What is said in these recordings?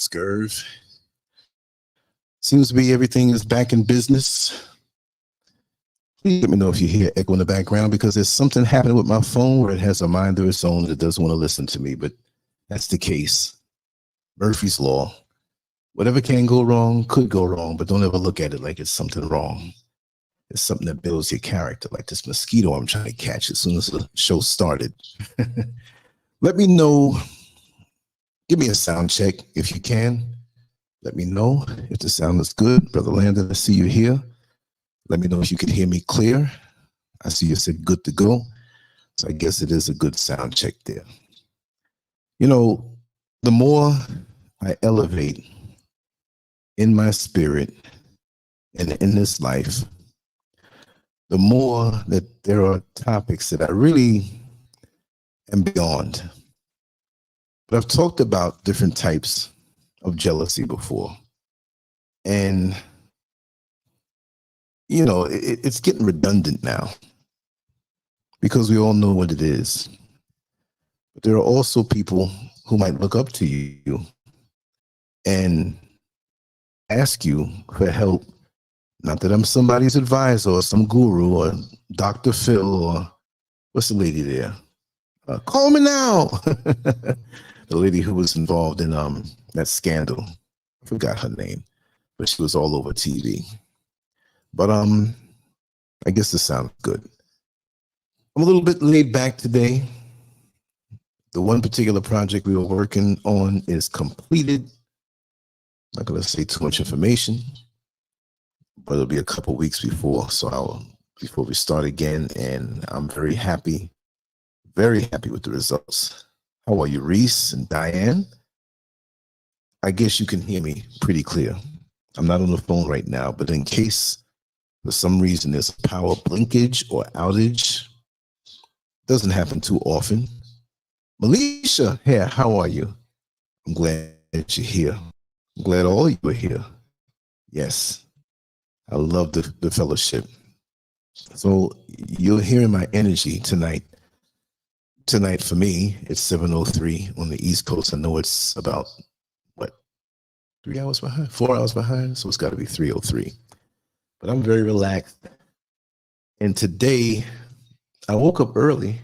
Scurv. Seems to be everything is back in business. Please let me know if you hear echo in the background, because there's something happening with my phone where it has a mind of its own that doesn't want to listen to me, but that's the case. Murphy's Law. Whatever can go wrong could go wrong, but don't ever look at it like it's something wrong. It's something that builds your character, like this mosquito I'm trying to catch as soon as the show started. Let me know. Give me a sound check if you can. Let me know if the sound is good. Brother Landon, I see you here. Let me know if you can hear me clear. I see you said good to go. So I guess it is a good sound check there. You know, the more I elevate in my spirit and in this life, the more that there are topics that I really am beyond. But I've talked about different types of jealousy before. And, you know, it's getting redundant now because we all know what it is. But there are also people who might look up to you and ask you for help. Not that I'm somebody's advisor or some guru or Dr. Phil or what's the lady there? Call me now. The lady who was involved in that scandal. I forgot her name, but she was all over TV. But I guess this sounds good. I'm a little bit laid back today. The one particular project we were working on is completed. I'm not going to say too much information, but it'll be a couple weeks before we start again, and I'm very happy with the results. How are you, Reese and Diane? I guess you can hear me pretty clear. I'm not on the phone right now, but in case for some reason there's a power blinkage or outage, doesn't happen too often. Melisha, hey, how are you? I'm glad that you're here. I'm glad all of you are here. Yes, I love the fellowship. So you're hearing my energy tonight. Tonight for me, it's 7:03 on the East Coast. I know it's about, what, 3 hours behind? 4 hours behind? So it's got to be 3:03. But I'm very relaxed. And today, I woke up early.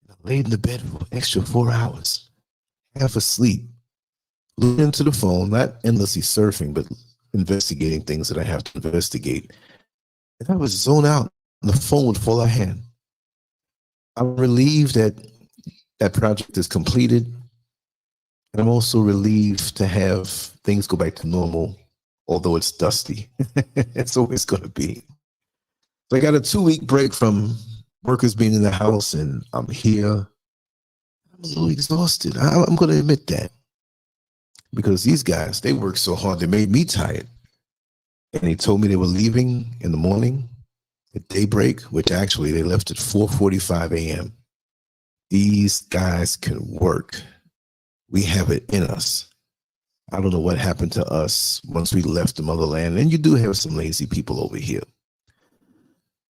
I laid in the bed for an extra 4 hours, half asleep, looking into the phone, not endlessly surfing, but investigating things that I have to investigate. And I was zoned out, and the phone would fall out of hand. I'm relieved that that project is completed. And I'm also relieved to have things go back to normal, although it's dusty. It's always going to be. So I got a 2-week break from workers being in the house, and I'm here. I'm a little exhausted. I'm going to admit that. Because these guys, they work so hard, they made me tired. And they told me they were leaving in the morning at daybreak, which actually they left at 4:45 a.m. These guys can work. We have it in us. I don't know what happened to us once we left the motherland. And you do have some lazy people over here.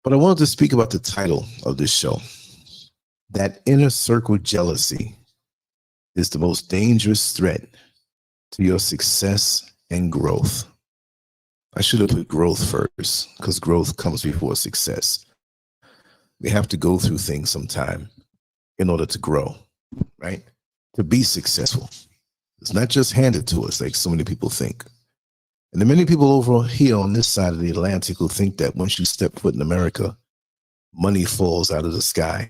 But I wanted to speak about the title of this show. That inner circle jealousy is the most dangerous threat to your success and growth. I should have put growth first, because growth comes before success. We have to go through things sometime in order to grow, right? To be successful. It's not just handed to us like so many people think. And there are many people over here on this side of the Atlantic who think that once you step foot in America, money falls out of the sky.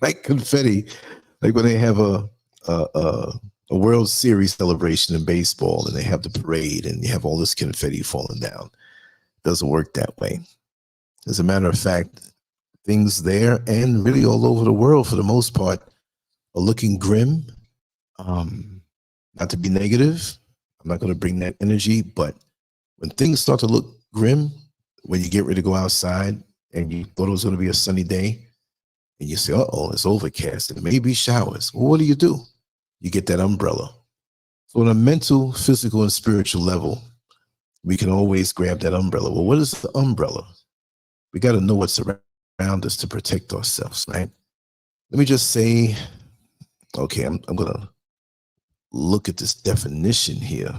Like confetti, like when they have a World Series celebration in baseball and they have the parade and you have all this confetti falling down. It doesn't work that way. As a matter of fact, things there and really all over the world for the most part are looking grim. Not to be negative, I'm not going to bring that energy, but when things start to look grim, when you get ready to go outside and you thought it was going to be a sunny day and you say, uh-oh, it's overcast and maybe showers. Well, what do? You get that umbrella. So on a mental, physical, and spiritual level, we can always grab that umbrella. Well, what is the umbrella? We got to know what's around us to protect ourselves, right? Let me just say, okay, I'm going to look at this definition here.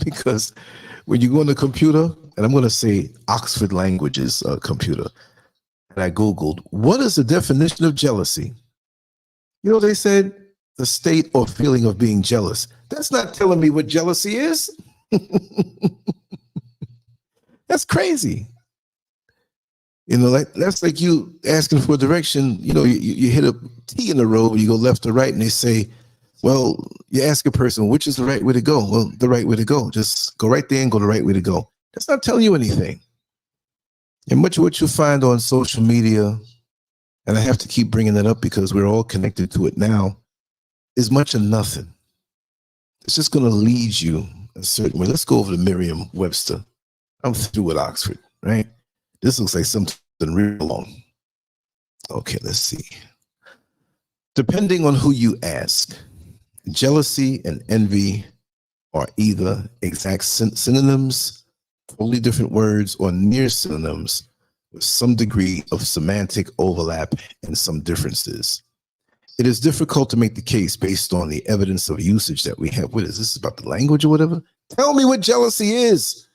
Because when you go on the computer, and I'm going to say Oxford Languages computer, and I Googled, what is the definition of jealousy? You know, they said the state or feeling of being jealous. That's not telling me what jealousy is. That's crazy. You know, that's like you asking for direction. You know, you hit a T in the road, you go left or right, and they say, well, you ask a person, which is the right way to go? Well, the right way to go. Just go right there and go the right way to go. That's not telling you anything. And much of what you find on social media, and I have to keep bringing that up because we're all connected to it now, is much of nothing. It's just going to lead you a certain way. Let's go over to Merriam-Webster. I'm through with Oxford, right? This looks like something real long. Okay, let's see. Depending on who you ask, jealousy and envy are either exact synonyms, totally different words, or near synonyms with some degree of semantic overlap and some differences. It is difficult to make the case based on the evidence of usage that we have. What is this about the language or whatever? Tell me what jealousy is.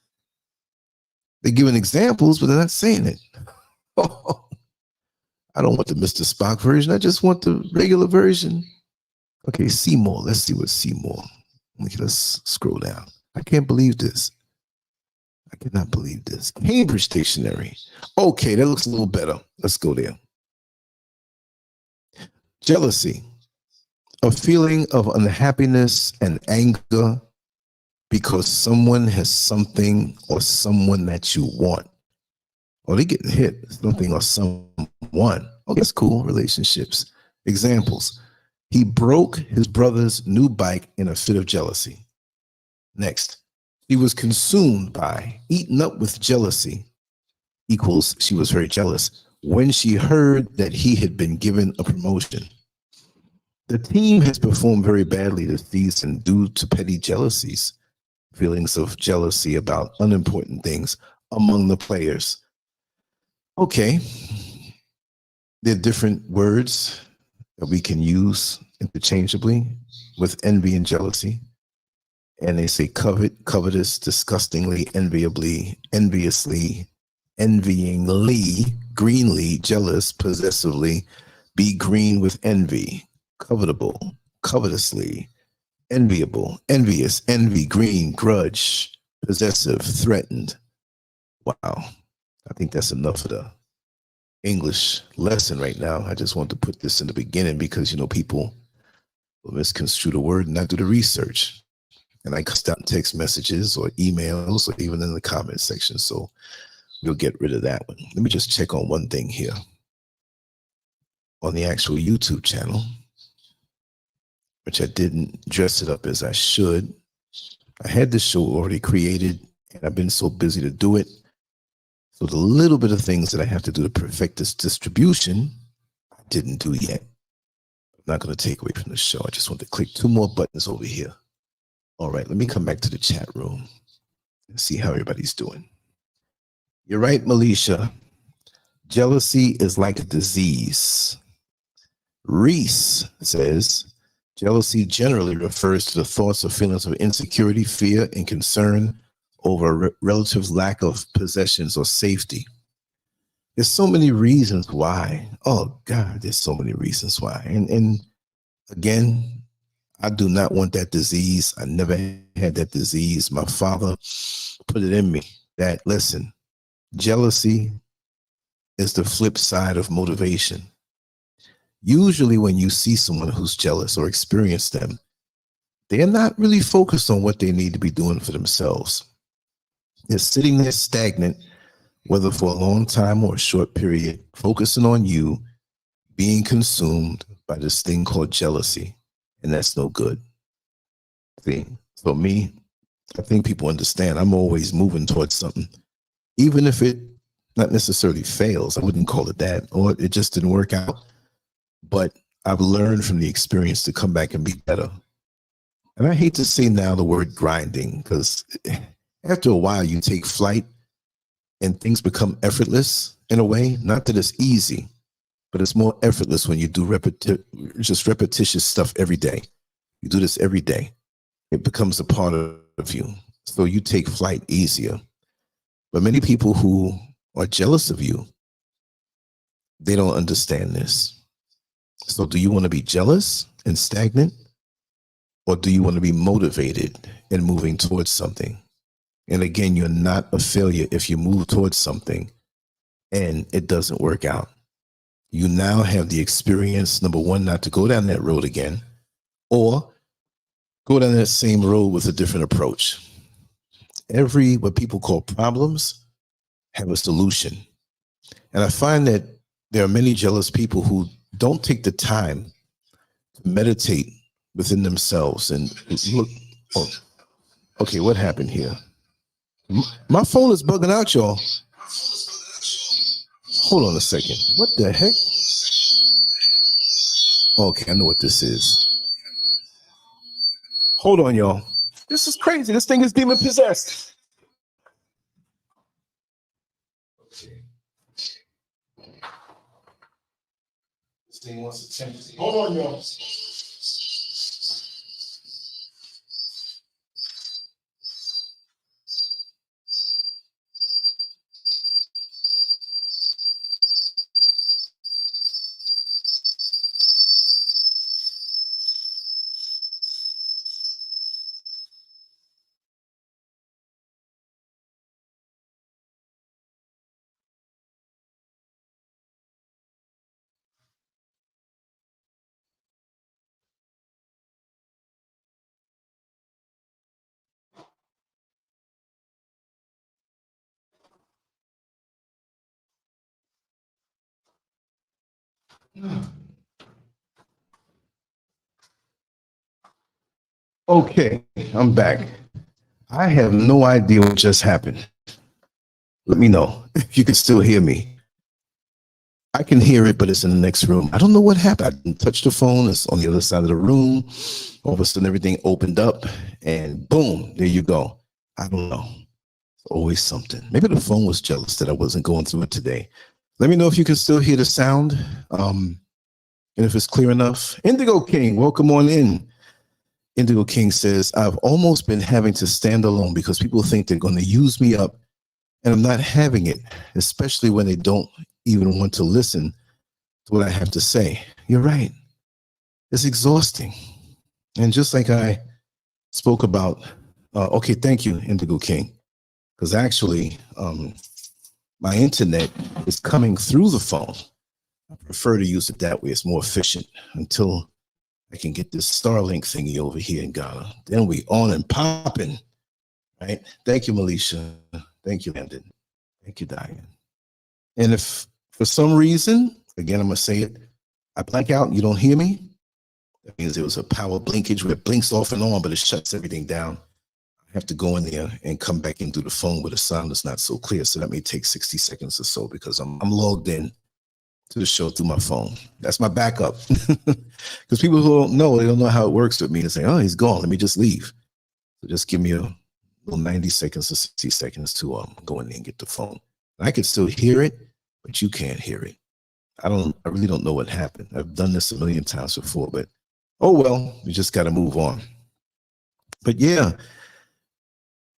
They're giving examples, but they're not saying it. I don't want the Mr. Spock version. I just want the regular version. Okay, Seymour. Let's see what Seymour. Okay, let's scroll down. I can't believe this. I cannot believe this. Cambridge Dictionary. Okay, that looks a little better. Let's go there. Jealousy, a feeling of unhappiness and anger because someone has something or someone that you want. Or they getting hit, something or someone. Oh, that's cool. Relationships. Examples. He broke his brother's new bike in a fit of jealousy. Next, he was consumed by, eaten up with jealousy, equals she was very jealous, when she heard that he had been given a promotion. The team has performed very badly this season due to petty jealousies, feelings of jealousy about unimportant things among the players. Okay, there are different words that we can use interchangeably with envy and jealousy. And they say covet, covetous, disgustingly, enviably, enviously, envyingly, greenly, jealous, possessively, be green with envy, covetable, covetously, enviable, envious, envy, green, grudge, possessive, threatened. Wow. I think that's enough of the English lesson right now. I just want to put this in the beginning because, you know, people will misconstrue the word and not do the research. And I cut down text messages or emails or even in the comment section. So we'll get rid of that one. Let me just check on one thing here. On the actual YouTube channel, which I didn't dress it up as I should. I had this show already created and I've been so busy to do it. So the little bit of things that I have to do to perfect this distribution, I didn't do yet. I'm not going to take away from the show. I just want to click 2 more buttons over here. All right, let me come back to the chat room and see how everybody's doing. You're right, Melisha. Jealousy is like a disease. Reese says, jealousy generally refers to the thoughts or feelings of insecurity, fear, and concern over a relative lack of possessions or safety. There's so many reasons why. Oh, God, there's so many reasons why. And again, I do not want that disease. I never had that disease. My father put it in me that, listen, jealousy is the flip side of motivation. Usually when you see someone who's jealous or experience them, they're not really focused on what they need to be doing for themselves. They're sitting there stagnant, whether for a long time or a short period, focusing on you, being consumed by this thing called jealousy. And that's no good. See, for me, I think people understand I'm always moving towards something. Even if it not necessarily fails, I wouldn't call it that, or it just didn't work out. But I've learned from the experience to come back and be better. And I hate to say now the word grinding, because after a while you take flight and things become effortless in a way. Not that it's easy, but it's more effortless when you do just repetitious stuff every day. You do this every day. It becomes a part of you. So you take flight easier. But many people who are jealous of you, they don't understand this. So do you want to be jealous and stagnant? Or do you want to be motivated and moving towards something? And again, you're not a failure if you move towards something and it doesn't work out. You now have the experience, number one, not to go down that road again, or go down that same road with a different approach. Every, what people call problems, have a solution. And I find that there are many jealous people who don't take the time to meditate within themselves and look. Oh, okay, what happened here? My phone is bugging out, y'all. Hold on a second. What the heck? Okay, I know what this is. Hold on, y'all. This is crazy. This thing is demon possessed. Okay. This thing wants attention. Hold on, y'all. Okay, I'm back. I have no idea what just happened. Let me know if you can still hear me. I can hear it, but it's in the next room. I don't know what happened. I didn't touch the phone. It's on the other side of the room. All of a sudden, everything opened up and boom, there you go. I don't know. It's always something. Maybe the phone was jealous that I wasn't going through it today. Let me know if you can still hear the sound and if it's clear enough. Indigo King, welcome on in. Indigo King says, I've almost been having to stand alone because people think they're going to use me up and I'm not having it, especially when they don't even want to listen to what I have to say. You're right. It's exhausting. And just like I spoke about, okay, thank you, Indigo King, because actually my internet is coming through the phone. I prefer to use it that way. It's more efficient until I can get this Starlink thingy over here in Ghana. Then we on and popping, right? Thank you, Melisha. Thank you, Landon. Thank you, Diane. And if for some reason, again, I'm going to say it, I blank out and you don't hear me, that means there was a power blinkage where it blinks off and on, but it shuts everything down. I have to go in there and come back into the phone where the sound is not so clear. So that may take 60 seconds or so because I'm logged in to the show through my phone. That's my backup. Because people who don't know, they don't know how it works with me and say, oh, he's gone. Let me just leave. So just give me a little 90 seconds or 60 seconds to go in there and get the phone. I can still hear it, but you can't hear it. I really don't know what happened. I've done this a million times before, but oh well, we just got to move on. But yeah,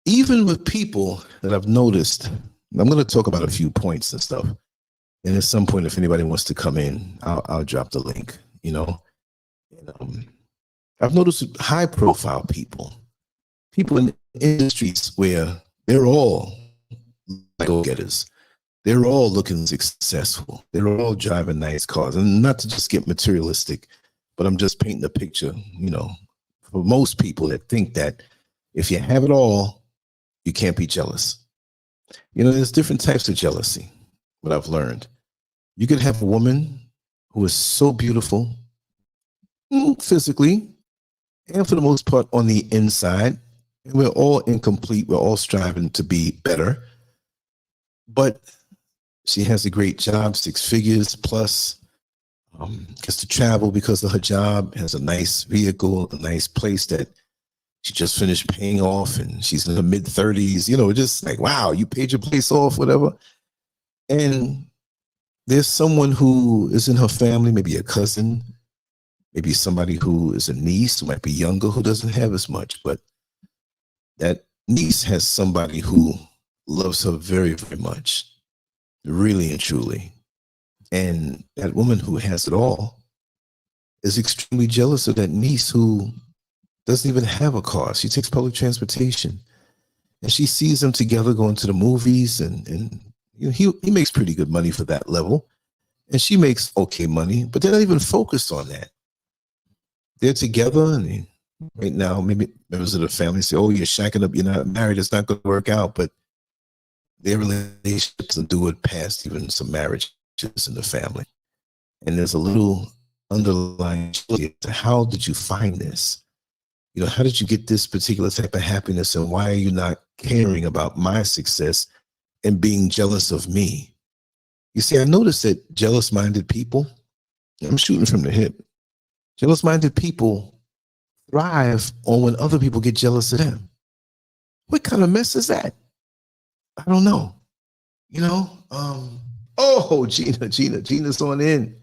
even with people that I've noticed, I'm going to talk about a few points and stuff. And at some point, if anybody wants to come in, I'll drop the link, you know. And, I've noticed high profile people in industries where they're all go-getters. They're all looking successful. They're all driving nice cars. And not to just get materialistic, but I'm just painting a picture, you know, for most people that think that if you have it all, you can't be jealous. You know, there's different types of jealousy, what I've learned. You could have a woman who is so beautiful physically and for the most part on the inside. And we're all incomplete. We're all striving to be better. But she has a great job, 6 figures plus, gets to travel because of her job, has a nice vehicle, a nice place that she just finished paying off, and she's in her mid-30s, you know, just like, wow, you paid your place off, whatever. And there's someone who is in her family, maybe a cousin, maybe somebody who is a niece who might be younger, who doesn't have as much, but that niece has somebody who loves her very, very much, really and truly. And that woman who has it all is extremely jealous of that niece who doesn't even have a car. She takes public transportation, and she sees them together going to the movies, and you know, he makes pretty good money for that level, and she makes okay money, but they're not even focused on that. They're together, and right now, maybe members of the family say, "Oh, you're shacking up. You're not married. It's not going to work out." But their relationships do it past even some marriages in the family. And there's a little underlying to how did you find this? You know, how did you get this particular type of happiness, and why are you not caring about my success and being jealous of me? You see, I noticed that jealous-minded people, I'm shooting from the hip, jealous-minded people thrive on when other people get jealous of them. What kind of mess is that? I don't know. You know, oh, Gina's on in.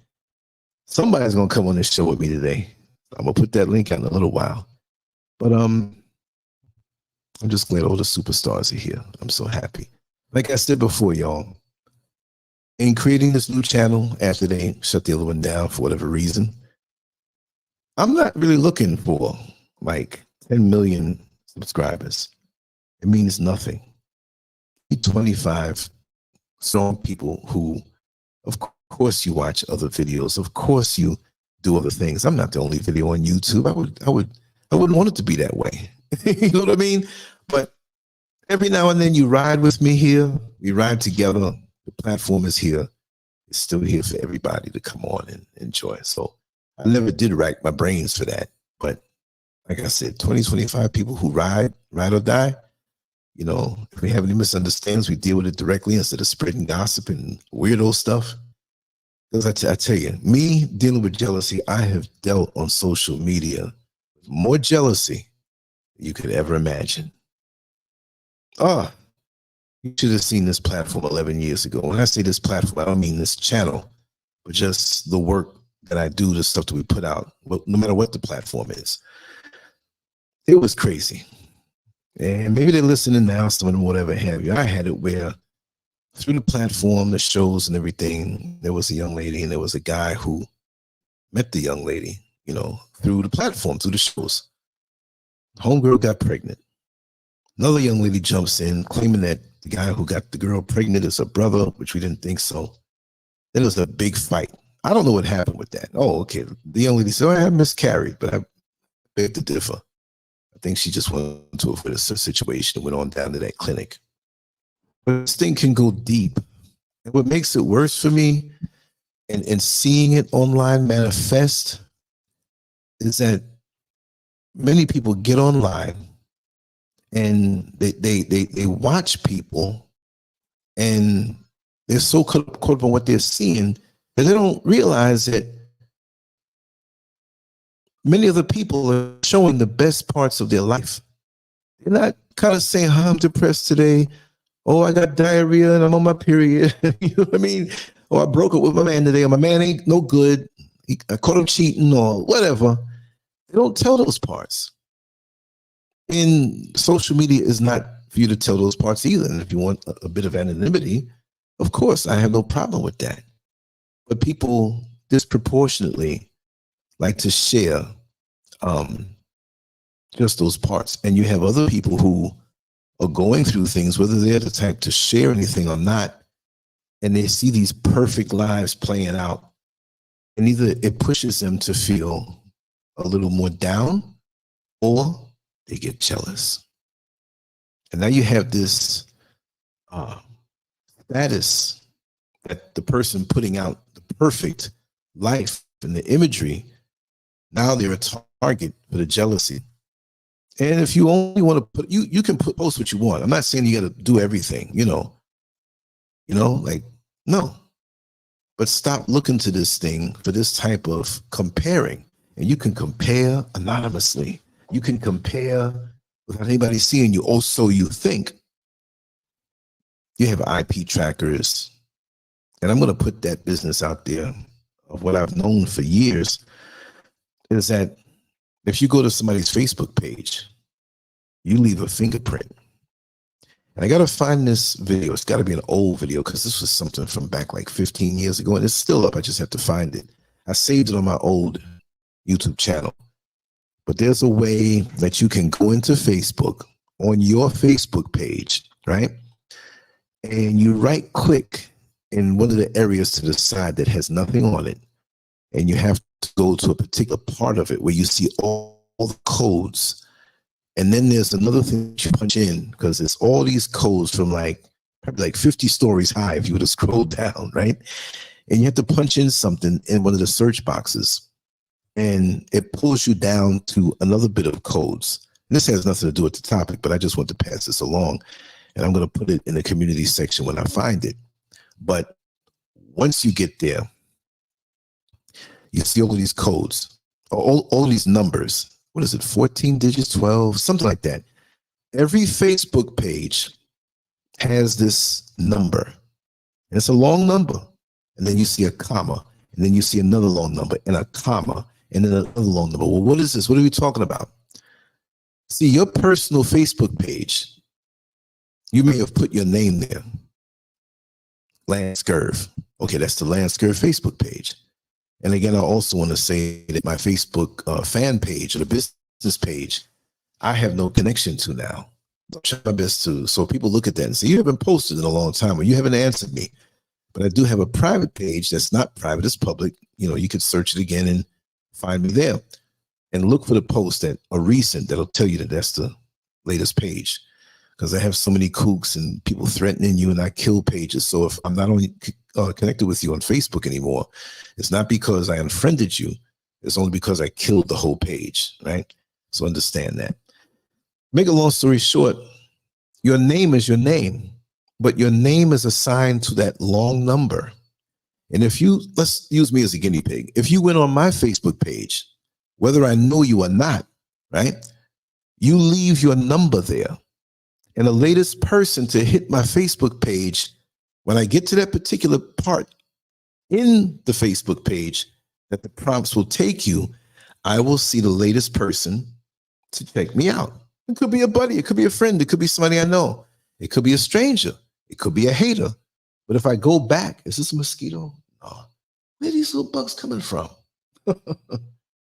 Somebody's gonna come on this show with me today. I'm gonna put that link out in a little while. But I'm just glad all the superstars are here. I'm so happy. Like I said before, y'all, in creating this new channel after they shut the other one down for whatever reason, I'm not really looking for like 10 million subscribers. It means nothing. 25 strong people who, of course, you watch other videos. Of course, you do other things. I'm not the only video on YouTube. I wouldn't want it to be that way. You know what I mean? But every now and then you ride with me here. We ride together. The platform is here. It's still here for everybody to come on and enjoy. So I never did rack my brains for that. But like I said, 25 people who ride or die. You know, if we have any misunderstandings, we deal with it directly instead of spreading gossip and weirdo stuff. Because I tell you, me dealing with jealousy, I have dealt on social media with more jealousy than you could ever imagine. Oh, you should have seen this platform 11 years ago. When I say this platform, I don't mean this channel, but just the work that I do, the stuff that we put out, no matter what the platform is. It was crazy. And maybe they're listening now, some of them, whatever have you. I had it where through the platform, the shows and everything, there was a young lady and there was a guy who met the young lady, you know, through the platform, through the shows. Homegirl got pregnant. Another young lady jumps in claiming that the guy who got the girl pregnant is her brother, which we didn't think so. Then there was a big fight. I don't know what happened with that. Oh, okay. The young lady said, "Oh, I miscarried," but I beg to differ. I think she just went into a situation and went on down to that clinic. But this thing can go deep. And what makes it worse for me and seeing it online manifest is that many people get online and they watch people and they're so caught up on what they're seeing that they don't realize that many of the people are showing the best parts of their life. They're not kind of saying, "I'm depressed today. Oh, I got diarrhea and I'm on my period." You know what I mean? Or, "I broke up with my man today, or my man ain't no good. I caught him cheating," or whatever. They don't tell those parts. And social media is not for you to tell those parts either. And if you want a bit of anonymity, of course, I have no problem with that. But people disproportionately like to share just those parts. And you have other people who are going through things, whether they're the type to share anything or not, and they see these perfect lives playing out, and either it pushes them to feel a little more down or they get jealous. And now you have this status that the person putting out the perfect life and the imagery, now they're a target for the jealousy. And if you only want to put, you can post what you want. I'm not saying you got to do everything, you know, like, no. But stop looking to this thing for this type of comparing. And you can compare anonymously. You can compare without anybody seeing you. Also, you think. You have IP trackers. And I'm going to put that business out there of what I've known for years. is that if you go to somebody's Facebook page, you leave a fingerprint. And I got to find this video. It's got to be an old video because this was something from back like 15 years ago. And it's still up. I just have to find it. I saved it on my old YouTube channel. But there's a way that you can go into Facebook on your Facebook page, right? And you right click in one of the areas to the side that has nothing on it. And you have to go to a particular part of it where you see all the codes. And then there's another thing that you punch in because it's all these codes from probably like 50 stories high if you were to scroll down, right? And you have to punch in something in one of the search boxes. And it pulls you down to another bit of codes. And this has nothing to do with the topic, but I just want to pass this along. And I'm going to put it in the community section when I find it. But once you get there, you see all of these codes, all these numbers. What is it, 14 digits, 12, something like that. Every Facebook page has this number. And it's a long number. And then you see a comma. And then you see another long number and a comma. And then another long number. Well, what is this? What are we talking about? See, your personal Facebook page, you may have put your name there. Lancescurv. Okay, that's the Lancescurv Facebook page. And again, I also want to say that my Facebook fan page or the business page, I have no connection to now. I'll try my best to. So people look at that and say, you haven't posted in a long time or you haven't answered me. But I do have a private page that's not private, it's public. You know, you could search it again and find me there. And look for the post that are recent that'll tell you that that's the latest page. Because I have so many kooks and people threatening you and I kill pages. So if I'm not only connected with you on Facebook anymore, it's not because I unfriended you. It's only because I killed the whole page, right? So understand that. Make a long story short, your name is your name, but your name is assigned to that long number. And if you, let's use me as a guinea pig. If you went on my Facebook page, whether I know you or not, right? You leave your number there. And the latest person to hit my Facebook page, when I get to that particular part in the Facebook page that the prompts will take you, I will see the latest person to check me out. It could be a buddy, it could be a friend, it could be somebody I know, it could be a stranger, it could be a hater. But if I go back, is this a mosquito? Oh, where are these little bugs coming from?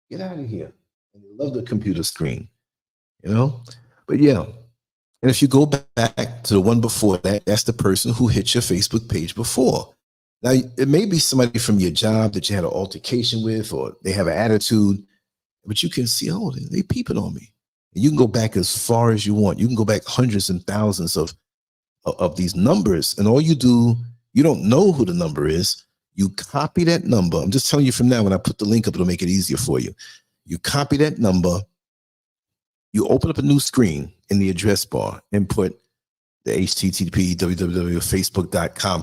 Get out of here. And you love the computer screen, you know? But yeah. And if you go back to the one before that, that's the person who hit your Facebook page before. Now, it may be somebody from your job that you had an altercation with, or they have an attitude, but you can see, oh, they peeping on me. And you can go back as far as you want. You can go back hundreds and thousands of these numbers. And all you do, you don't know who the number is. You copy that number. I'm just telling you from now, when I put the link up, it'll make it easier for you. You copy that number. You open up a new screen in the address bar and put the http www.facebook.com/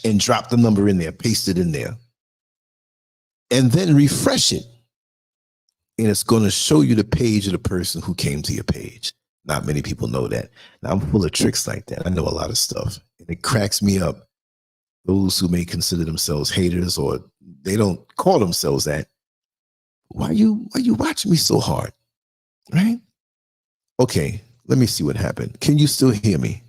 and drop the number in there, paste it in there, and then refresh it. And it's going to show you the page of the person who came to your page. Not many people know that. Now, I'm full of tricks like that. I know a lot of stuff, and it cracks me up. Those who may consider themselves haters or they don't call themselves that. Why you watching me so hard? Right? Okay, let me see what happened. Can you still hear me?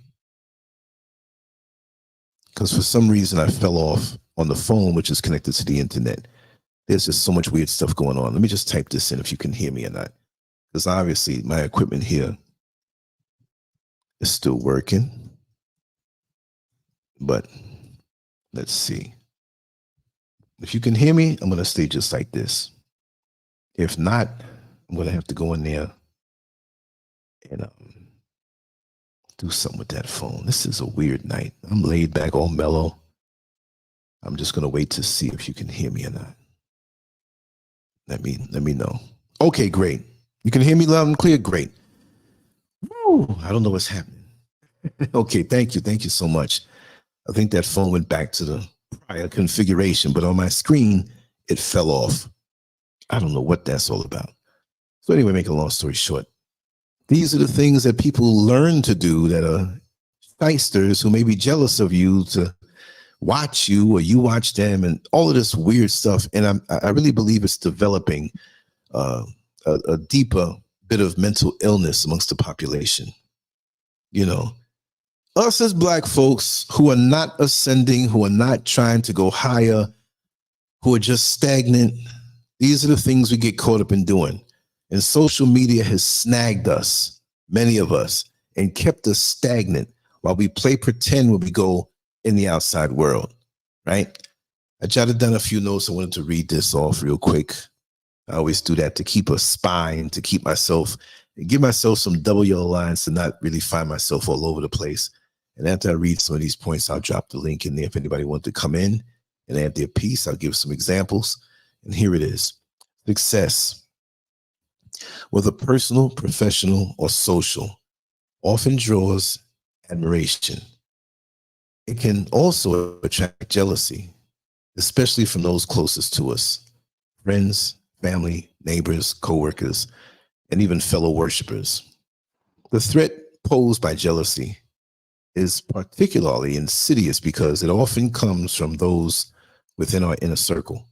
Because for some reason I fell off on the phone, which is connected to the internet. There's just so much weird stuff going on. Let me just type this in if you can hear me or not. Because obviously my equipment here is still working. But let's see. If you can hear me, I'm going to stay just like this. If not, I'm going to have to go in there and do something with that phone. This is a weird night. I'm laid back, all mellow. I'm just going to wait to see if you can hear me or not. Let me know. Okay, great. You can hear me loud and clear? Great. Woo, I don't know what's happening. Okay, thank you. Thank you so much. I think that phone went back to the prior configuration, but on my screen, it fell off. I don't know what that's all about. So anyway, make a long story short, these are the things that people learn to do that are shysters who may be jealous of you to watch you or you watch them and all of this weird stuff. And I really believe it's developing a deeper bit of mental illness amongst the population. You know, us as Black folks who are not ascending, who are not trying to go higher, who are just stagnant, these are the things we get caught up in doing. And social media has snagged us, many of us, and kept us stagnant while we play pretend when we go in the outside world, right? I jotted down a few notes. I wanted to read this off real quick. I always do that to keep a spine, to keep myself, give myself some double yellow lines to not really find myself all over the place. And after I read some of these points, I'll drop the link in there if anybody wants to come in and add their piece. I'll give some examples. And here it is. Success, whether personal, professional, or social, often draws admiration. It can also attract jealousy, especially from those closest to us, friends, family, neighbors, coworkers, and even fellow worshipers. The threat posed by jealousy is particularly insidious because it often comes from those within our inner circle,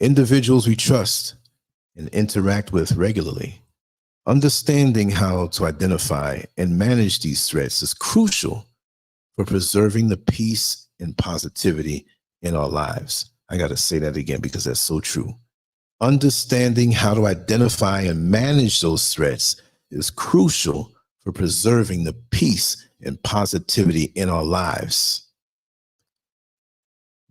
individuals we trust and interact with regularly. Understanding how to identify and manage these threats is crucial for preserving the peace and positivity in our lives. I got to say that again because that's so true. Understanding how to identify and manage those threats is crucial for preserving the peace and positivity in our lives.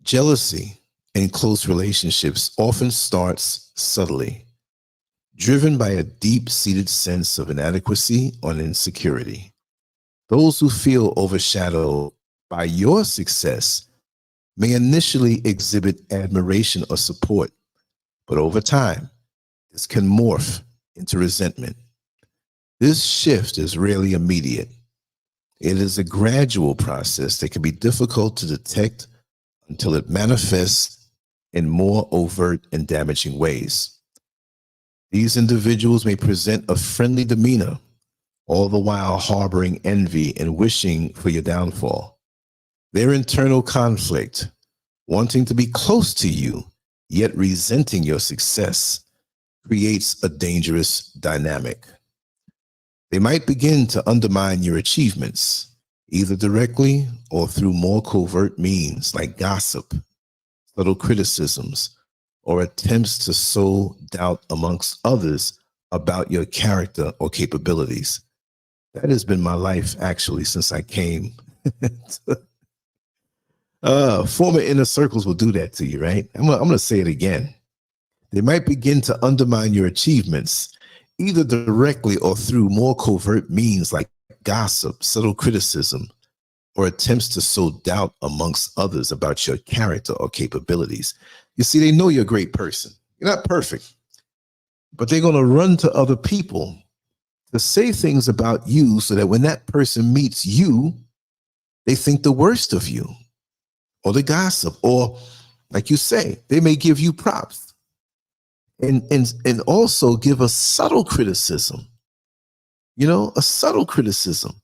Jealousy in close relationships often starts subtly, driven by a deep-seated sense of inadequacy or insecurity. Those who feel overshadowed by your success may initially exhibit admiration or support, but over time, this can morph into resentment. This shift is rarely immediate. It is a gradual process that can be difficult to detect until it manifests in more overt and damaging ways. These individuals may present a friendly demeanor, all the while harboring envy and wishing for your downfall. Their internal conflict, wanting to be close to you, yet resenting your success, creates a dangerous dynamic. They might begin to undermine your achievements, either directly or through more covert means like gossip, subtle criticisms, or attempts to sow doubt amongst others about your character or capabilities. That has been my life, actually, since I came. Former inner circles will do that to you, right? I'm going to say it again. They might begin to undermine your achievements, either directly or through more covert means like gossip, subtle criticism, or attempts to sow doubt amongst others about your character or capabilities. You see, they know you're a great person. You're not perfect, but they're going to run to other people to say things about you so that when that person meets you, they think the worst of you, or the gossip, or like you say, they may give you props. And also give a subtle criticism, a subtle criticism.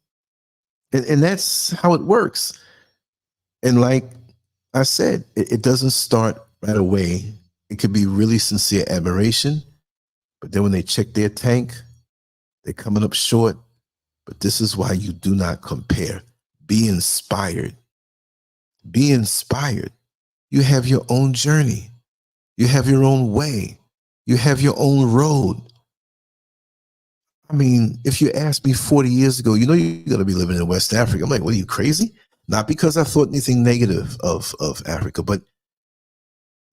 And that's how it works. And like I said, it doesn't start right away. It could be really sincere admiration, but then when they check their tank, they're coming up short. But this is why you do not compare. Be inspired. Be inspired. You have your own journey. You have your own way. You have your own road. I mean, if you asked me 40 years ago, you're going to be living in West Africa. I'm like, what, are you crazy? Not because I thought anything negative of Africa, but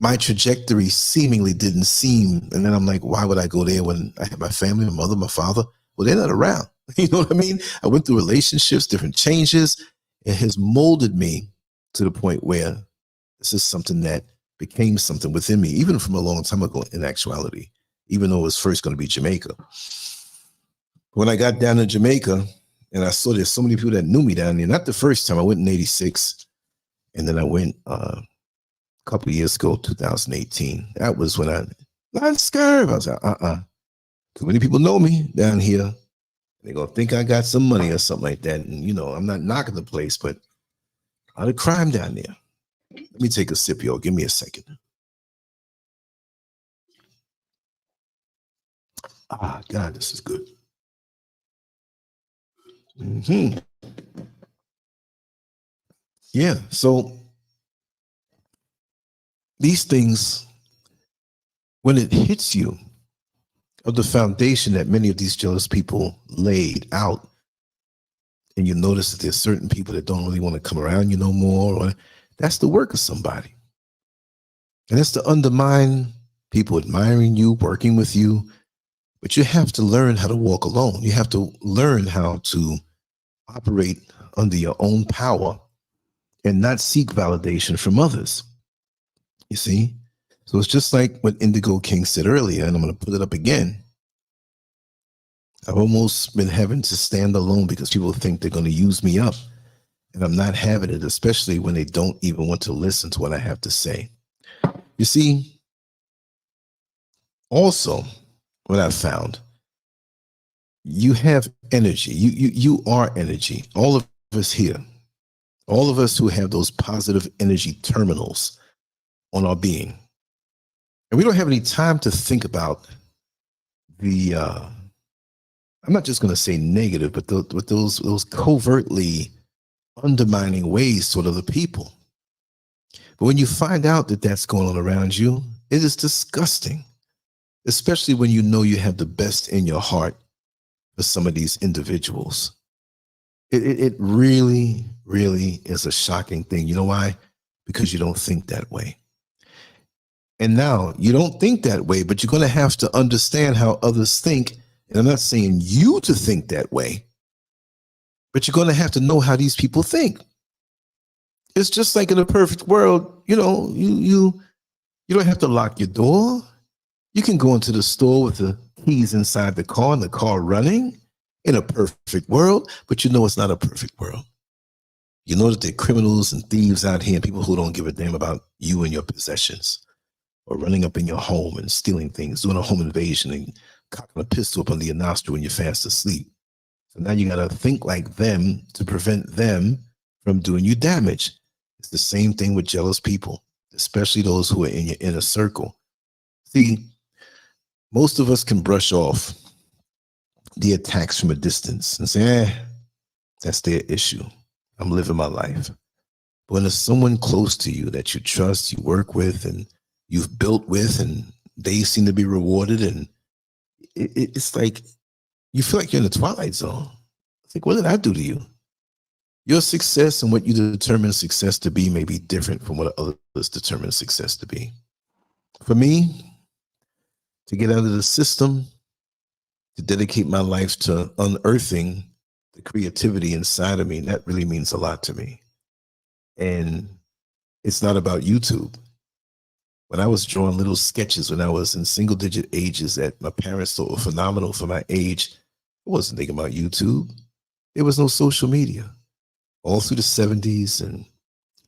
my trajectory seemingly didn't seem. And then I'm like, why would I go there when I have my family, my mother, my father? Well, they're not around. You know what I mean? I went through relationships, different changes. It has molded me to the point where this is something that became something within me, even from a long time ago in actuality, even though it was first going to be Jamaica. When I got down to Jamaica and I saw there's so many people that knew me down there, not the first time, I went in 86, and then I went a couple of years ago, 2018. That was when Lancescurv. I was like, too many people know me down here. They're going to think I got some money or something like that. And, I'm not knocking the place, but a lot of crime down there. Let me take a sip, y'all. Give me a second. God, this is good. Mm-hmm. Yeah. So these things, when it hits you, of the foundation that many of these jealous people laid out, and you notice that there's certain people that don't really want to come around you no more, or that's the work of somebody. And that's to undermine people admiring you, working with you. But you have to learn how to walk alone. You have to learn how to operate under your own power and not seek validation from others. You see? So it's just like what Indigo King said earlier, and I'm going to put it up again. I've almost been having to stand alone because people think they're going to use me up. And I'm not having it, especially when they don't even want to listen to what I have to say. You see, also, what I've found, you have energy. You are energy. All of us here, all of us who have those positive energy terminals on our being. And we don't have any time to think about the, I'm not just going to say negative, but those covertly undermining ways toward other people. But when you find out that that's going on around you, it is disgusting, especially when you know you have the best in your heart for some of these individuals. It really, really is a shocking thing. You know why? Because you don't think that way. And now you don't think that way, but you're going to have to understand how others think. And I'm not saying you to think that way, but you're going to have to know how these people think. It's just like in a perfect world, you know, you don't have to lock your door. You can go into the store with the keys inside the car and the car running in a perfect world, but you know it's not a perfect world. You know that there are criminals and thieves out here and people who don't give a damn about you and your possessions, or running up in your home and stealing things, doing a home invasion and cocking a pistol up under your nostril when you're fast asleep. So now you got to think like them to prevent them from doing you damage. It's the same thing with jealous people, especially those who are in your inner circle. See, most of us can brush off the attacks from a distance and say, that's their issue. I'm living my life. But when there's someone close to you that you trust, you work with, and you've built with, and they seem to be rewarded, and it's like you feel like you're in the twilight zone. It's like, what did I do to you? Your success and what you determine success to be may be different from what others determine success to be. For me, to get out of the system, to dedicate my life to unearthing the creativity inside of me, that really means a lot to me. And it's not about YouTube. When I was drawing little sketches when I was in single digit ages that my parents thought were phenomenal for my age, I wasn't thinking about YouTube. There was no social media. All through the 70s and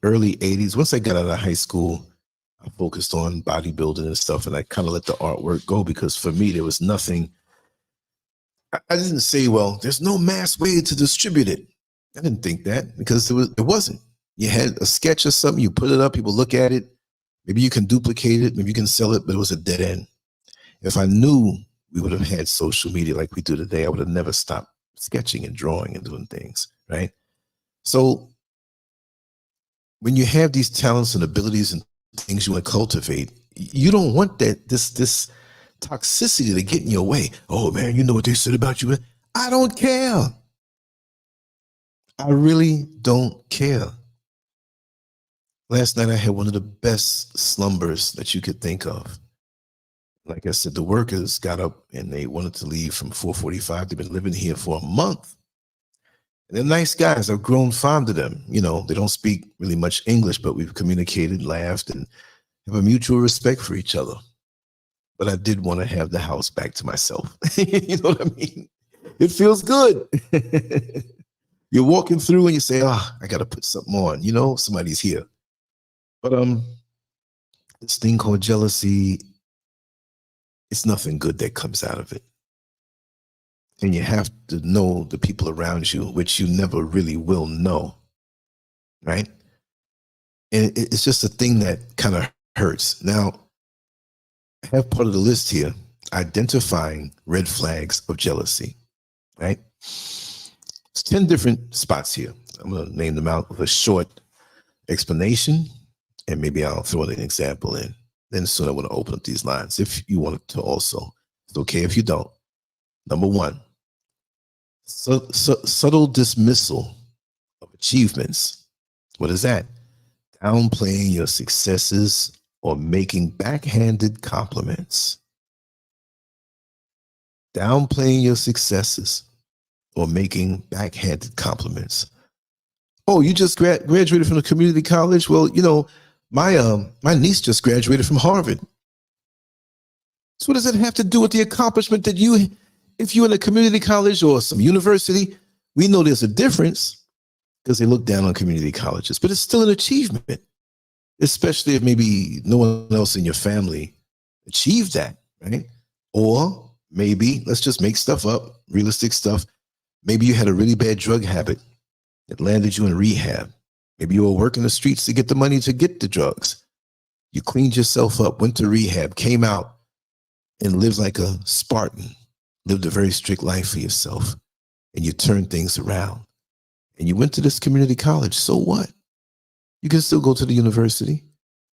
early 80s, once I got out of high school, I focused on bodybuilding and stuff, and I kind of let the artwork go because for me, there was nothing. I didn't say, well, there's no mass way to distribute it. I didn't think that because it wasn't. You had a sketch or something, you put it up, people look at it. Maybe you can duplicate it, maybe you can sell it, but it was a dead end. If I knew we would have had social media like we do today, I would have never stopped sketching and drawing and doing things, right? So when you have these talents and abilities and things you want to cultivate, you don't want that this toxicity to get in your way. Oh man, you know what they said about you? I don't care. I really don't care. Last night I had one of the best slumbers that you could think of. Like I said, the workers got up and they wanted to leave from 4:45. They've been living here for a month. And they're nice guys. I've grown fond of them. You know, they don't speak really much English, but we've communicated, laughed, and have a mutual respect for each other. But I did want to have the house back to myself. You know what I mean? It feels good. You're walking through and you say, oh, I got to put something on. You know, somebody's here. But this thing called jealousy, it's nothing good that comes out of it. And you have to know the people around you, which you never really will know, right? And it's just a thing that kind of hurts. Now, I have part of the list here, identifying red flags of jealousy, right? It's 10 different spots here. I'm going to name them out with a short explanation, and maybe I'll throw an example in. Then soon I want to open up these lines if you want to also. It's okay if you don't. Number one, subtle dismissal of achievements. What is that? Downplaying your successes or making backhanded compliments. Downplaying your successes or making backhanded compliments. Oh, you just graduated from the community college? Well, you know, my niece just graduated from Harvard. So what does that have to do with the accomplishment that if you're in a community college or some university, we know there's a difference because they look down on community colleges, but it's still an achievement, especially if maybe no one else in your family achieved that, right? Or maybe, let's just make stuff up, realistic stuff. Maybe you had a really bad drug habit that landed you in rehab. Maybe you were working the streets to get the money to get the drugs. You cleaned yourself up, went to rehab, came out, and lived like a Spartan, lived a very strict life for yourself, and you turned things around. And you went to this community college. So what? You can still go to the university,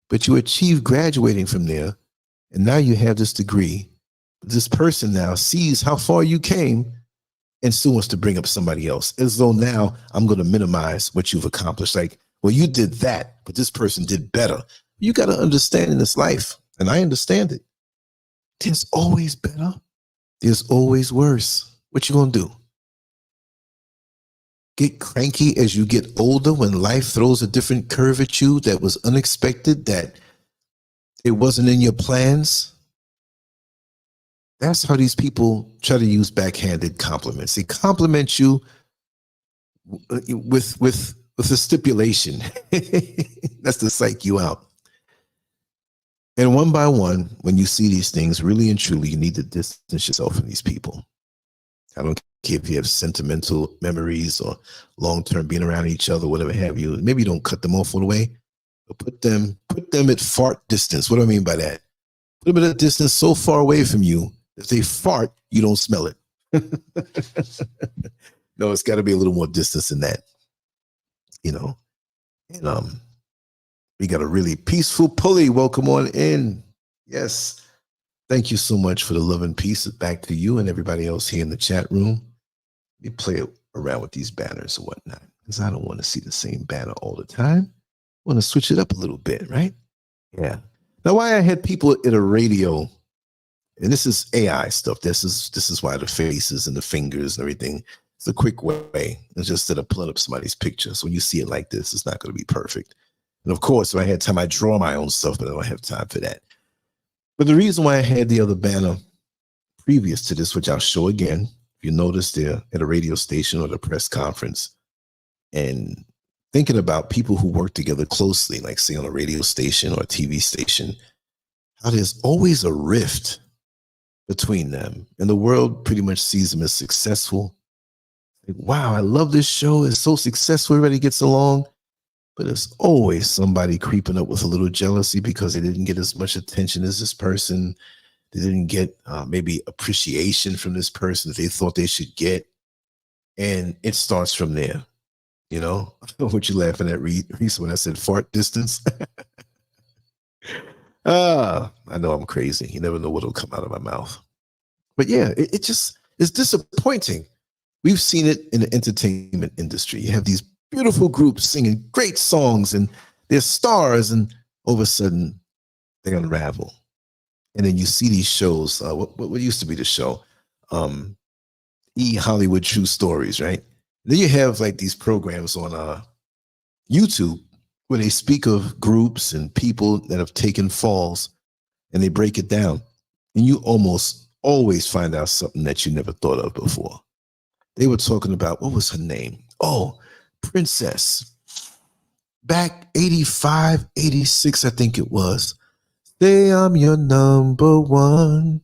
but you achieved graduating from there, and now you have this degree. This person now sees how far you came and still wants to bring up somebody else, as though now I'm going to minimize what you've accomplished. Like, well, you did that, but this person did better. You got to understand in this life, and I understand it, there's always better. There's always worse. What you going to do? Get cranky as you get older when life throws a different curve at you that was unexpected, that it wasn't in your plans? That's how these people try to use backhanded compliments. They compliment you with a stipulation. That's to psych you out. And one by one, when you see these things, really and truly, you need to distance yourself from these people. I don't care if you have sentimental memories or long-term being around each other, whatever have you. Maybe you don't cut them off all the way, but put them at fart distance. What do I mean by that? Put them at a distance so far away from you, if they fart, you don't smell it. No, it's got to be a little more distance than that, you know. And we got a really peaceful pulley. Welcome on in. Yes. Thank you so much for the love and peace. Back to you and everybody else here in the chat room. We play around with these banners and whatnot, because I don't want to see the same banner all the time. I want to switch it up a little bit, right? Yeah. Now, why I had people at a radio, and this is AI stuff. This is why the faces and the fingers and everything. It's a quick way. It's just that I pull up somebody's picture. So when you see it like this, it's not going to be perfect. And of course, if I had time, I draw my own stuff, but I don't have time for that. But the reason why I had the other banner previous to this, which I'll show again, if you notice there at a radio station or the press conference, and thinking about people who work together closely, like say on a radio station or a TV station, how there's always a rift between them. And the world pretty much sees them as successful. Like, wow, I love this show. It's so successful. Everybody gets along. But there's always somebody creeping up with a little jealousy because they didn't get as much attention as this person. They didn't get maybe appreciation from this person that they thought they should get. And it starts from there. You know, what you laughing at, Reese, when I said fart distance? I know I'm crazy. You never know what'll come out of my mouth. But yeah, it just is disappointing. We've seen it in the entertainment industry. You have these beautiful groups singing great songs and they're stars, and all of a sudden they unravel. And then you see these shows, what used to be the show? Hollywood True Stories, right? Then you have like these programs on YouTube where they speak of groups and people that have taken falls and they break it down. And you almost always find out something that you never thought of before. They were talking about, what was her name? Oh, Princess. Back 85, 86, I think it was. Say I'm your number one,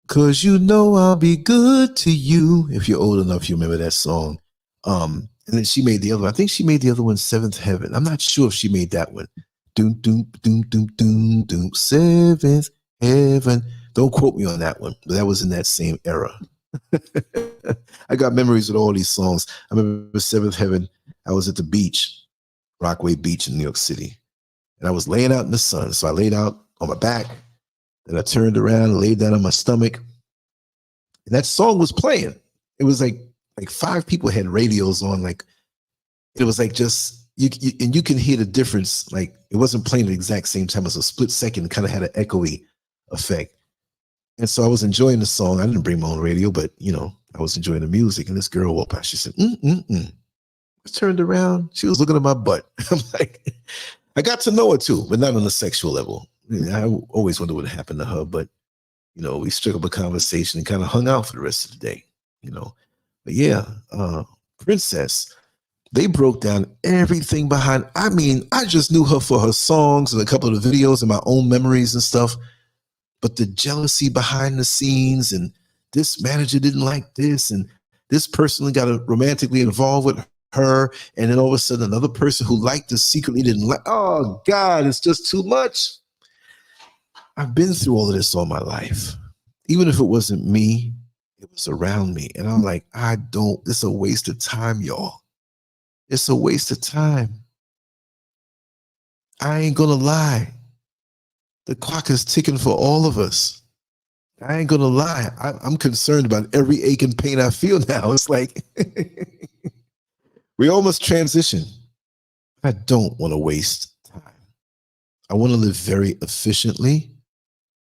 'cause you know I'll be good to you. If you're old enough, you remember that song. And then she made the other one. I think she made the other one, Seventh Heaven. I'm not sure if she made that one. Doom, doom, doom, doom, doom, doom, Seventh Heaven. Don't quote me on that one, but that was in that same era. I got memories with all these songs. I remember Seventh Heaven. I was at the beach, Rockaway Beach in New York City, and I was laying out in the sun. So I laid out on my back, then I turned around and laid down on my stomach, and that song was playing. It was like 5 people had radios on. Like it was like just and you can hear the difference. Like it wasn't playing at the exact same time. It was a split second. Kind of had an echoey effect. And so I was enjoying the song. I didn't bring my own radio, but you know, I was enjoying the music. And this girl walked by. She said, I turned around. She was looking at my butt. I'm like, I got to know her too, but not on a sexual level. I always wondered what happened to her, but you know, we struck up a conversation and kind of hung out for the rest of the day, you know. But yeah, Princess, they broke down everything behind. I mean, I just knew her for her songs and a couple of the videos and my own memories and stuff. But the jealousy behind the scenes, and this manager didn't like this, and this person got romantically involved with her, and then all of a sudden another person who liked this secretly didn't like. Oh God, it's just too much. I've been through all of this all my life. Even if it wasn't me, it was around me. And I'm like, it's a waste of time, y'all. It's a waste of time. I ain't gonna lie. The clock is ticking for all of us. I ain't gonna lie. I'm concerned about every ache and pain I feel now. It's like we almost transition. I don't want to waste time. I want to live very efficiently,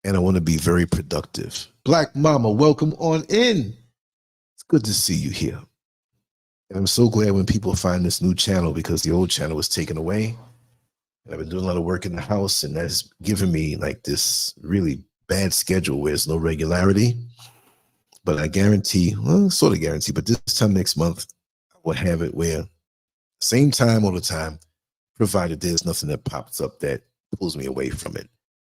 and I want to be very productive. Black Mama, welcome on in. It's good to see you here. And I'm so glad when people find this new channel, because the old channel was taken away. I've been doing a lot of work in the house, and that's given me like this really bad schedule where there's no regularity. But I guarantee, well, sort of guarantee, but this time next month, I will have it where same time all the time, provided there's nothing that pops up that pulls me away from it.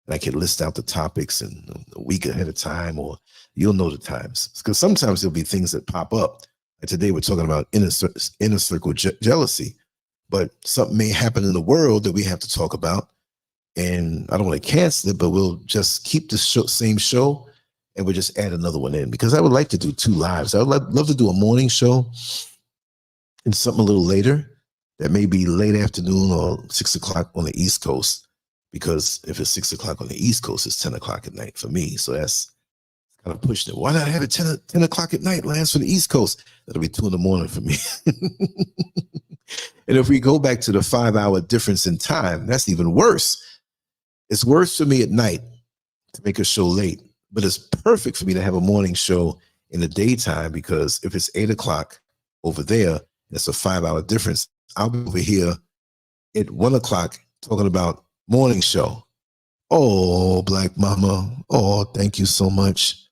And I can list out the topics and a week ahead of time, or you'll know the times. Because sometimes there'll be things that pop up. Like today we're talking about inner circle jealousy. But something may happen in the world that we have to talk about. And I don't want to cancel it, but we'll just keep the same show, and we'll just add another one in, because I would like to do 2 lives. I would love to do a morning show and something a little later that may be late afternoon or 6 o'clock on the East Coast, because if it's 6 o'clock on the East Coast, it's 10 o'clock at night for me. So that's kind of pushing it. Why not have it 10 o'clock at night, Lance, for the East Coast? That'll be 2 in the morning for me. And if we go back to the 5-hour difference in time, that's even worse. It's worse for me at night to make a show late, but it's perfect for me to have a morning show in the daytime, because if it's 8 o'clock over there, that's a 5-hour difference. I'll be over here at 1 o'clock talking about morning show. Oh, Black Mama. Oh, thank you so much.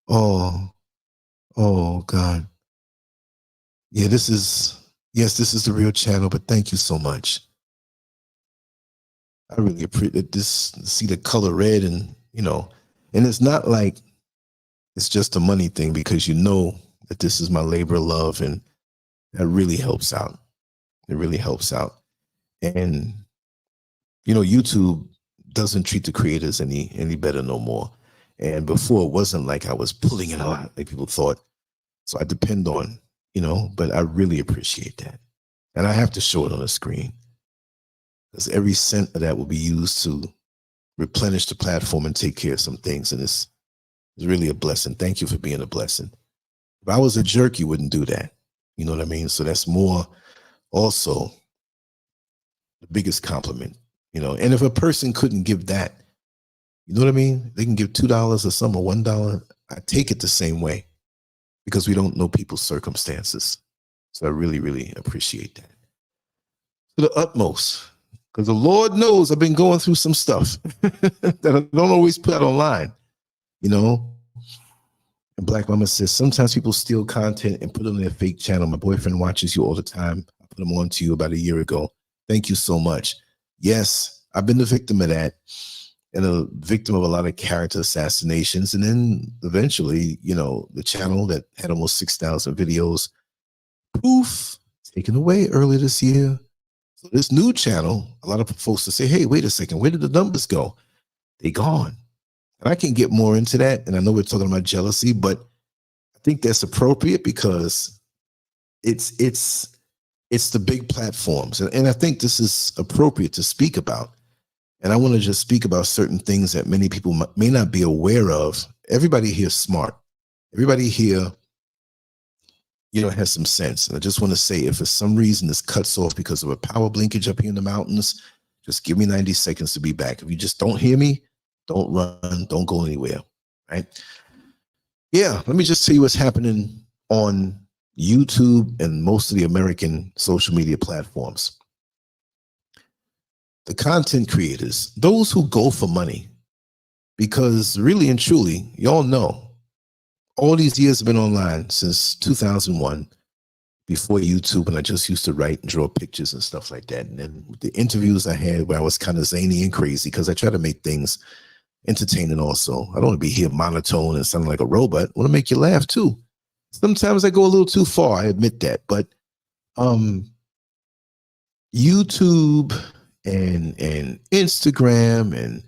Oh, God. Yeah, this is the real channel, but thank you so much. I really appreciate this. See the color red, and you know, and it's not like it's just a money thing, because you know that this is my labor of love, and that really helps out. It really helps out. And you know, YouTube doesn't treat the creators any better no more. And before, it wasn't like I was pulling it out like people thought. So I depend on, you know, but I really appreciate that. And I have to show it on the screen, because every cent of that will be used to replenish the platform and take care of some things. And it's really a blessing. Thank you for being a blessing. If I was a jerk, you wouldn't do that. You know what I mean? So that's more also the biggest compliment, you know. And if a person couldn't give that, you know what I mean? They can give $2 or some, or $1. I take it the same way, because we don't know people's circumstances. So I really, really appreciate that. To the utmost, because the Lord knows I've been going through some stuff that I don't always put out online, you know. And Black Mama says, sometimes people steal content and put it on their fake channel. My boyfriend watches you all the time. I put them on to you about a year ago. Thank you so much. Yes, I've been the victim of that, and a victim of a lot of character assassinations. And then eventually, you know, the channel that had almost 6,000 videos, poof, taken away earlier this year. So this new channel, a lot of folks will say, hey, wait a second, where did the numbers go? They gone. And I can get more into that. And I know we're talking about jealousy, but I think that's appropriate because it's the big platforms. And I think this is appropriate to speak about. And I want to just speak about certain things that many people may not be aware of. Everybody here is smart. Everybody here, has some sense. And I just want to say, if for some reason this cuts off because of a power blinkage up here in the mountains, just give me 90 seconds to be back. If you just don't hear me, don't run, don't go anywhere, right? Yeah, let me just tell you what's happening on YouTube and most of the American social media platforms. The content creators, those who go for money, because really and truly, y'all know, all these years have been online since 2001, before YouTube, and I just used to write and draw pictures and stuff like that. And then the interviews I had where I was kind of zany and crazy because I try to make things entertaining also. I don't want to be here monotone and sounding like a robot. I want to make you laugh too. Sometimes I go a little too far, I admit that. But YouTube and Instagram and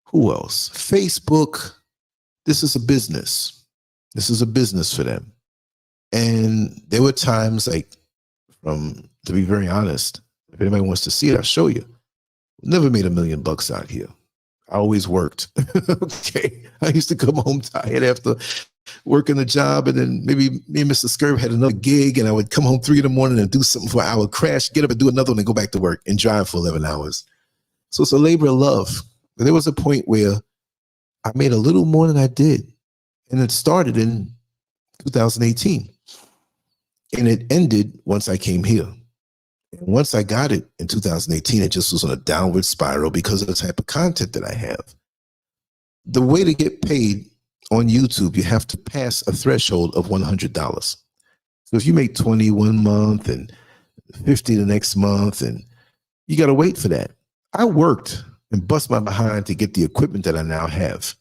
who else? Facebook, this is a business. This is a business for them. And there were times like, to be very honest, if anybody wants to see it, I'll show you. Never made $1 million out here. I always worked. Okay. I used to come home tired after working the job, and then maybe me and Mr. Scurv had another gig, and I would come home 3 in the morning and do something for an hour, crash, get up and do another one and go back to work and drive for 11 hours. So it's a labor of love. But there was a point where I made a little more than I did. And it started in 2018. And it ended once I came here. And once I got it in 2018, it just was on a downward spiral because of the type of content that I have. The way to get paid on YouTube, you have to pass a threshold of $100. So if you make 20 one month and 50 the next month, and you got to wait for that. I worked and bust my behind to get the equipment that I now have.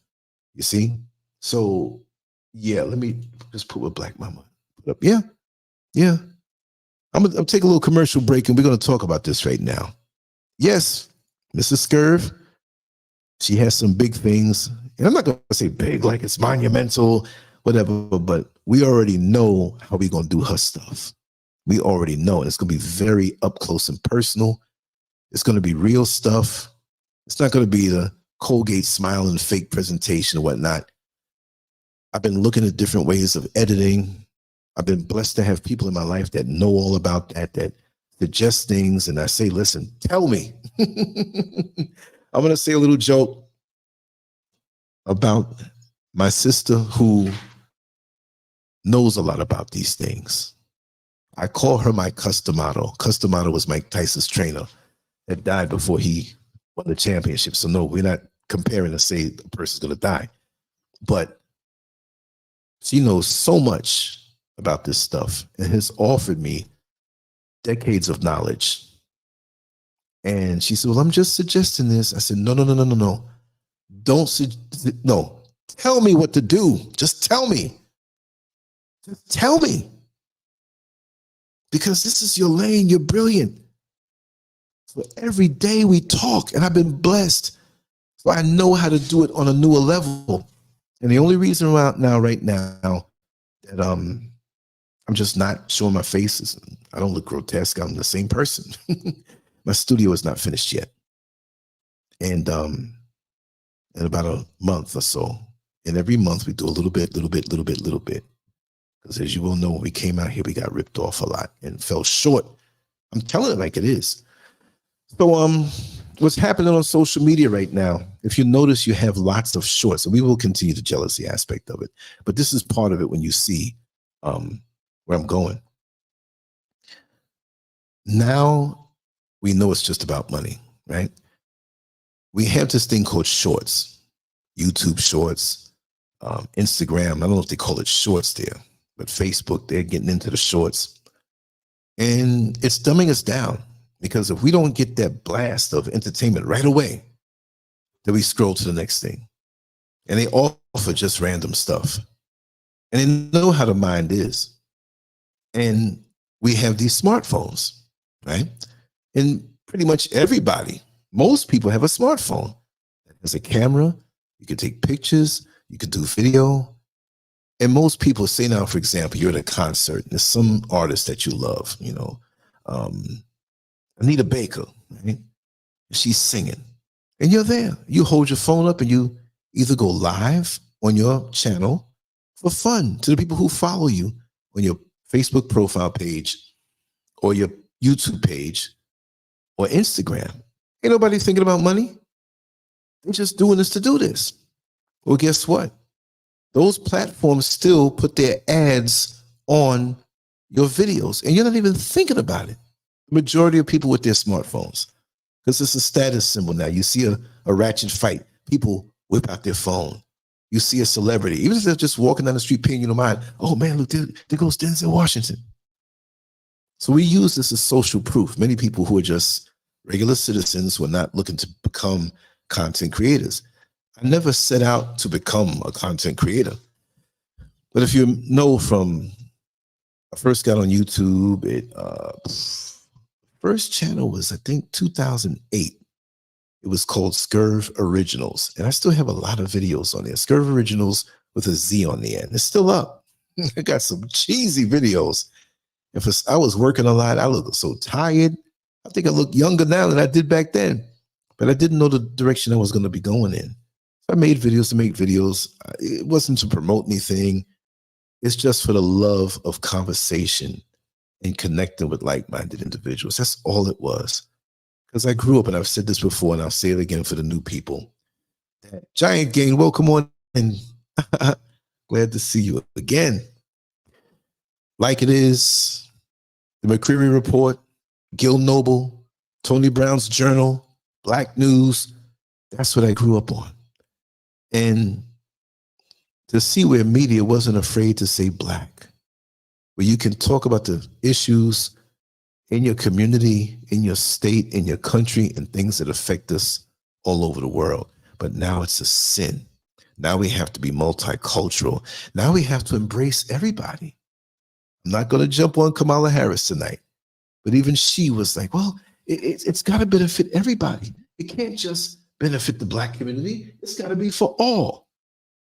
You see? So yeah, let me just put what Black Mama put up. Yeah. Yeah. I'll take a little commercial break and we're going to talk about this right now. Yes, Mrs. Scurv, she has some big things. And I'm not going to say big like it's monumental, whatever, but we already know how we're going to do her stuff. We already know. And it's going to be very up close and personal. It's going to be real stuff. It's not going to be the Colgate smile and fake presentation and whatnot. I've been looking at different ways of editing. I've been blessed to have people in my life that know all about that suggest things. And I say, listen, tell me. I'm going to say a little joke about my sister who knows a lot about these things. I call her my Customato. Customato was Mike Tyson's trainer that died before he won the championship. So no, we're not comparing to say the person's going to die. But she knows so much about this stuff and has offered me decades of knowledge. And she said, well, I'm just suggesting this. I said, no. No, tell me what to do. Just tell me. Just tell me. Because this is your lane. You're brilliant. So every day we talk, and I've been blessed. So I know how to do it on a newer level. And the only reason right now that I'm just not showing my faces. I don't look grotesque. I'm the same person. My studio is not finished yet. And in about a month or so, and every month we do a little bit. Because as you will know, when we came out here, we got ripped off a lot and fell short. I'm telling it like it is. So what's happening on social media right now, if you notice, you have lots of shorts, and we will continue the jealousy aspect of it. But this is part of it when you see where I'm going. Now we know it's just about money, right? We have this thing called shorts, YouTube shorts, Instagram. I don't know if they call it shorts there, but Facebook, they're getting into the shorts. And it's dumbing us down because if we don't get that blast of entertainment right away, then we scroll to the next thing. And they offer just random stuff. And they know how the mind is. And we have these smartphones, right? And pretty much everybody, most people have a smartphone. There's a camera. You can take pictures, you can do video. And most people say now, for example, you're at a concert and there's some artist that you love, you know, Anita Baker, right? She's singing and you're there. You hold your phone up and you either go live on your channel for fun to the people who follow you on your Facebook profile page or your YouTube page or Instagram. Ain't nobody thinking about money. They're just doing this to do this. Well, guess what? Those platforms still put their ads on your videos and you're not even thinking about it. The majority of people with their smartphones, because it's a status symbol now. You see a ratchet fight, people whip out their phone. You see a celebrity, even if they're just walking down the street paying you no mind. Oh man, look, there goes Denzel Washington. So we use this as social proof. Many people who are just regular citizens who are not looking to become content creators. I never set out to become a content creator. But if you know from, I first got on YouTube, first channel was, I think, 2008. It was called Scurv Originals. And I still have a lot of videos on there. Scurv Originals with a Z on the end. It's still up. I got some cheesy videos. And I was working a lot. I look so tired. I think I look younger now than I did back then. But I didn't know the direction I was going to be going in. So I made videos to make videos. It wasn't to promote anything. It's just for the love of conversation and connecting with like-minded individuals. That's all it was. Because I grew up, and I've said this before, and I'll say it again for the new people. Giant Gang, welcome on, and glad to see you again. Like It Is, the McCreary Report, Gil Noble, Tony Brown's Journal, Black News. That's what I grew up on. And to see where media wasn't afraid to say black, where you can talk about the issues in your community, in your state, in your country, and things that affect us all over the world. But now it's a sin. Now we have to be multicultural. Now we have to embrace everybody. I'm not going to jump on Kamala Harris tonight, but even she was like, well, it's got to benefit everybody. It can't just benefit the black community. It's got to be for all.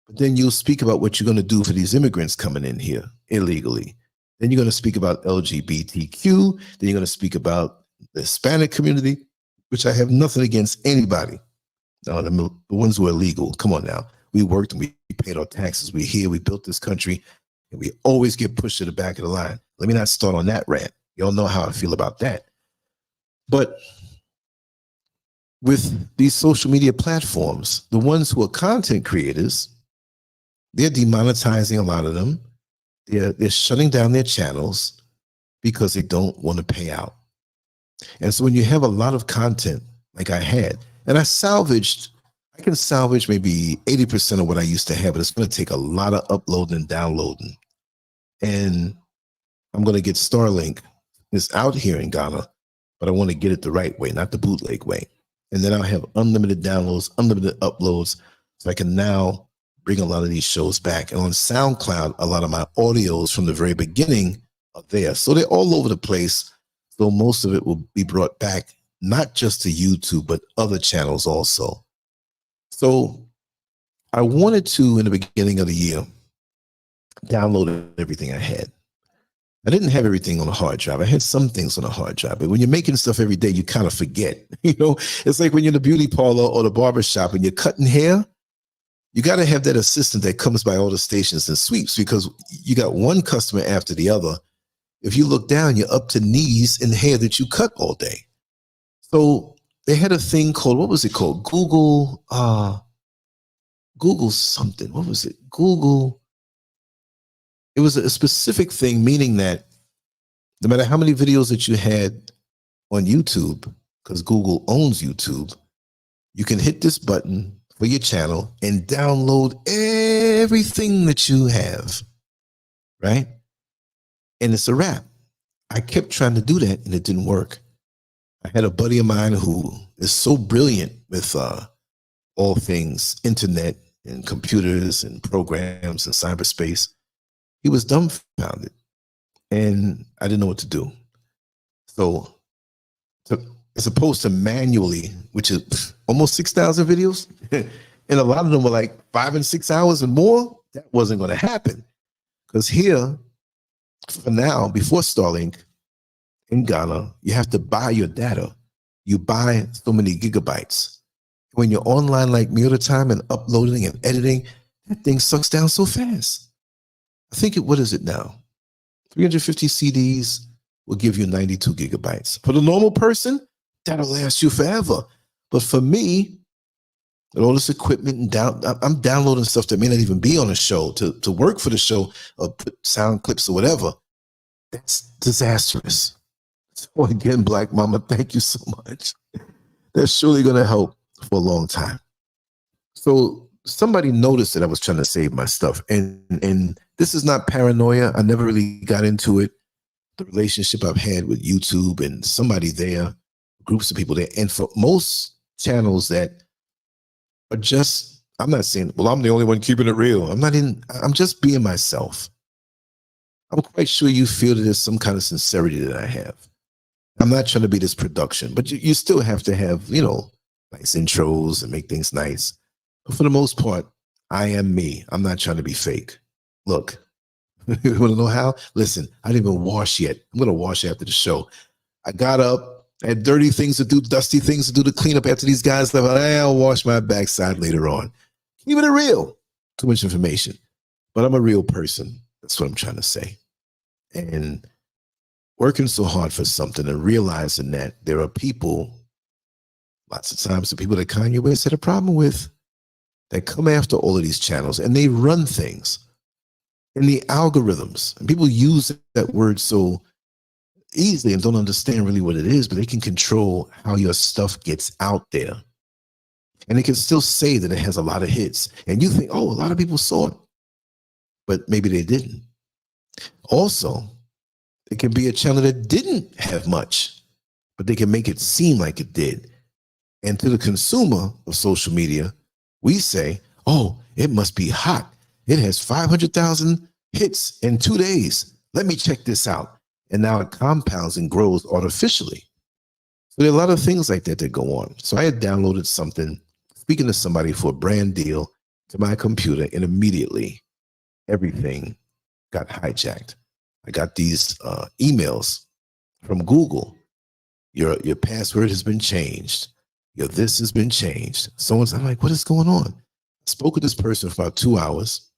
But then you'll speak about what you're going to do for these immigrants coming in here illegally. Then you're going to speak about LGBTQ. Then you're going to speak about the Hispanic community, which I have nothing against anybody. No, the ones who are illegal. Come on now. We worked and we paid our taxes. We're here. We built this country. And we always get pushed to the back of the line. Let me not start on that rant. Y'all know how I feel about that. But with these social media platforms, the ones who are content creators, they're demonetizing a lot of them. They're shutting down their channels because they don't want to pay out. And so when you have a lot of content like I had, and I can salvage maybe 80% of what I used to have, but it's going to take a lot of uploading and downloading. And I'm going to get Starlink. It's out here in Ghana, but I want to get it the right way, not the bootleg way. And then I'll have unlimited downloads, unlimited uploads, so I can now bring a lot of these shows back. And on SoundCloud, a lot of my audios from the very beginning are there. So they're all over the place. So most of it will be brought back, not just to YouTube, but other channels also. So I wanted to, in the beginning of the year, download everything I had. I didn't have everything on a hard drive. I had some things on a hard drive, but when you're making stuff every day, you kind of forget. You know, it's like when you're in the beauty parlor or the barber shop and you're cutting hair, you got to have that assistant that comes by all the stations and sweeps, because you got one customer after the other. If you look down, you're up to knees in hair that you cut all day. So they had a thing called, what was it called? Google something. What was it? Google. It was a specific thing, meaning that no matter how many videos that you had on YouTube, because Google owns YouTube, you can hit this button for your channel and download everything that you have, right? And it's a wrap. I kept trying to do that and it didn't work. I had a buddy of mine who is so brilliant with all things internet and computers and programs and cyberspace. He was dumbfounded and I didn't know what to do. So as opposed to manually, which is almost 6,000 videos, And a lot of them were like 5 and 6 hours and more. That wasn't going to happen. Because here, for now, before Starlink in Ghana, you have to buy your data. You buy so many gigabytes. When you're online like me all the time and uploading and editing, that thing sucks down so fast. I think what is it now? 350 CDs will give you 92 gigabytes. For the normal person, that'll last you forever. But for me, with all this equipment and I'm downloading stuff that may not even be on a show to work for the show or put sound clips or whatever. That's disastrous. So again, Black Mama, thank you so much. That's surely going to help for a long time. So somebody noticed that I was trying to save my stuff. And this is not paranoia. I never really got into it. The relationship I've had with YouTube and somebody there, groups of people there. And for most channels that are just, I'm not saying, well, I'm the only one keeping it real. I'm just being myself. I'm quite sure you feel that there's some kind of sincerity that I have. I'm not trying to be this production, but you still have to have, nice intros and make things nice. But for the most part, I am me. I'm not trying to be fake. Look, you want to know how? Listen, I didn't even wash yet. I'm going to wash after the show. I got up, I had dirty things to do, dusty things to do to clean up after these guys left. I'll wash my backside later on. Keep it real. Too much information. But I'm a real person. That's what I'm trying to say. And working so hard for something and realizing that there are people, lots of times the people that Kanye West had a problem with, that come after all of these channels and they run things in the algorithms. And people use that word so easily and don't understand really what it is, but they can control how your stuff gets out there. And they can still say that it has a lot of hits. And you think, oh, a lot of people saw it, but maybe they didn't. Also, it can be a channel that didn't have much, but they can make it seem like it did. And to the consumer of social media, we say, oh, it must be hot. It has 500,000 hits in 2 days. Let me check this out. And now it compounds and grows artificially. So there are a lot of things like that go on. So I had downloaded something, speaking to somebody for a brand deal to my computer, and immediately everything got hijacked. I got these emails from Google. Your password has been changed. Your this has been changed. I'm like, what is going on? I spoke with this person for about 2 hours,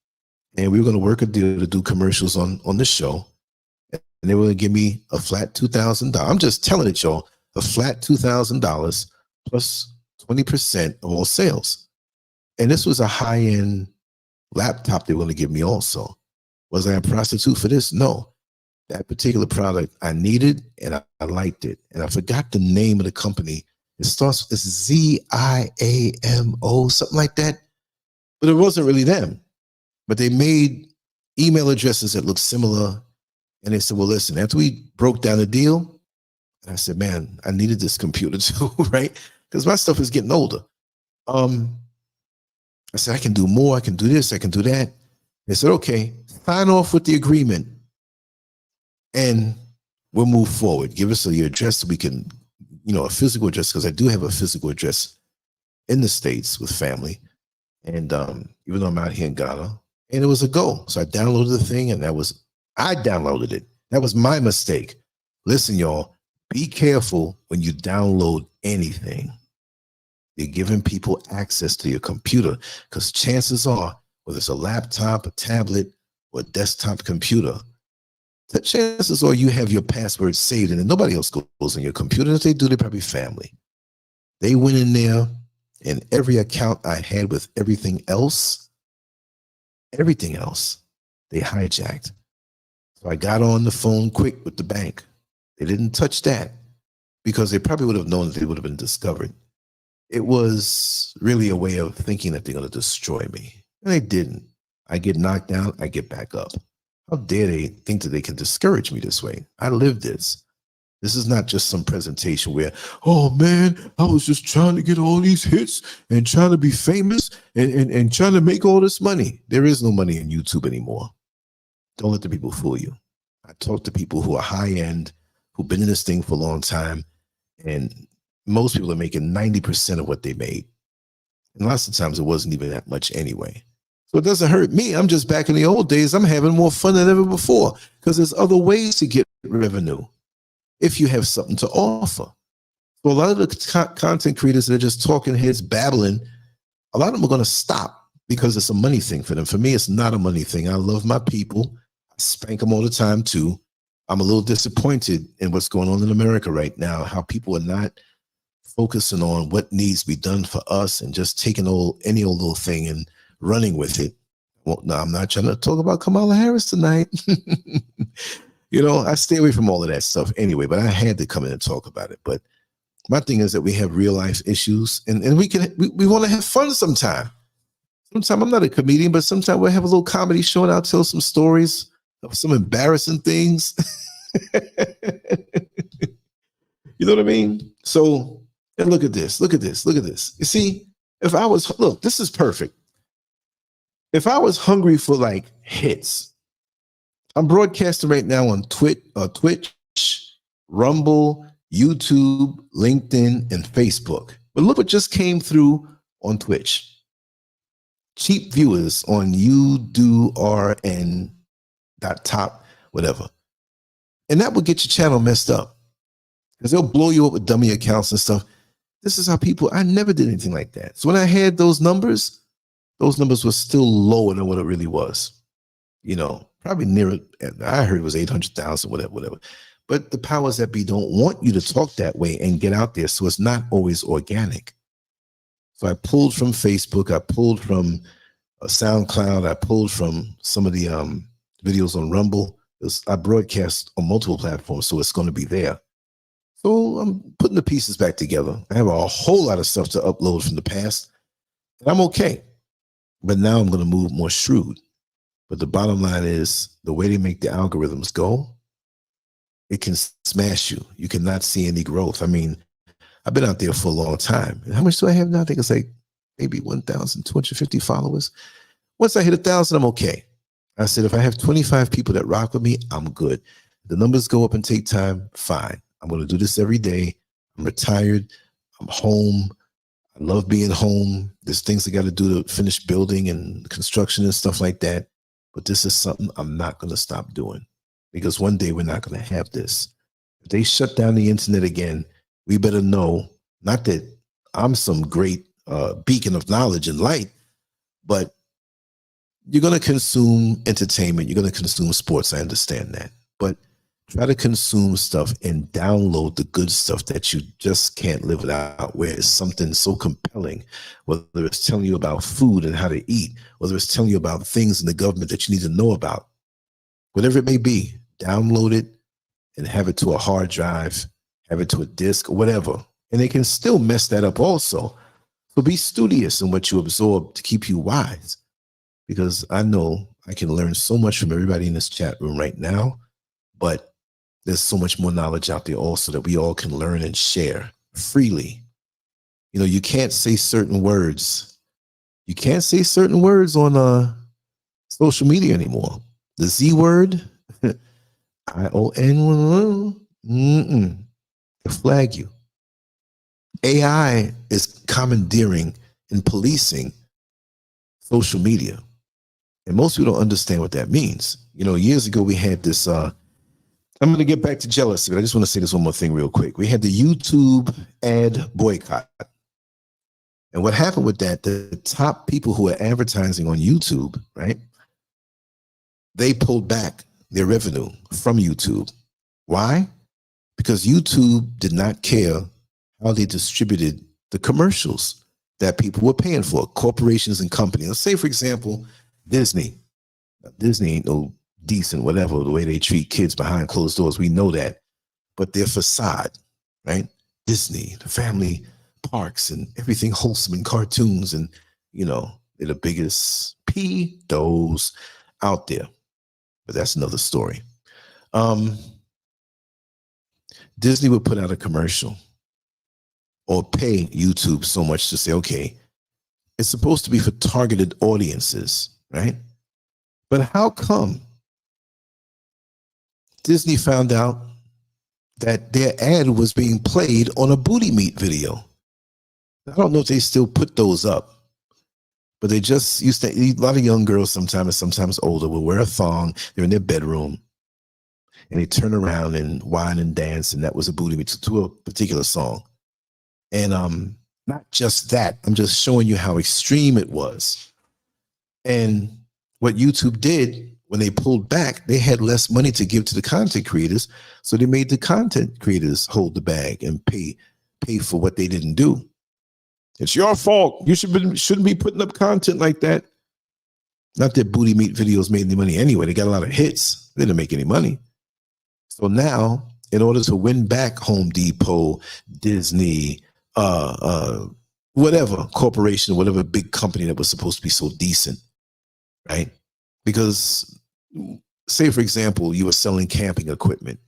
and we were going to work a deal to do commercials on the show. And they were going to give me a flat $2,000. I'm just telling it, y'all, a flat $2,000 plus 20% of all sales. And this was a high-end laptop they were going to give me also. Was I a prostitute for this? No. That particular product I needed, and I liked it. And I forgot the name of the company. It's ZIAMO, something like that. But it wasn't really them. But they made email addresses that looked similar. And they said, well, listen, after we broke down the deal, and I said, man, I needed this computer too, right? Because my stuff is getting older. I said, I can do more. I can do this. I can do that. They said, okay, sign off with the agreement and we'll move forward. Give us your address so we can, a physical address, because I do have a physical address in the States with family. And even though I'm out here in Ghana, and it was a go. So I downloaded the thing, and I downloaded it. That was my mistake. Listen, y'all, be careful when you download anything. You're giving people access to your computer, because chances are, whether it's a laptop, a tablet, or a desktop computer, the chances are you have your password saved, and then nobody else goes on your computer. If they do, they're probably family. They went in there, and every account I had with everything else, they hijacked. So I got on the phone quick with the bank. They didn't touch that because they probably would have known that they would have been discovered. It was really a way of thinking that they're going to destroy me. And they didn't. I get knocked down, I get back up. How dare they think that they can discourage me this way? I lived this. This is not just some presentation where, oh man, I was just trying to get all these hits and trying to be famous and trying to make all this money. There is no money in YouTube anymore. Don't let the people fool you. I talk to people who are high-end, who've been in this thing for a long time, and most people are making 90% of what they made. And lots of times it wasn't even that much anyway. So it doesn't hurt me. I'm just back in the old days. I'm having more fun than ever before because there's other ways to get revenue if you have something to offer. So a lot of the content creators that are just talking heads, babbling, a lot of them are going to stop because it's a money thing for them. For me, it's not a money thing. I love my people. I spank them all the time too. I'm a little disappointed in what's going on in America right now, how people are not focusing on what needs to be done for us and just taking any old little thing and running with it. Well, no, I'm not trying to talk about Kamala Harris tonight. You know, I stay away from all of that stuff anyway, but I had to come in and talk about it. But my thing is that we have real life issues and we want to have fun sometime. Sometimes I'm not a comedian, but sometimes we'll have a little comedy show and I'll tell some stories of some embarrassing things. You know what I mean? So, and look at this, look at this, look at this. You see, if I was, look, this is perfect. If I was hungry for like hits, I'm broadcasting right now on Twitch, Rumble, YouTube, LinkedIn, and Facebook. But look what just came through on Twitch. Cheap viewers on UDRN.top, whatever. And that will get your channel messed up because they'll blow you up with dummy accounts and stuff. This is how I never did anything like that. So when I had those numbers were still lower than what it really was. You know, probably near, I heard it was 800,000, whatever. But the powers that be don't want you to talk that way and get out there. So it's not always organic. So I pulled from Facebook, I pulled from SoundCloud, I pulled from some of the videos on Rumble. I broadcast on multiple platforms, so it's going to be there. So I'm putting the pieces back together. I have a whole lot of stuff to upload from the past, and I'm okay. But now I'm going to move more shrewd. But the bottom line is the way they make the algorithms go, it can smash you. You cannot see any growth. I mean, I've been out there for a long time. And how much do I have now? I think it's like maybe 1,250 followers. Once I hit 1,000, I'm okay. I said, if I have 25 people that rock with me, I'm good. The numbers go up and take time, fine. I'm going to do this every day. I'm retired. I'm home. I love being home. There's things I got to do to finish building and construction and stuff like that. But this is something I'm not going to stop doing because one day we're not going to have this. If they shut down the internet again, we better know, not that I'm some great beacon of knowledge and light, but you're going to consume entertainment. You're going to consume sports. I understand that. But try to consume stuff and download the good stuff that you just can't live without, where it's something so compelling, whether it's telling you about food and how to eat, whether it's telling you about things in the government that you need to know about, whatever it may be, download it and have it to a hard drive, have it to a disk or whatever. And they can still mess that up also. So be studious in what you absorb to keep you wise, because I know I can learn so much from everybody in this chat room right now, but there's so much more knowledge out there also that we all can learn and share freely. You know, you can't say certain words. You can't say certain words on social media anymore. The Z word, ION, they'll flag you. AI is commandeering and policing social media. And most people don't understand what that means. You know, years ago we had this, I'm going to get back to jealousy, but I just want to say this one more thing real quick. We had the YouTube ad boycott. And what happened with that, the top people who are advertising on YouTube, right, they pulled back their revenue from YouTube. Why? Because YouTube did not care how they distributed the commercials that people were paying for, corporations and companies. Let's say, for example, Disney. Now, Disney ain't no decent, whatever, the way they treat kids behind closed doors. We know that. But their facade, right? Disney, the family parks and everything wholesome and cartoons. And, you know, they're the biggest pedos out there. But that's another story. Disney would put out a commercial or pay YouTube so much to say, okay, it's supposed to be for targeted audiences, right? But how come Disney found out that their ad was being played on a booty meat video? I don't know if they still put those up, but they just used to, a lot of young girls sometimes, and sometimes older, will wear a thong. They're in their bedroom and they turn around and whine and dance. And that was a booty meat to a particular song. And not just that, I'm just showing you how extreme it was. And what YouTube did when they pulled back, they had less money to give to the content creators. So they made the content creators hold the bag and pay for what they didn't do. It's your fault. You shouldn't be putting up content like that. Not that booty meat videos made any money anyway. They got a lot of hits. They didn't make any money. So now, in order to win back Home Depot, Disney, whatever corporation, whatever big company that was supposed to be so decent, right? Because say, for example, you were selling camping equipment.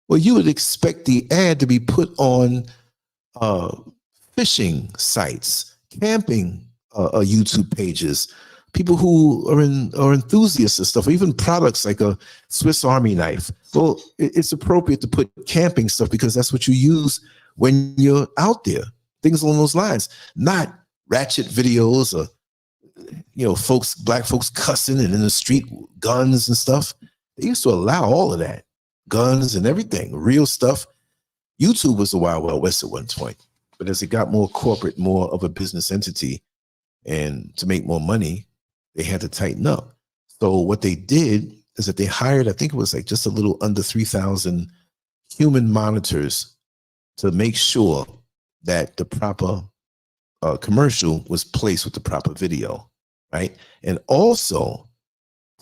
Well, you would expect the ad to be put on fishing sites, camping YouTube pages, people who are enthusiasts of stuff, or even products like a Swiss Army knife. Well, it's appropriate to put camping stuff because that's what you use when you're out there. Things along those lines, not ratchet videos or, you know, black folks cussing and in the street, guns and stuff. They used to allow all of that, guns and everything, real stuff. YouTube was the Wild Wild West at one point, but as it got more corporate, more of a business entity, and to make more money, they had to tighten up. So what they did is that they hired, I think it was like just a little under 3,000 human monitors to make sure that the proper commercial was placed with the proper video, right? And also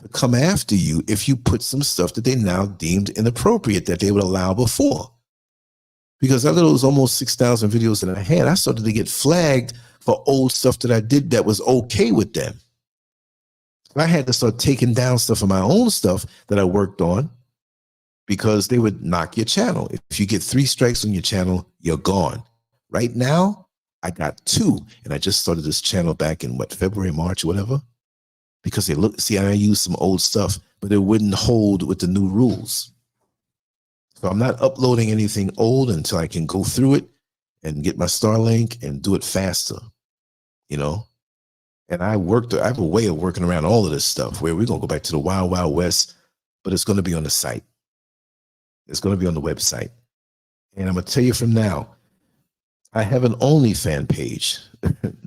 to come after you if you put some stuff that they now deemed inappropriate that they would allow before. Because out of those almost 6,000 videos that I had, I started to get flagged for old stuff that I did that was okay with them. I had to start taking down stuff of my own stuff that I worked on because they would knock your channel. If you get 3 strikes on your channel, you're gone. Right now, I got 2, and I just started this channel back in February, March, or whatever, because I used some old stuff, but it wouldn't hold with the new rules. So I'm not uploading anything old until I can go through it and get my Starlink and do it faster, you know? And I have a way of working around all of this stuff where we're going to go back to the Wild Wild West, but it's going to be on the site. It's going to be on the website. And I'm going to tell you from now, I have an OnlyFans page.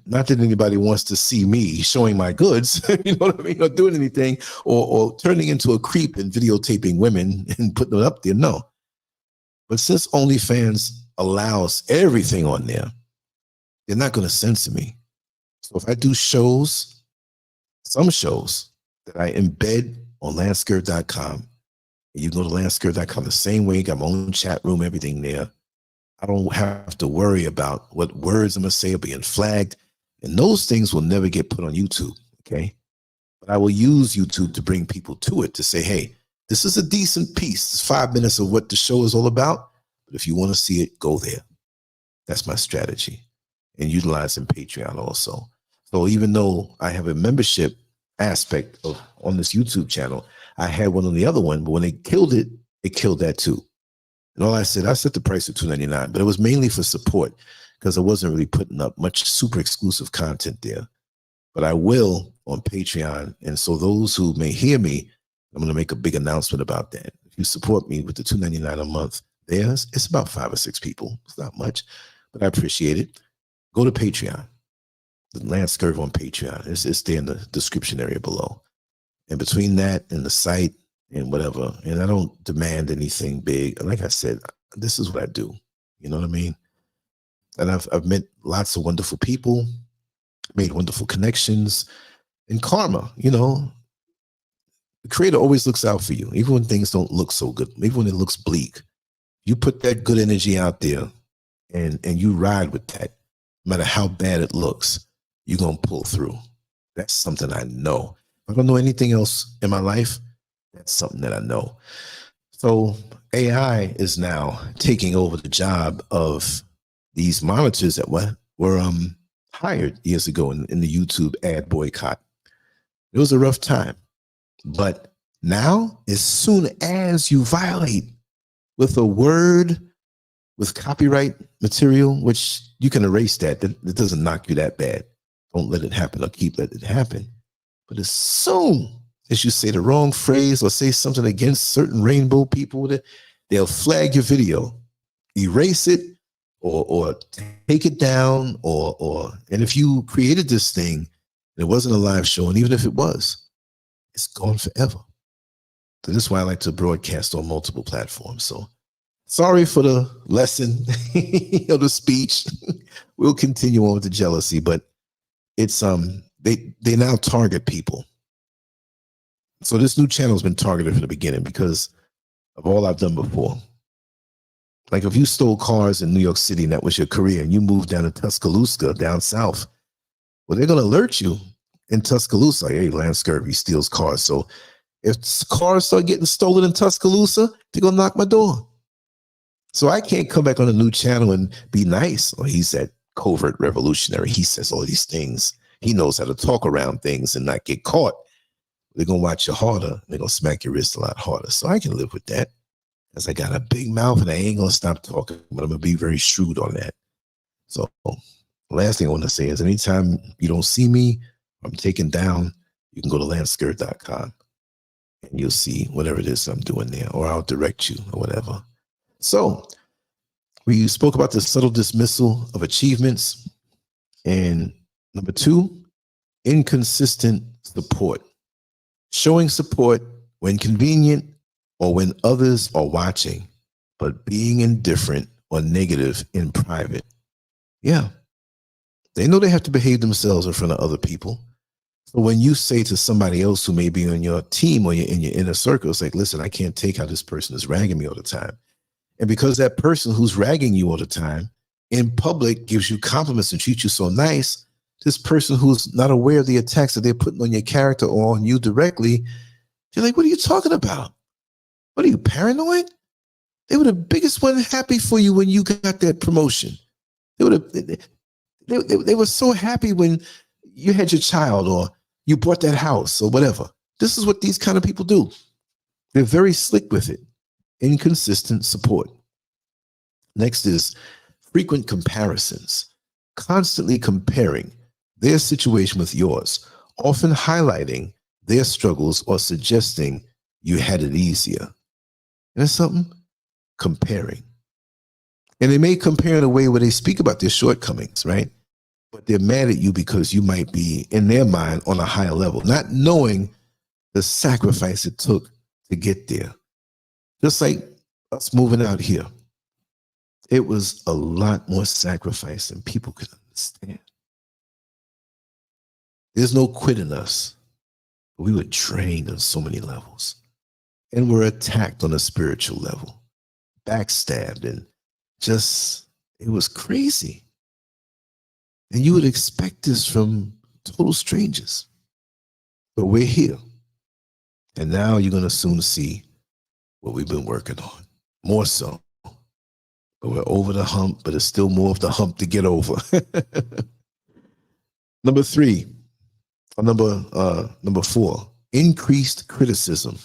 Not that anybody wants to see me showing my goods, you know what I mean, or doing anything, or turning into a creep and videotaping women and putting them up there. No. But since OnlyFans allows everything on there, they're not going to censor me. So if I do shows, some shows that I embed on Lancescurv.com, you can go to Lancescurv.com the same way, got my own chat room, everything there. I don't have to worry about what words I'm going to say are being flagged. And those things will never get put on YouTube, okay? But I will use YouTube to bring people to it to say, hey, this is a decent piece. It's 5 minutes of what the show is all about. But if you want to see it, go there. That's my strategy. And utilizing Patreon also. So even though I have a membership aspect on this YouTube channel, I had one on the other one, but when they killed it, it killed that too. And all I set the price at $2.99, but it was mainly for support because I wasn't really putting up much super exclusive content there. But I will on Patreon. And so those who may hear me, I'm going to make a big announcement about that. If you support me with the $2.99 a month, it's about 5 or 6 people. It's not much, but I appreciate it. Go to Patreon, the Lancescurv on Patreon. It's there in the description area below. And between that and the site and whatever, and I don't demand anything big. Like I said, this is what I do. You know what I mean? And I've met lots of wonderful people, made wonderful connections, and karma, you know. The creator always looks out for you, even when things don't look so good, even when it looks bleak. You put that good energy out there and you ride with that, no matter how bad it looks, you're going to pull through. That's something I know. If I don't know anything else in my life, that's something that I know. So AI is now taking over the job of these monitors that were hired years ago in the YouTube ad boycott. It was a rough time. But now, as soon as you violate with a word, with copyright material, which you can erase that, it doesn't knock you that bad. don't let it happen or keep letting it happen. But as soon as you say the wrong phrase or say something against certain rainbow people, they'll flag your video, erase it, or take it down, and if you created this thing and it wasn't a live show, and even if it was, it's gone forever. So this is why I like to broadcast on multiple platforms. So sorry for the lesson of the speech. We'll continue on with the jealousy, but it's they now target people. So this new channel has been targeted from the beginning because of all I've done before. Like if you stole cars in New York City and that was your career, and you moved down to Tuscaloosa, down south, well, they're going to alert you in Tuscaloosa. Like, hey, Lancescurv, he steals cars. So if cars start getting stolen in Tuscaloosa, they're going to knock my door. So I can't come back on a new channel and be nice. Or he's that covert revolutionary. He says all these things. He knows how to talk around things and not get caught. They're going to watch you harder. They're going to smack your wrist a lot harder. So I can live with that. As I got a big mouth and I ain't going to stop talking, but I'm going to be very shrewd on that. So the last thing I want to say is anytime you don't see me, I'm taken down, you can go to Lancescurv.com and you'll see whatever it is I'm doing there, or I'll direct you or whatever. So we spoke about the subtle dismissal of achievements. And number 2, inconsistent support. Showing support when convenient or when others are watching, but being indifferent or negative in private. Yeah. They know they have to behave themselves in front of other people. So when you say to somebody else who may be on your team or in your inner circle, it's like, listen, I can't take how this person is ragging me all the time. And because that person who's ragging you all the time in public gives you compliments and treats you so nice, this person who's not aware of the attacks that they're putting on your character or on you directly, they're like, what are you talking about? What are you, paranoid? They were the biggest one happy for you when you got that promotion. They were so happy when you had your child or you bought that house or whatever. This is what these kind of people do. They're very slick with it. Inconsistent support. Next is frequent comparisons. Constantly comparing their situation with yours, often highlighting their struggles or suggesting you had it easier. And that's something? Comparing. And they may compare in a way where they speak about their shortcomings, right? But they're mad at you because you might be, in their mind, on a higher level, not knowing the sacrifice it took to get there. Just like us moving out here. It was a lot more sacrifice than people could understand. There's no quit in us. We were trained on so many levels. And we're attacked on a spiritual level, backstabbed, and just, it was crazy. And you would expect this from total strangers. But we're here. And now you're going to soon see what we've been working on. More so. But we're over the hump, but there's still more of the hump to get over. Number 4, increased criticism.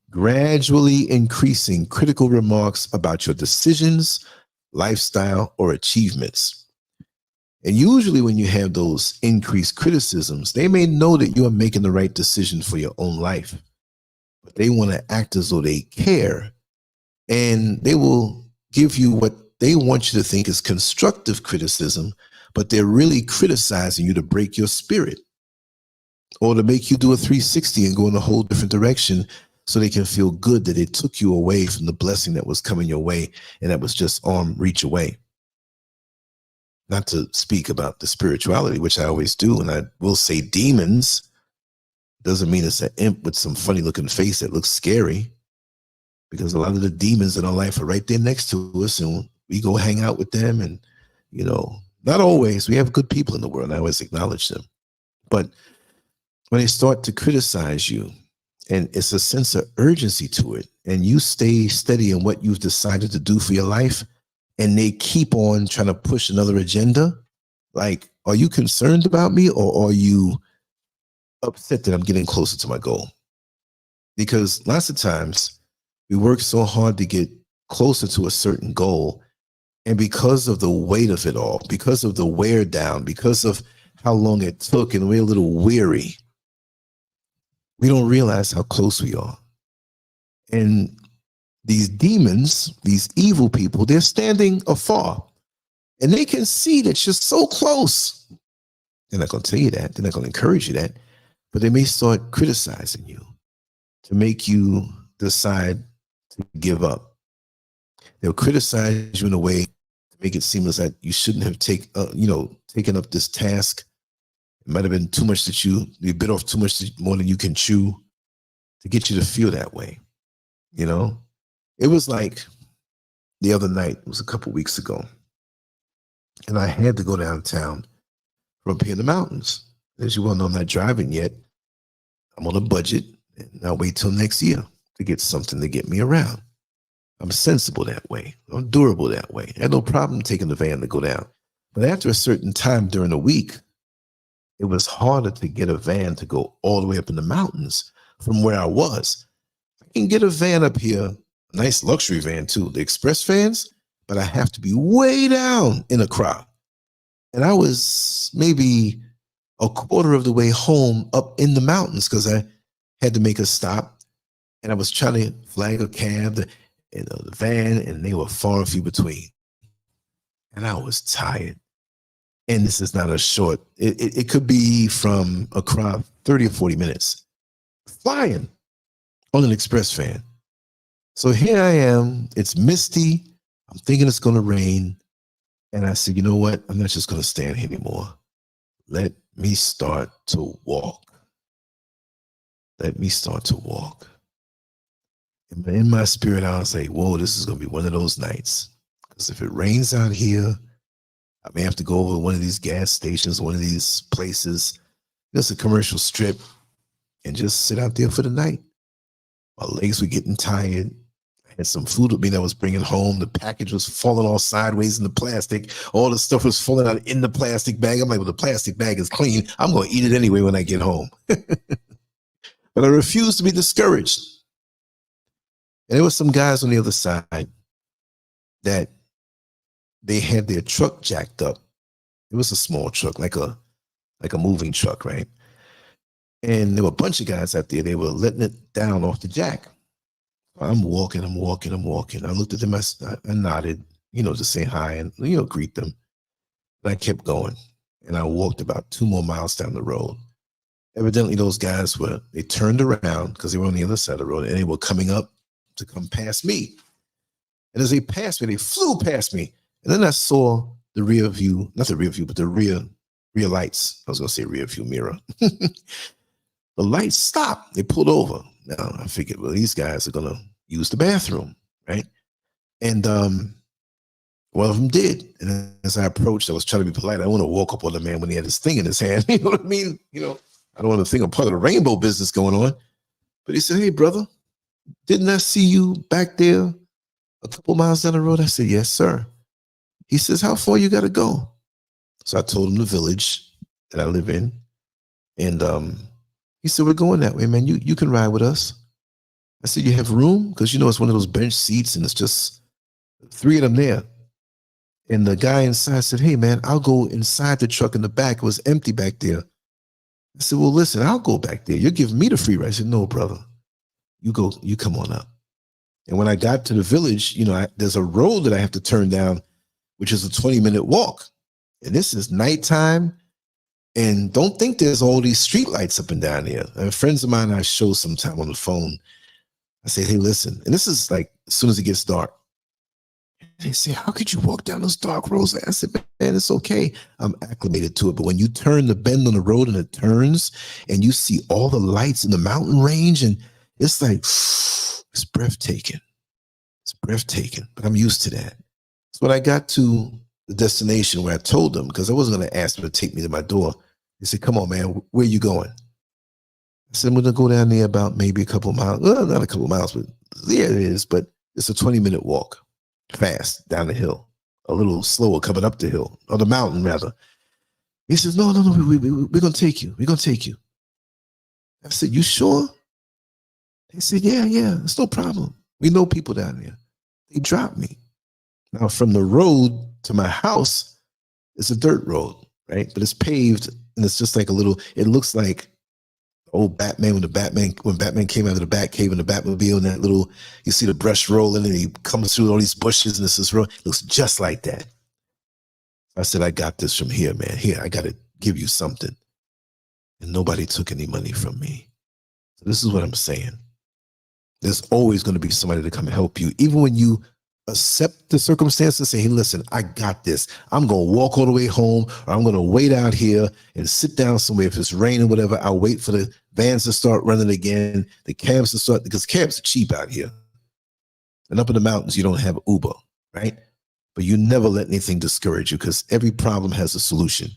Gradually increasing critical remarks about your decisions, lifestyle, or achievements. And usually when you have those increased criticisms, they may know that you are making the right decision for your own life, but they want to act as though they care, and they will give you what they want you to think is constructive criticism, but they're really criticizing you to break your spirit or to make you do a 360 and go in a whole different direction so they can feel good that it took you away from the blessing that was coming your way and that was just arm reach away. Not to speak about the spirituality, which I always do, and I will say demons. Doesn't mean it's an imp with some funny looking face that looks scary, because a lot of the demons in our life are right there next to us, and we go hang out with them. And, you know, not always. We have good people in the world. I always acknowledge them. But when they start to criticize you, and it's a sense of urgency to it, and you stay steady in what you've decided to do for your life, and they keep on trying to push another agenda, like, are you concerned about me, or are you upset that I'm getting closer to my goal? Because lots of times we work so hard to get closer to a certain goal, and because of the weight of it all, because of the wear down, because of how long it took, and we're a little weary. We don't realize how close we are. And these demons, these evil people, they're standing afar, and they can see that you're so close. They're not going to tell you that. They're not going to encourage you that, but they may start criticizing you to make you decide to give up. They'll criticize you in a way to make it seem as that you shouldn't have taken up this task. It might have been too much that you bit off too much more than you can chew, to get you to feel that way. You know, it was like the other night, it was a couple weeks ago, and I had to go downtown from up here in the mountains. As you well know, I'm not driving yet. I'm on a budget, and I'll wait till next year to get something to get me around. I'm sensible that way. I'm durable that way. I had no problem taking the van to go down. But after a certain time during the week, it was harder to get a van to go all the way up in the mountains from where I was. I can get a van up here, a nice luxury van too, the express vans, but I have to be way down in a crowd. And I was maybe a quarter of the way home up in the mountains because I had to make a stop, and I was trying to flag a cab, the van, and they were far and few between. And I was tired. And this is not a short, it could be from a crowd 30 or 40 minutes flying on an express van. So here I am, it's misty, I'm thinking it's going to rain. And I said, you know what? I'm not just going to stand here anymore. Let me start to walk. Let me start to walk. And in my spirit, I was like, whoa, this is going to be one of those nights. Because if it rains out here, I may have to go over to one of these gas stations, one of these places, just a commercial strip, and just sit out there for the night. My legs were getting tired. I had some food with me that I was bringing home. The package was falling all sideways in the plastic. All the stuff was falling out in the plastic bag. I'm like, well, the plastic bag is clean. I'm going to eat it anyway when I get home. But I refused to be discouraged. And there were some guys on the other side that they had their truck jacked up. It was a small truck, like a moving truck, right? And there were a bunch of guys out there. They were letting it down off the jack. I'm walking. I looked at them. I nodded, to say hi and, greet them. And I kept going. And I walked about 2 more miles down the road. Evidently, those guys they turned around because they were on the other side of the road, and they were coming up to come past me. And as they passed me, they flew past me. And then I saw the rear view, not the rear view, but the rear lights. I was going to say rear view mirror. The lights stopped. They pulled over. Now I figured, well, these guys are going to use the bathroom, right? And one of them did. And as I approached, I was trying to be polite. I don't want to walk up on the man when he had his thing in his hand. You know what I mean? I don't want to think I'm part of the rainbow business going on. But he said, hey, brother, didn't I see you back there a couple miles down the road? I said, yes, sir. He says, how far you got to go? So I told him the village that I live in. And he said, we're going that way, man. You can ride with us. I said, you have room? Because, it's one of those bench seats, and it's just 3 of them there. And the guy inside said, hey, man, I'll go inside the truck in the back. It was empty back there. I said, well, listen, I'll go back there. You're giving me the free ride. I said, no, brother. You come on up. And when I got to the village, there's a road that I have to turn down, which is a 20-minute walk. And this is nighttime. And don't think there's all these street lights up and down here. And friends of mine I show sometime on the phone. I say, hey, listen. And this is like as soon as it gets dark. They say, how could you walk down those dark roads? I said, man, it's okay. I'm acclimated to it. But when you turn the bend on the road and it turns and you see all the lights in the mountain range, and it's like, it's breathtaking. It's breathtaking. But I'm used to that. So when I got to the destination where I told them, because I wasn't going to ask them to take me to my door, they said, come on, man, where are you going? I said, I'm going to go down there about maybe a couple of miles. Well, not a couple of miles, but yeah, it is. But it's a 20-minute walk. Fast down the hill, a little slower coming up the hill, or the mountain rather. He says, no, we're going to take you. We're going to take you. I said, you sure? They said, yeah, it's no problem. We know people down there. They dropped me. Now from the road to my house, it's a dirt road, right? But it's paved and it's just like a little, it looks like old Batman when Batman came out of the Batcave in the Batmobile, and that little, you see the brush rolling and he comes through all these bushes and this is it looks just like that. I said, I got this from here, man. Here, I got to give you something. And nobody took any money from me. So this is what I'm saying. There's always going to be somebody to come help you. Even when you accept the circumstances and say, hey, listen, I got this. I'm going to walk all the way home, or I'm going to wait out here and sit down somewhere. If it's raining, whatever, I'll wait for the vans to start running again, the cabs to start, because cabs are cheap out here. And up in the mountains, you don't have Uber, right? But you never let anything discourage you, because every problem has a solution.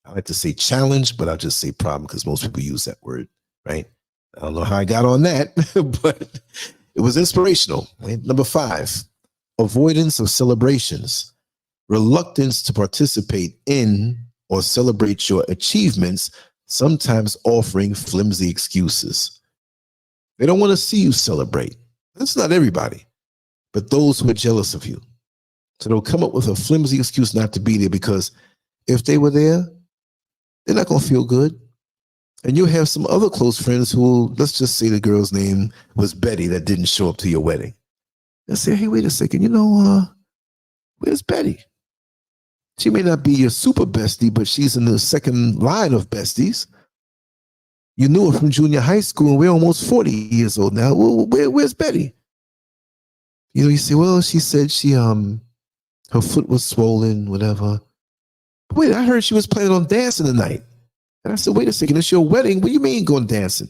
I like to say challenge, but I'll just say problem because most people use that word, right? I don't know how I got on that, but it was inspirational. Right? Number 5, avoidance of celebrations, reluctance to participate in or celebrate your achievements, sometimes offering flimsy excuses. They don't want to see you celebrate. That's not everybody, but those who are jealous of you. So they'll come up with a flimsy excuse not to be there, because if they were there, they're not going to feel good. And you'll have some other close friends who, let's just say the girl's name was Betty, that didn't show up to your wedding. They'll say, hey, wait a second, where's Betty? She may not be your super bestie, but she's in the second line of besties. You knew her from junior high school, and we're almost 40 years old now. Where's Betty? You say, well, she said her foot was swollen, whatever. But wait, I heard she was planning on dancing tonight. And I said, wait a second, it's your wedding. What do you mean going dancing?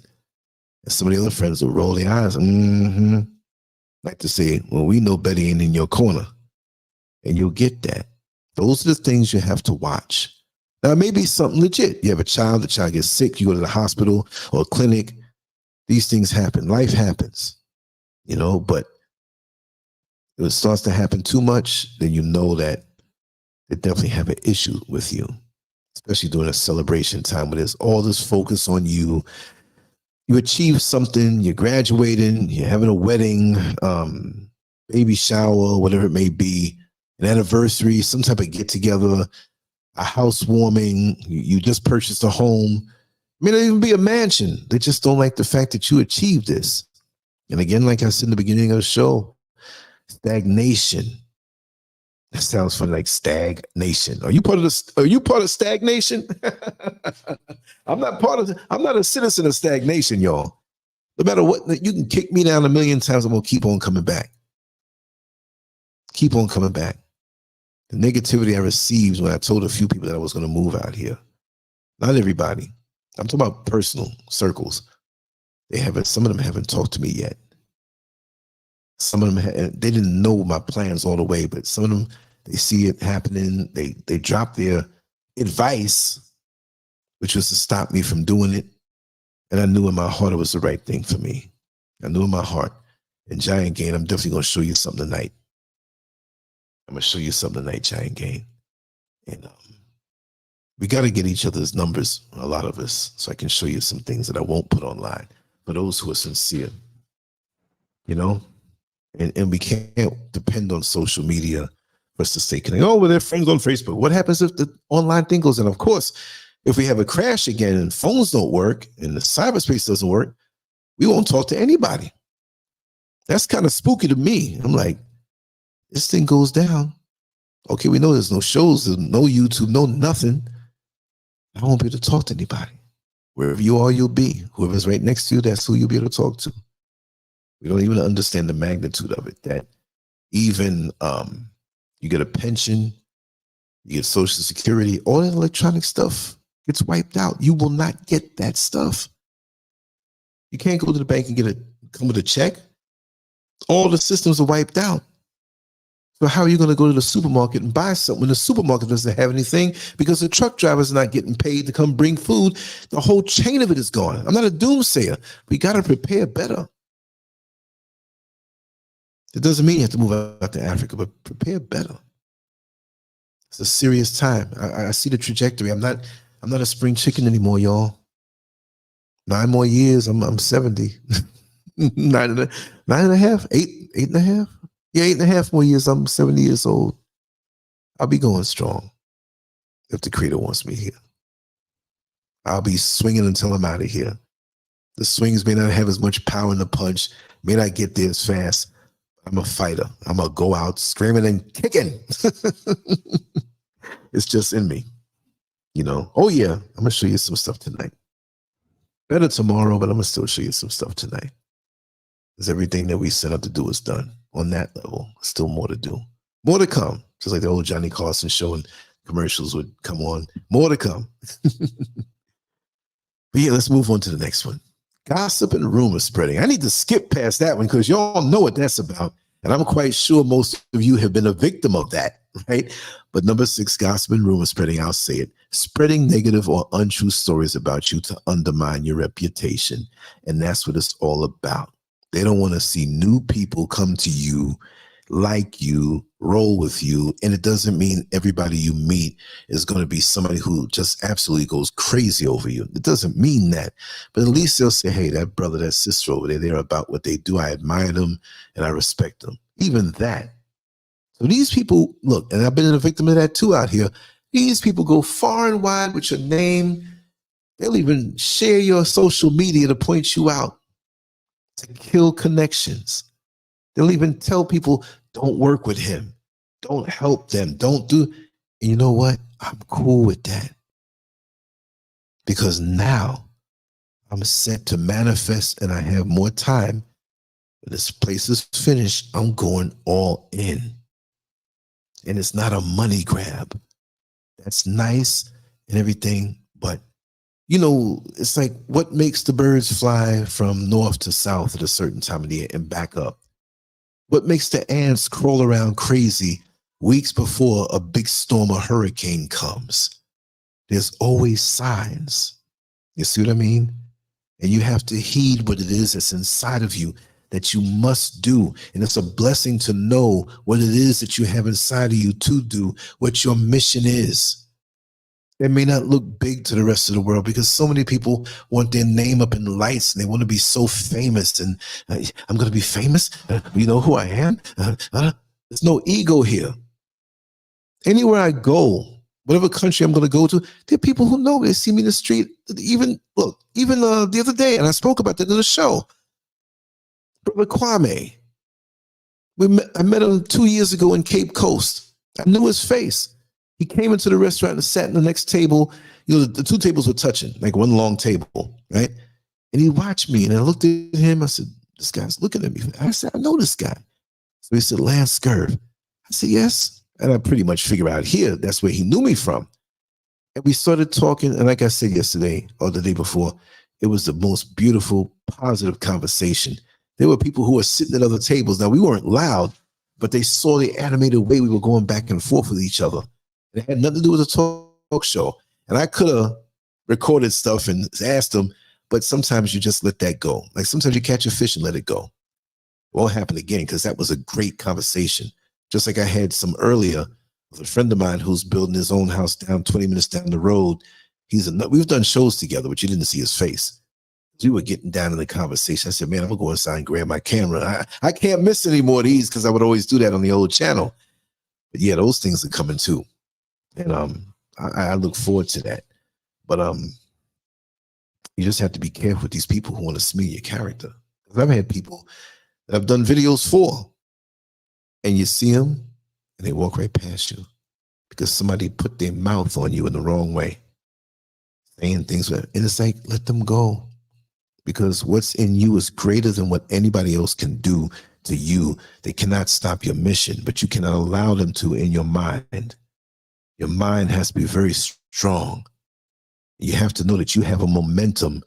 And some of the other friends will roll their eyes. Like to say, well, we know Betty ain't in your corner. And you'll get that. Those are the things you have to watch. Now, it may be something legit. You have a child, the child gets sick, you go to the hospital or a clinic. These things happen. Life happens, but if it starts to happen too much, then you know that they definitely have an issue with you, especially during a celebration time where there's all this focus on you. You achieve something, you're graduating, you're having a wedding, baby shower, whatever it may be, an anniversary, some type of get together, a housewarming, you just purchased a home. It may not even be a mansion. They just don't like the fact that you achieved this. And again, like I said in the beginning of the show, stagnation. That sounds funny, like stagnation. Are you part of stagnation? I'm not a citizen of stagnation, y'all. No matter what, you can kick me down 1,000,000 times, I'm gonna keep on coming back. Keep on coming back. The negativity I received when I told a few people that I was gonna move out here. Not everybody. I'm talking about personal circles. Some of them haven't talked to me yet. Some of them, they didn't know my plans all the way, but some of them, they see it happening. They drop their advice, which was to stop me from doing it. And I knew in my heart it was the right thing for me. I knew in my heart. And Giant Gain, I'm definitely going to show you something tonight. I'm going to show you something tonight, Giant Gain. And we got to get each other's numbers, a lot of us, so I can show you some things that I won't put online for those who are sincere, And we can't depend on social media for us to stay connected. Oh, well, they're friends on Facebook. What happens if the online thing goes in? Of course, if we have a crash again and phones don't work and the cyberspace doesn't work, we won't talk to anybody. That's kind of spooky to me. I'm like, this thing goes down. Okay, we know there's no shows, there's no YouTube, no nothing. I won't be able to talk to anybody. Wherever you are, you'll be. Whoever's right next to you, that's who you'll be able to talk to. We don't even understand the magnitude of it, that even you get a pension, you get Social Security, all that electronic stuff gets wiped out. You will not get that stuff. You can't go to the bank and come with a check. All the systems are wiped out. So how are you going to go to the supermarket and buy something when the supermarket doesn't have anything because the truck driver's not getting paid to come bring food? The whole chain of it is gone. I'm not a doomsayer. We got to prepare better. It doesn't mean you have to move out to Africa, but prepare better. It's a serious time. I see the trajectory. I'm not a spring chicken anymore, y'all. 9 more years, I'm 70. 9 and a half, 8.5. Yeah, 8.5 more years, I'm 70 years old. I'll be going strong if the Creator wants me here. I'll be swinging until I'm out of here. The swings may not have as much power in the punch, may not get there as fast. I'm a fighter. I'm going to go out screaming and kicking. It's just in me, you know. Oh, yeah, I'm going to show you some stuff tonight. Better tomorrow, but I'm going to still show you some stuff tonight. Because everything that we set out to do is done on that level. Still more to do. More to come. Just like the old Johnny Carson show and commercials would come on. More to come. But yeah, let's move on to the next one. Gossip and rumor spreading. I need to skip past that one because y'all know what that's about. And I'm quite sure most of you have been a victim of that, right? But number 6, gossip and rumor spreading. I'll say it. Spreading negative or untrue stories about you to undermine your reputation. And that's what it's all about. They don't want to see new people come to you, like you, roll with you. And it doesn't mean everybody you meet is going to be somebody who just absolutely goes crazy over you. It doesn't mean that. But at least they'll say, hey, that brother, that sister over there, they're about what they do. I admire them and I respect them. Even that. So these people, look, and I've been a victim of that too out here. These people go far and wide with your name. They'll even share your social media to point you out, to kill connections. They'll even tell people, don't work with him. Don't help them. Don't do. And you know what? I'm cool with that. Because now I'm set to manifest and I have more time. When this place is finished, I'm going all in. And it's not a money grab. That's nice and everything. But, you know, it's like what makes the birds fly from north to south at a certain time of the year and back up? What makes the ants crawl around crazy weeks before a big storm or hurricane comes? There's always signs. You see what I mean? And you have to heed what it is that's inside of you that you must do. And it's a blessing to know what it is that you have inside of you to do, what your mission is. It may not look big to the rest of the world because so many people want their name up in lights and they want to be so famous. And I'm going to be famous. You know who I am? There's no ego here. Anywhere I go, whatever country I'm going to go to, there are people who know me. They see me in the street. Even the other day, and I spoke about that in the show. Brother Kwame. I met him 2 years ago in Cape Coast. I knew his face. He came into the restaurant and sat in the next table. You know, the two tables were touching, like one long table, right? And he watched me, and I looked at him. I said, this guy's looking at me. I said, I know this guy. So he said, Lancescurv. I said, yes. And I pretty much figured out here, that's where he knew me from. And we started talking, and like I said yesterday or the day before, it was the most beautiful, positive conversation. There were people who were sitting at other tables. Now, we weren't loud, but they saw the animated way we were going back and forth with each other. It had nothing to do with a talk show. And I could have recorded stuff and asked them, but sometimes you just let that go. Like sometimes you catch a fish and let it go. It won't happen again because that was a great conversation. Just like I had some earlier with a friend of mine who's building his own house down 20 minutes down the road. We've done shows together, but you didn't see his face. We were getting down in the conversation. I said, man, I'm going to go inside and grab my camera. I can't miss any more of these because I would always do that on the old channel. But yeah, those things are coming too. And I look forward to that. But you just have to be careful with these people who want to smear your character. Because I've had people that I've done videos for, and you see them, and they walk right past you because somebody put their mouth on you in the wrong way, saying things. And it's like, let them go. Because what's in you is greater than what anybody else can do to you. They cannot stop your mission, but you cannot allow them to in your mind. Your mind has to be very strong. You have to know that you have a momentum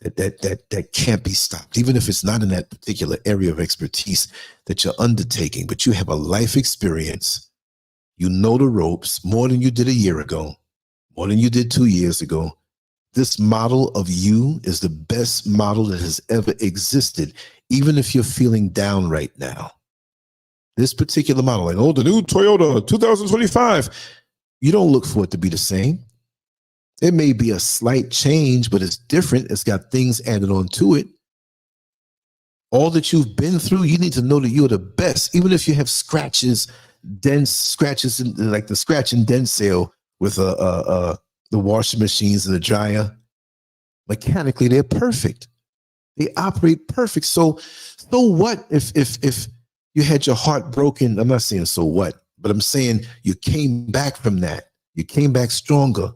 that can't be stopped, even if it's not in that particular area of expertise that you're undertaking, but you have a life experience. You know the ropes more than you did a year ago, more than you did 2 years ago. This model of you is the best model that has ever existed, even if you're feeling down right now. This particular model, like, oh, the new Toyota 2025, you don't look for it to be the same. It may be a slight change, but it's different. It's got things added on to it. All that you've been through, you need to know that you're the best, even if you have scratches, dents, scratches, like the scratch and dent sale with the washing machines and the dryer. Mechanically, they're perfect. They operate perfect. So what if you had your heart broken? I'm not saying so what, but I'm saying you came back from that. You came back stronger.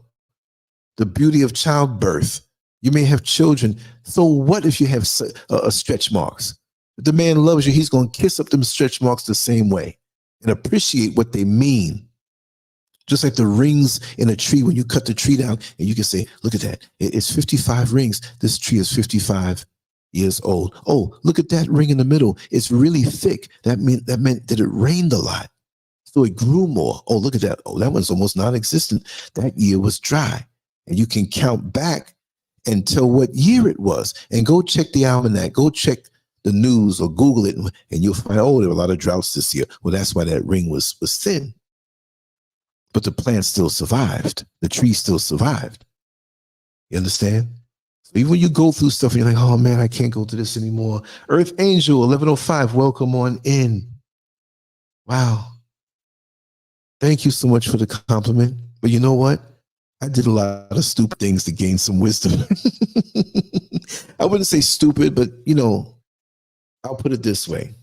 The beauty of childbirth. You may have children. So what if you have stretch marks? If the man loves you, he's going to kiss up them stretch marks the same way and appreciate what they mean. Just like the rings in a tree, when you cut the tree down and you can say, look at that. It's 55 rings. This tree is 55 years old. Oh, look at that ring in the middle. It's really thick. That meant that it rained a lot. So it grew more. Oh, look at that. Oh, that one's almost non-existent. That year was dry. And you can count back and tell what year it was. And go check the almanac. Go check the news or Google it, and you'll find, oh, there were a lot of droughts this year. Well, that's why that ring was thin. But the plant still survived. The tree still survived. You understand? So even when you go through stuff and you're like, oh man, I can't go through this anymore. Earth Angel 1105, welcome on in. Wow. Thank you so much for the compliment. But you know what? I did a lot of stupid things to gain some wisdom. I wouldn't say stupid, but you know, I'll put it this way.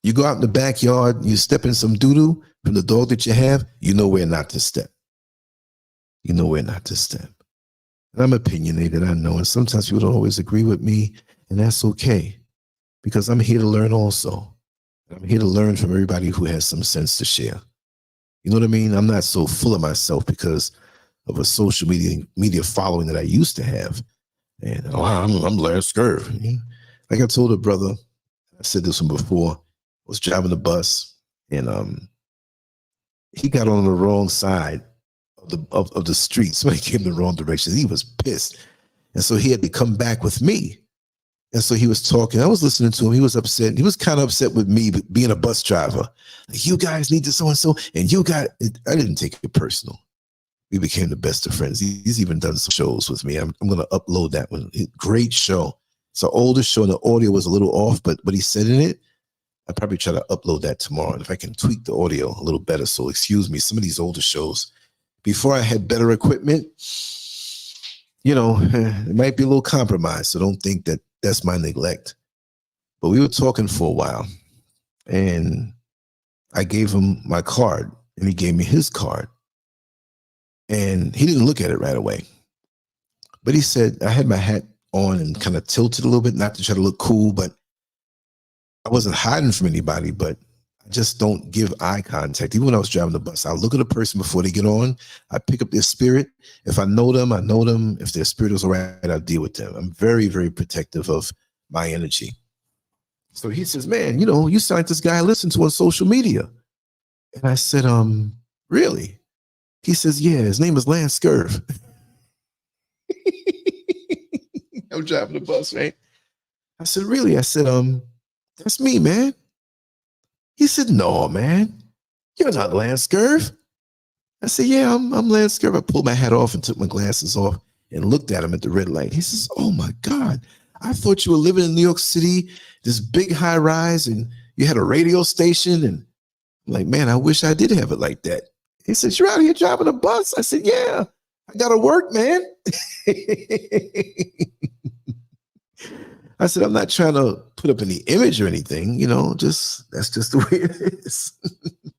You go out in the backyard, you step in some doo-doo from the dog that you have, you know where not to step. You know where not to step. And I'm opinionated, I know, and sometimes people don't always agree with me, and that's okay, because I'm here to learn also. I'm here to learn from everybody who has some sense to share. You know what I mean? I'm not so full of myself because of a social media following that I used to have. And oh, I'm Lancescurv. Like I told a brother, I said this one before, I was driving the bus, and he got on the wrong side of the street. Somebody came the wrong direction. He was pissed. And so he had to come back with me. And so he was talking. I was listening to him. He was upset. He was kind of upset with me being a bus driver. Like, you guys need to so-and-so, and you got it. I didn't take it personal. We became the best of friends. He's even done some shows with me. I'm going to upload that one. Great show. It's an older show, and the audio was a little off, but what he said in it, I'll probably try to upload that tomorrow. And if I can tweak the audio a little better. So excuse me, some of these older shows, before I had better equipment, you know, it might be a little compromised. So don't think that that's my neglect. But we were talking for a while, and I gave him my card, and he gave me his card. And he didn't look at it right away. But he said, I had my hat on and kind of tilted a little bit, not to try to look cool, but I wasn't hiding from anybody, but I just don't give eye contact. Even when I was driving the bus, I'll look at a person before they get on. I pick up their spirit. If I know them, I know them. If their spirit is all right, I'll deal with them. I'm very, very protective of my energy. So he says, man, you know, you sound like this guy I listen to on social media. And I said, really? He says, yeah, his name is Lancescurv. I'm driving the bus, right? I said, really? I said, that's me, man. He said, no, man, you're not Lancescurv. I said, yeah, I'm Lancescurv. I pulled my hat off and took my glasses off and looked at him at the red light. He says, oh my God, I thought you were living in New York City, this big high rise, and you had a radio station. And I'm like, man, I wish I did have it like that. He said, you're out here driving a bus? I said, yeah, I got to work, man. I said, I'm not trying to put up any image or anything, you know, that's just the way it is.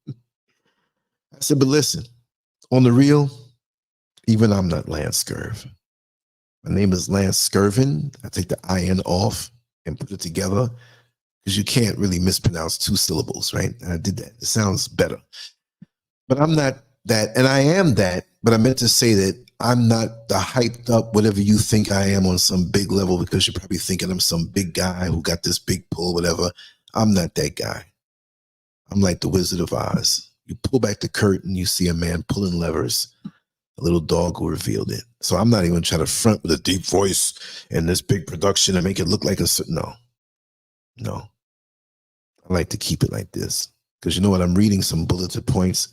I said, but listen, on the real, even I'm not Lancescurv. My name is Lancescurvin. I take the IN off and put it together because you can't really mispronounce two syllables, right? I did that. It sounds better. But I'm not that, and I am that, but I meant to say that I'm not the hyped up whatever you think I am on some big level, because you're probably thinking I'm some big guy who got this big pull, whatever. I'm not that guy. I'm like the Wizard of Oz. You pull back the curtain, you see a man pulling levers, a little dog who revealed it. So I'm not even trying to front with a deep voice and this big production and make it look like a, no. I like to keep it like this, because you know what? I'm reading some bulleted points.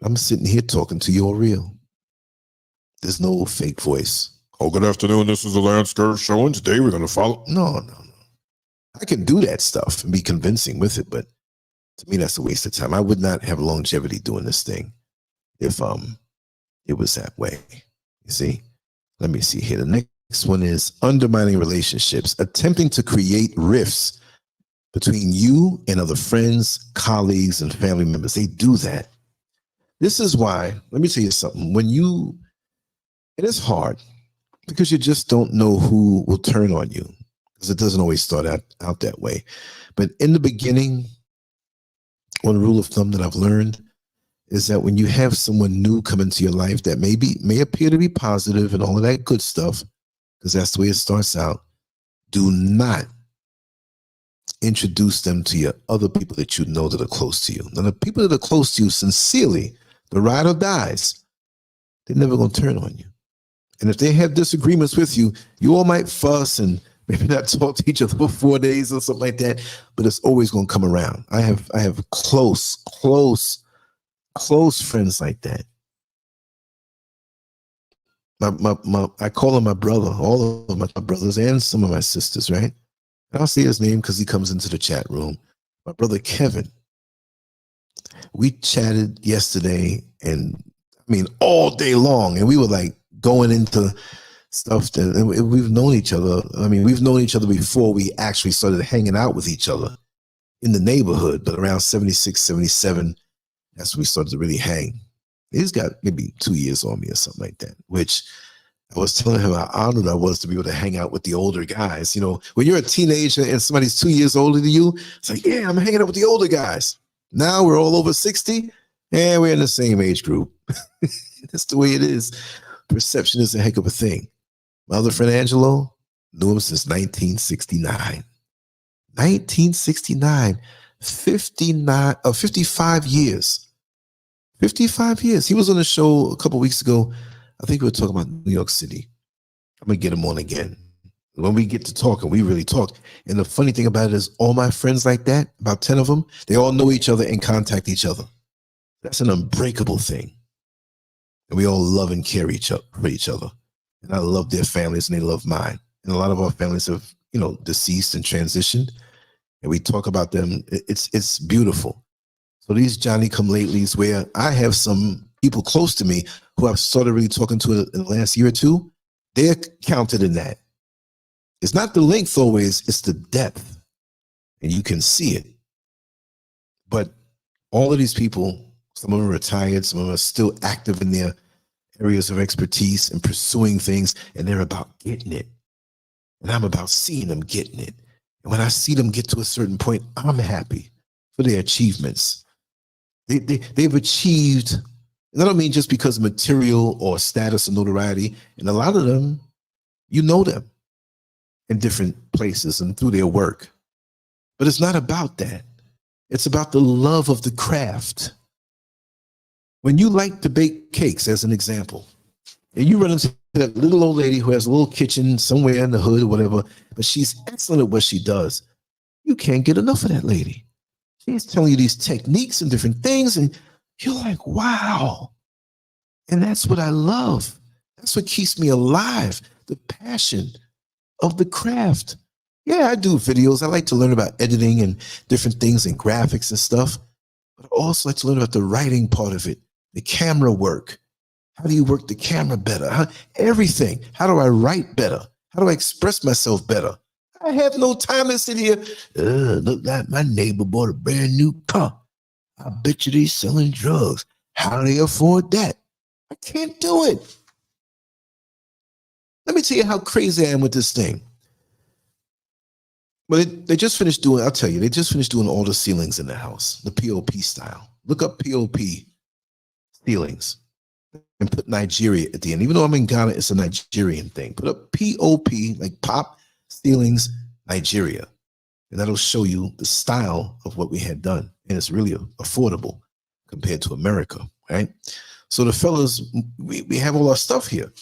I'm sitting here talking to you all real. There's no fake voice. Oh, good afternoon. This is the Lancescurv show, and today we're going to follow. No. I can do that stuff and be convincing with it, but to me, that's a waste of time. I would not have longevity doing this thing if it was that way. You see? Let me see here. The next one is undermining relationships, attempting to create rifts between you and other friends, colleagues, and family members. They do that. This is why, let me tell you something. It is hard because you just don't know who will turn on you, because it doesn't always start out that way. But in the beginning, one rule of thumb that I've learned is that when you have someone new come into your life that may appear to be positive and all of that good stuff, because that's the way it starts out, do not introduce them to your other people that you know that are close to you. Now, the people that are close to you sincerely, the ride or dies, they're never going to turn on you. And if they have disagreements with you, you all might fuss and maybe not talk to each other for 4 days or something like that, but it's always going to come around. I have close friends like that. I call him my brother, all of my brothers and some of my sisters, right? I'll say his name because he comes into the chat room. My brother Kevin. We chatted yesterday, and I mean all day long, and we were like going into stuff that, and we've known each other. I mean, we've known each other before we actually started hanging out with each other in the neighborhood, but around 76, 77, that's when we started to really hang. He's got maybe 2 years on me or something like that, which I was telling him how honored I was to be able to hang out with the older guys. You know, when you're a teenager and somebody's 2 years older than you, it's like, yeah, I'm hanging out with the older guys. Now we're all over 60 and we're in the same age group. That's the way it is. Perception is a heck of a thing. My other friend Angelo, knew him since 1969. 1969, 55 years. 55 years. He was on the show a couple of weeks ago. I think we were talking about New York City. I'm going to get him on again. When we get to talking, we really talk. And the funny thing about it is all my friends like that, about 10 of them, they all know each other and contact each other. That's an unbreakable thing. And we all love and care for each other. And I love their families and they love mine. And a lot of our families have, deceased and transitioned. And we talk about them. It's beautiful. So these Johnny-come-latelys, where I have some people close to me who I've started really talking to in the last year or two, they're counted in that. It's not the length always, it's the depth. And you can see it. But all of these people, some of them are retired, some of them are still active in their areas of expertise and pursuing things, and they're about getting it. And I'm about seeing them getting it. And when I see them get to a certain point, I'm happy for their achievements. They've achieved, and I don't mean just because of material or status or notoriety, and a lot of them, you know them in different places and through their work. But it's not about that. It's about the love of the craft. When you like to bake cakes, as an example, and you run into that little old lady who has a little kitchen somewhere in the hood or whatever, but she's excellent at what she does, you can't get enough of that lady. She's telling you these techniques and different things, and you're like, wow. And that's what I love. That's what keeps me alive, the passion of the craft. Yeah, I do videos. I like to learn about editing and different things and graphics and stuff, but I also like to learn about the writing part of it, the camera work. How do you work the camera better? Everything. How do I write better? How do I express myself better? I have no time to sit here. Look like my neighbor bought a brand new car. I bet you he's selling drugs. How do they afford that? I can't do it. Let me tell you how crazy I am with this thing. Well, they just finished doing, I'll tell you, they just finished doing all the ceilings in the house, the POP style. Look up POP ceilings and put Nigeria at the end. Even though I'm in Ghana, it's a Nigerian thing. Put up POP, like pop ceilings, Nigeria. And that'll show you the style of what we had done. And it's really affordable compared to America, right? So the fellas, we have all our stuff here.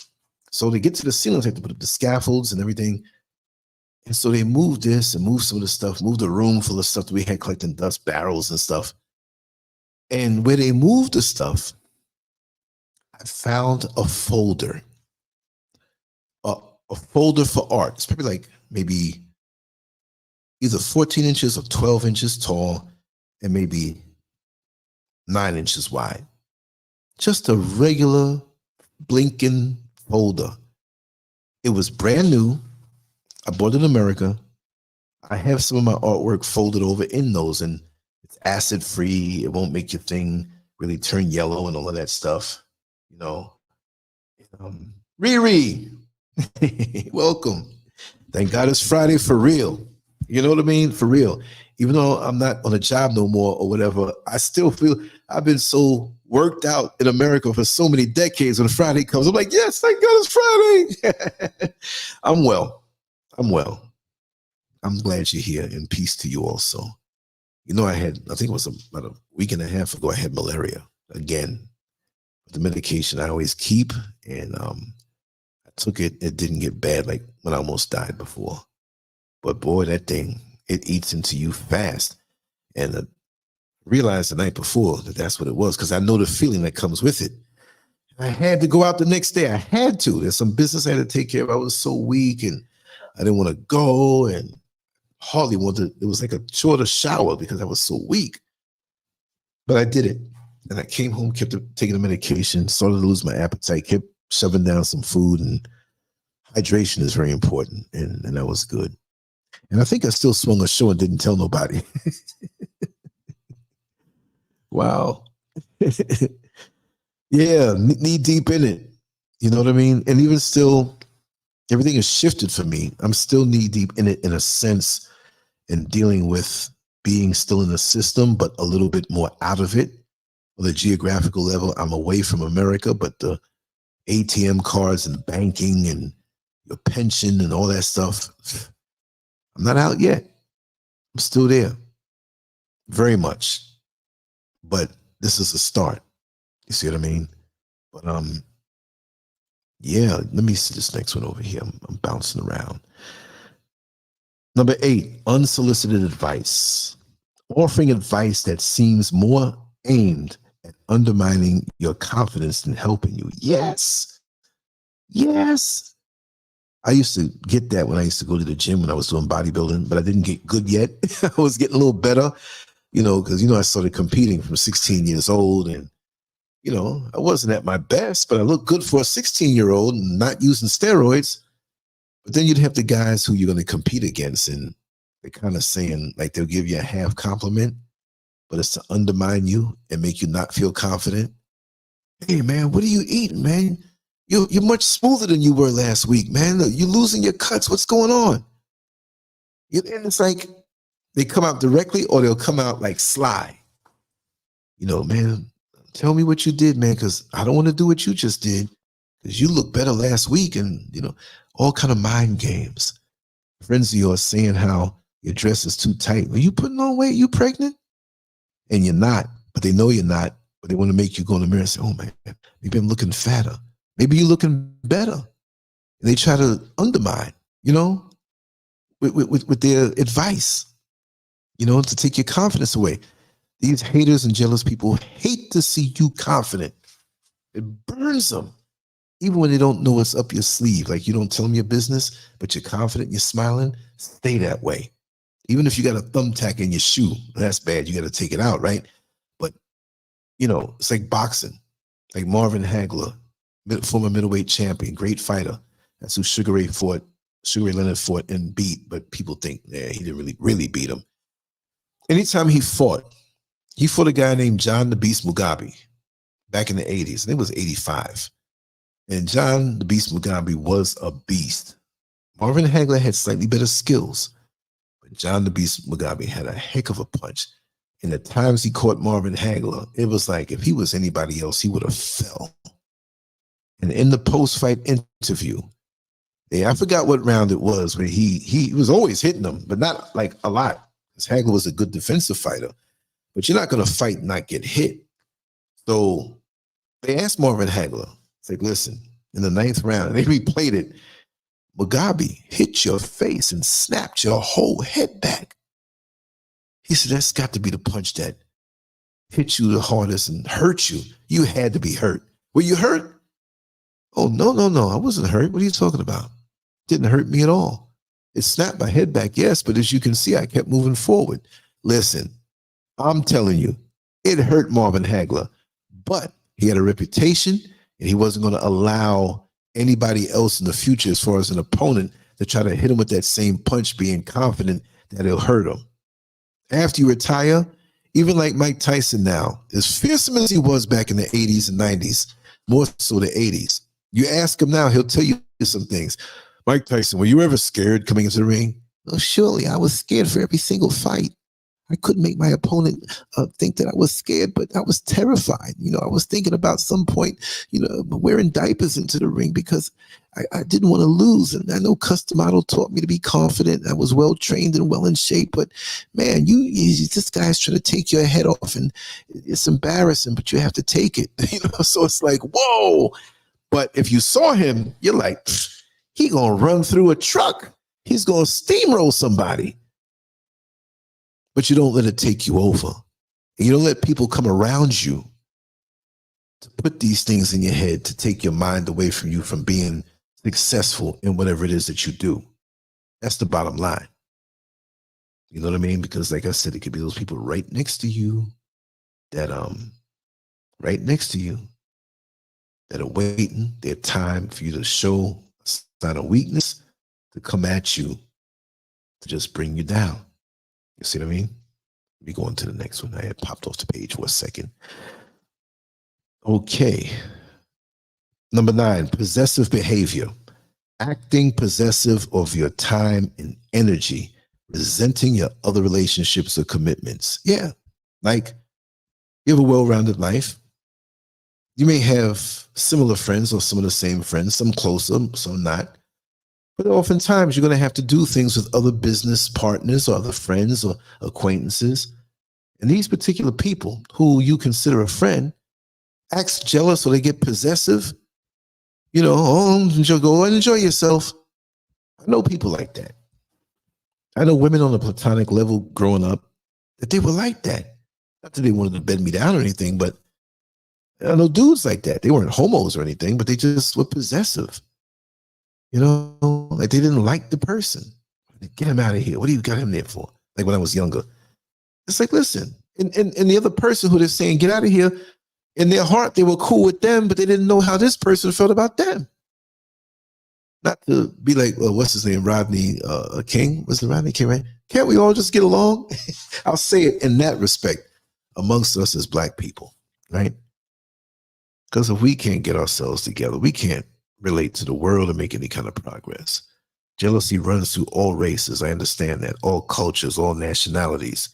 So to get to the ceilings, they have to put up the scaffolds and everything. And so they moved this and moved some of the stuff, moved a room full of stuff that we had collecting dust barrels and stuff. And where they moved the stuff, I found a folder. A folder for art. It's probably like maybe either 14 inches or 12 inches tall and maybe 9 inches wide. Just a regular blinking folder. It was brand new. I bought it in America. I have some of my artwork folded over in those, and it's acid free. It won't make your thing really turn yellow and all of that stuff. You know, Riri, welcome. Thank God it's Friday for real. You know what I mean? For real. Even though I'm not on a job no more or whatever, I still feel I've been so worked out in America for so many decades. When Friday comes, I'm like, yes, thank God it's Friday. I'm well. I'm well. I'm glad you're here, and peace to you also. You know, I think it was about a week and a half ago, I had malaria again. The medication I always keep, and I took it. It didn't get bad like when I almost died before. But boy, that thing, it eats into you fast. And I realized the night before that that's what it was, because I know the feeling that comes with it. I had to go out the next day. I had to. There's some business I had to take care of. I was so weak, and I didn't want to go, and hardly wanted. It was like a shorter shower because I was so weak. But I did it. And I came home, kept taking the medication, started to lose my appetite, kept shoving down some food, and hydration is very important. And that was good. And I think I still swung a show and didn't tell nobody. Wow. Yeah, knee deep in it. You know what I mean? And even still, everything has shifted for me. I'm still knee deep in it in a sense, and dealing with being still in the system, but a little bit more out of it. On the geographical level, I'm away from America, but the ATM cards and banking and your pension and all that stuff, I'm not out yet. I'm still there. Very much. But this is a start. You see what I mean? But yeah, let me see this next one over here. I'm bouncing around. Number 8, unsolicited advice. Offering advice that seems more aimed at undermining your confidence than helping you. Yes. Yes. I used to get that when I used to go to the gym when I was doing bodybuilding, but I didn't get good yet. I was getting a little better, you know, because, you know, I started competing from 16 years old, and, you know, I wasn't at my best, but I looked good for a 16-year-old and not using steroids. But then you'd have the guys who you're going to compete against, and they're kind of saying, like, they'll give you a half compliment, but it's to undermine you and make you not feel confident. Hey, man, what are you eating, man? You're much smoother than you were last week, man. You're losing your cuts. What's going on? And it's like they come out directly, or they'll come out like sly. You know, man, tell me what you did, man, because I don't want to do what you just did, because you look better last week, and, you know, all kind of mind games. Friends of yours saying how your dress is too tight. Are you putting on weight? You pregnant? And you're not, but they know you're not, but they want to make you go in the mirror and say, oh, man, maybe I'm looking fatter. Maybe you're looking better. And they try to undermine, you know, with their advice, you know, to take your confidence away. These haters and jealous people hate to see you confident. It burns them. Even when they don't know what's up your sleeve, like you don't tell them your business, but you're confident, you're smiling, stay that way. Even if you got a thumbtack in your shoe, that's bad. You got to take it out, right? But, you know, it's like boxing, like Marvin Hagler, former middleweight champion, great fighter. That's who Sugar Ray Leonard fought and beat, but people think, yeah, he didn't really beat him. Anytime he fought a guy named John the Beast Mugabe back in the 80s. I think it was 85. And John the Beast Mugabe was a beast. Marvin Hagler had slightly better skills, but John the Beast Mugabe had a heck of a punch. And the times he caught Marvin Hagler, it was like if he was anybody else, he would have fell. And in the post-fight interview, I forgot what round it was, where he was always hitting them, but not like a lot. Because Hagler was a good defensive fighter. But you're not going to fight and not get hit. So they asked Marvin Hagler, it's like, listen, in the 9th round, and they replayed it, Mugabe hit your face and snapped your whole head back. He said, that's got to be the punch that hit you the hardest and hurt you. You had to be hurt. Were you hurt? Oh, no, I wasn't hurt. What are you talking about? Didn't hurt me at all. It snapped my head back, yes, but as you can see, I kept moving forward. Listen, I'm telling you, it hurt Marvin Hagler, but he had a reputation, and he wasn't going to allow anybody else in the future as far as an opponent to try to hit him with that same punch, being confident that it'll hurt him. After you retire, even like Mike Tyson now, as fearsome as he was back in the 80s and 90s, more so the 80s, you ask him now, he'll tell you some things. Mike Tyson, were you ever scared coming into the ring? Oh, surely I was scared for every single fight. I couldn't make my opponent think that I was scared, but I was terrified. You know, I was thinking about some point, you know, wearing diapers into the ring because I didn't want to lose. And I know Custom Model taught me to be confident. I was well trained and well in shape, but man, this guy's trying to take your head off, and it's embarrassing, but you have to take it. You know, so it's like, whoa. But if you saw him, you're like, he gonna run through a truck. He's gonna steamroll somebody. But you don't let it take you over. And you don't let people come around you to put these things in your head to take your mind away from you from being successful in whatever it is that you do. That's the bottom line. You know what I mean? Because like I said, it could be those people right next to you that that are waiting their time for you to show a sign of weakness, to come at you, to just bring you down. You see what I mean? Let me go on to the next one. I had popped off the page for a second. Okay. Number 9, possessive behavior. Acting possessive of your time and energy, resenting your other relationships or commitments. Yeah. Like, you have a well-rounded life. You may have similar friends or some of the same friends, some closer, some not. But oftentimes you're going to have to do things with other business partners or other friends or acquaintances. And these particular people who you consider a friend act jealous or they get possessive. You know, oh, go and enjoy yourself. I know people like that. I know women on a platonic level growing up that they were like that. Not that they wanted to bed me down or anything, but I know dudes like that. They weren't homos or anything, but they just were possessive. You know, like they didn't like the person. Get him out of here. What do you got him there for? Like when I was younger. It's like, listen, and the other person who they're saying, get out of here, in their heart, they were cool with them, but they didn't know how this person felt about them. Not to be like, well, what's his name? Rodney King? Was it Rodney King, right? Can't we all just get along? I'll say it in that respect amongst us as Black people, right? Because if we can't get ourselves together, we can't relate to the world and make any kind of progress. Jealousy runs through all races. I understand that. All cultures, all nationalities.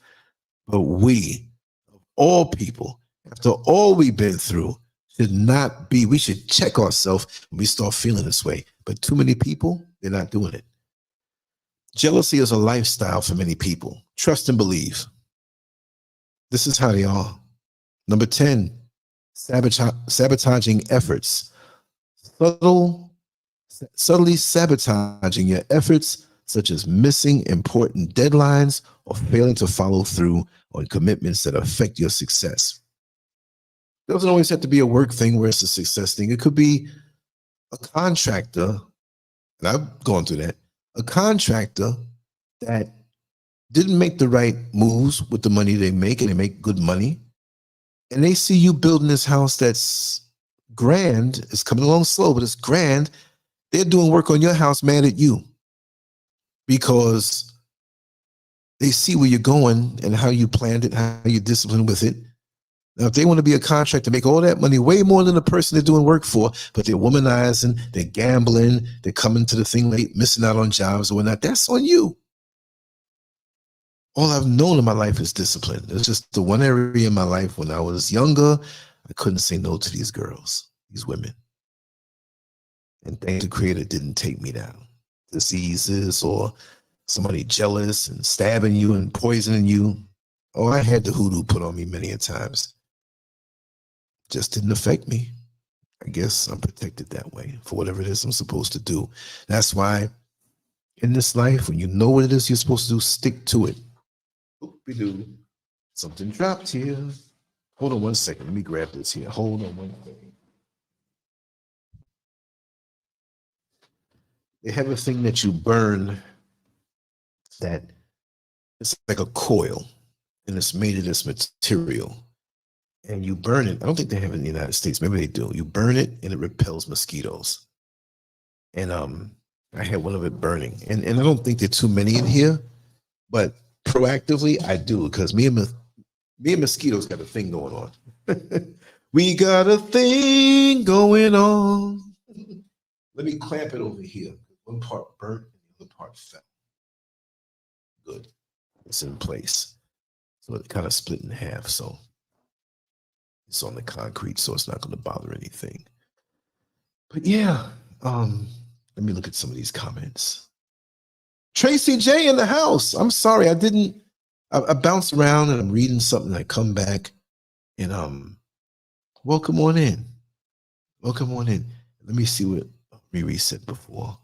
But we, of all people, after all we've been through, we should check ourselves when we start feeling this way. But too many people, they're not doing it. Jealousy is a lifestyle for many people. Trust and believe. This is how they are. Number 10, sabotaging efforts. Subtly sabotaging your efforts, such as missing important deadlines or failing to follow through on commitments that affect your success. It doesn't always have to be a work thing where it's a success thing. It could be a contractor, and I've gone through that, a contractor that didn't make the right moves with the money they make, and they make good money, and they see you building this house that's grand, it's coming along slow, but it's grand. They're doing work on your house mad at you because they see where you're going and how you planned it, how you disciplined with it. Now, if they want to be a contractor, make all that money, way more than the person they're doing work for, but they're womanizing, they're gambling, they're coming to the thing late, missing out on jobs or whatnot, that's on you. All I've known in my life is discipline. It's just the one area in my life when I was younger, I couldn't say no to these girls, these women. And thank the Creator didn't take me down. Diseases or somebody jealous and stabbing you and poisoning you. Oh, I had the hoodoo put on me many a times. Just didn't affect me. I guess I'm protected that way for whatever it is I'm supposed to do. That's why in this life, when you know what it is you're supposed to do, stick to it. Oop-de-doo. Something dropped here. Hold on one second. Let me grab this here. Hold on one second. They have a thing that you burn that it's like a coil, and it's made of this material. And you burn it. I don't think they have it in the United States. Maybe they do. You burn it and it repels mosquitoes. and I had one of it burning, and I don't think there are too many in here, but proactively I do, because me and mosquitoes got a thing going on. We got a thing going on. Let me clamp it over here. One part burnt and the other part fell. Good. It's in place. So it kind of split in half. So it's on the concrete, so it's not going to bother anything. But yeah, let me look at some of these comments. Tracy J in the house. I'm sorry, I bounce around and I'm reading something. I come back and welcome on in. Welcome on in. Let me see what Riri said before.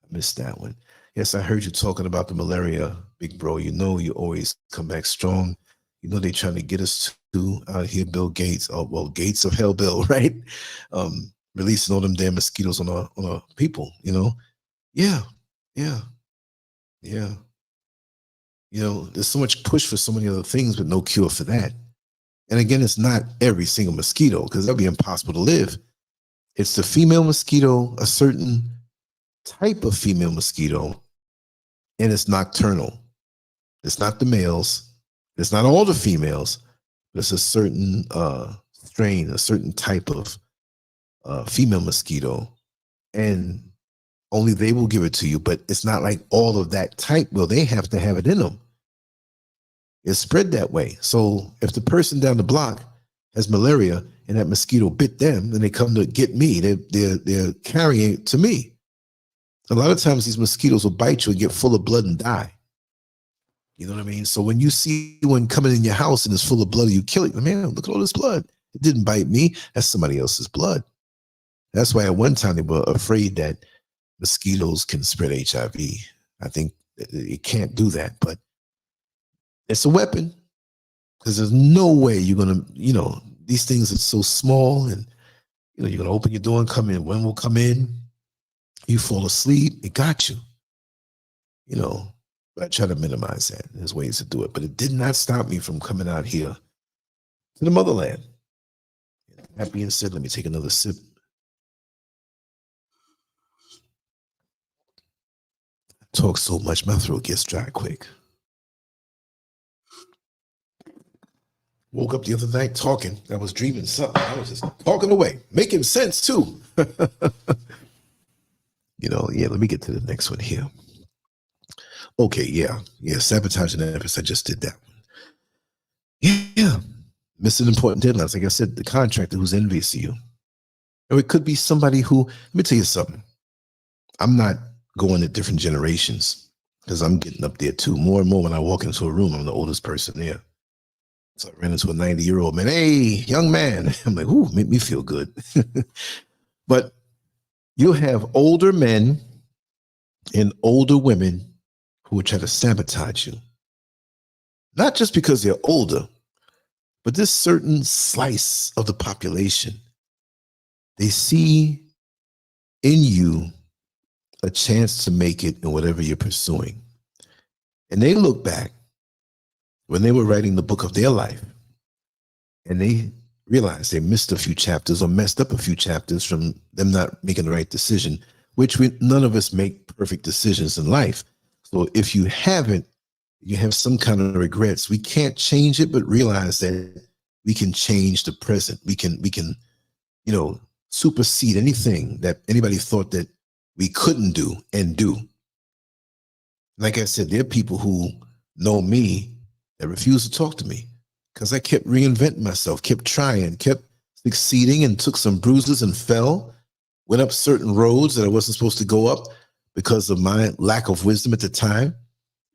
I missed that one. Yes, I heard you talking about the malaria, big bro. You know you always come back strong. You know they're trying to get us to out here, Bill Gates. Oh, well, Gates of hell, Bill, right? Releasing all them damn mosquitoes on our people, you know? Yeah. You know, there's so much push for so many other things, but no cure for that. And again, it's not every single mosquito, because that'd be impossible to live. It's the female mosquito, a certain type of female mosquito, and it's nocturnal. It's not the males. It's not all the females. It's a certain strain, a certain type of female mosquito, and only they will give it to you. But it's not like all of that type. Well, they have to have it in them. It's spread that way. So if the person down the block has malaria and that mosquito bit them, then they come to get me. They're carrying it to me. A lot of times these mosquitoes will bite you and get full of blood and die. You know what I mean? So when you see one coming in your house and it's full of blood, you kill it. Man, look at all this blood. It didn't bite me. That's somebody else's blood. That's why at one time they were afraid that mosquitoes can spread HIV. I think it can't do that, but it's a weapon, because there's no way you're going to, you know, these things are so small, and, you know, you're going to open your door and come in. One will come in, you fall asleep, it got you, you know. But I try to minimize that. There's ways to do it, but it did not stop me from coming out here to the motherland. That being said, let me take another sip. I talk so much, my throat gets dry quick. Woke up the other night talking. I was dreaming something. I was just talking away, making sense too. You know, yeah, let me get to the next one here. Okay, yeah, sabotaging that episode. I just did that one. Yeah, missing important deadlines. Like I said, the contractor who's envious of you. Or it could be somebody who, let me tell you something. I'm not going to different generations, because I'm getting up there too. More and more when I walk into a room, I'm the oldest person there. So I ran into a 90-year-old man. Hey, young man. I'm like, ooh, make me feel good. But you'll have older men and older women who will try to sabotage you. Not just because they're older, but this certain slice of the population, they see in you a chance to make it in whatever you're pursuing. And they look back when they were writing the book of their life, and they realized they missed a few chapters or messed up a few chapters from them not making the right decision, which none of us make perfect decisions in life. So if you haven't, you have some kind of regrets. We can't change it, but realize that we can change the present. We can, you know, supersede anything that anybody thought that we couldn't do and do. Like I said, there are people who know me that refused to talk to me because I kept reinventing myself, kept trying, kept succeeding, and took some bruises and fell, went up certain roads that I wasn't supposed to go up because of my lack of wisdom at the time.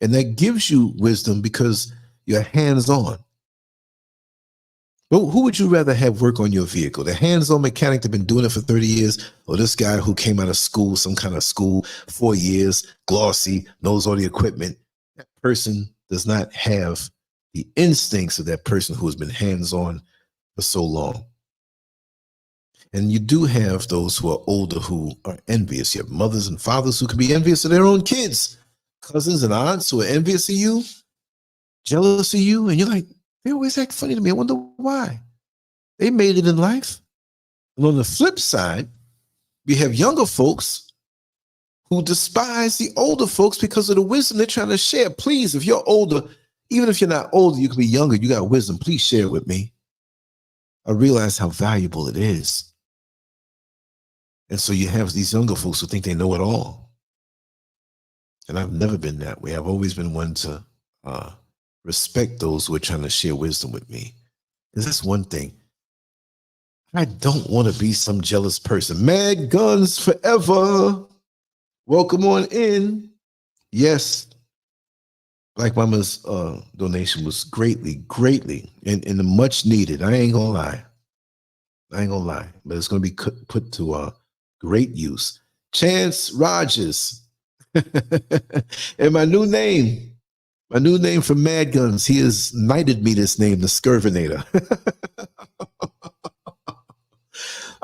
And that gives you wisdom because you're hands-on. But who would you rather have work on your vehicle? The hands-on mechanic that's been doing it for 30 years, or this guy who came out of school, some kind of school, 4 years, glossy, knows all the equipment? That person does not have the instincts of that person who has been hands-on for so long. And you do have those who are older who are envious. You have mothers and fathers who can be envious of their own kids, cousins and aunts who are envious of you, jealous of you, and you're like, they always act funny to me. I wonder why. They made it in life. And on the flip side, we have younger folks who despise the older folks because of the wisdom they're trying to share. Please, if you're older, even if you're not older, you can be younger, you got wisdom, please share it with me. I realize how valuable it is. And so you have these younger folks who think they know it all. And I've never been that way. I've always been one to respect those who are trying to share wisdom with me. Because that's one thing. I don't want to be some jealous person. Mad Guns Forever. Welcome on in. Yes, Black Mama's donation was greatly, and much needed. I ain't gonna lie. But it's gonna be put to great use. Chance Rogers. And my new name for Mad Guns. He has knighted me this name, the Scurvinator.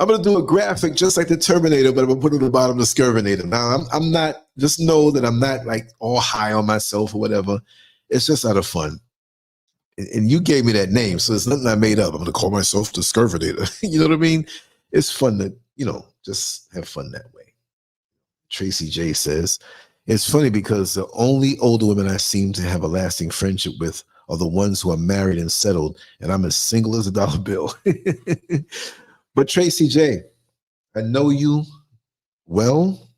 I'm going to do a graphic just like the Terminator, but I'm going to put it at the bottom of the Scurvinator. Now, I'm not, just know that I'm not like all high on myself or whatever. It's just out of fun. And you gave me that name, so it's nothing I made up. I'm going to call myself the Scurvinator. You know what I mean? It's fun to, just have fun that way. Tracy J says, it's funny because the only older women I seem to have a lasting friendship with are the ones who are married and settled, and I'm as single as a dollar bill. But Tracy J, I know you well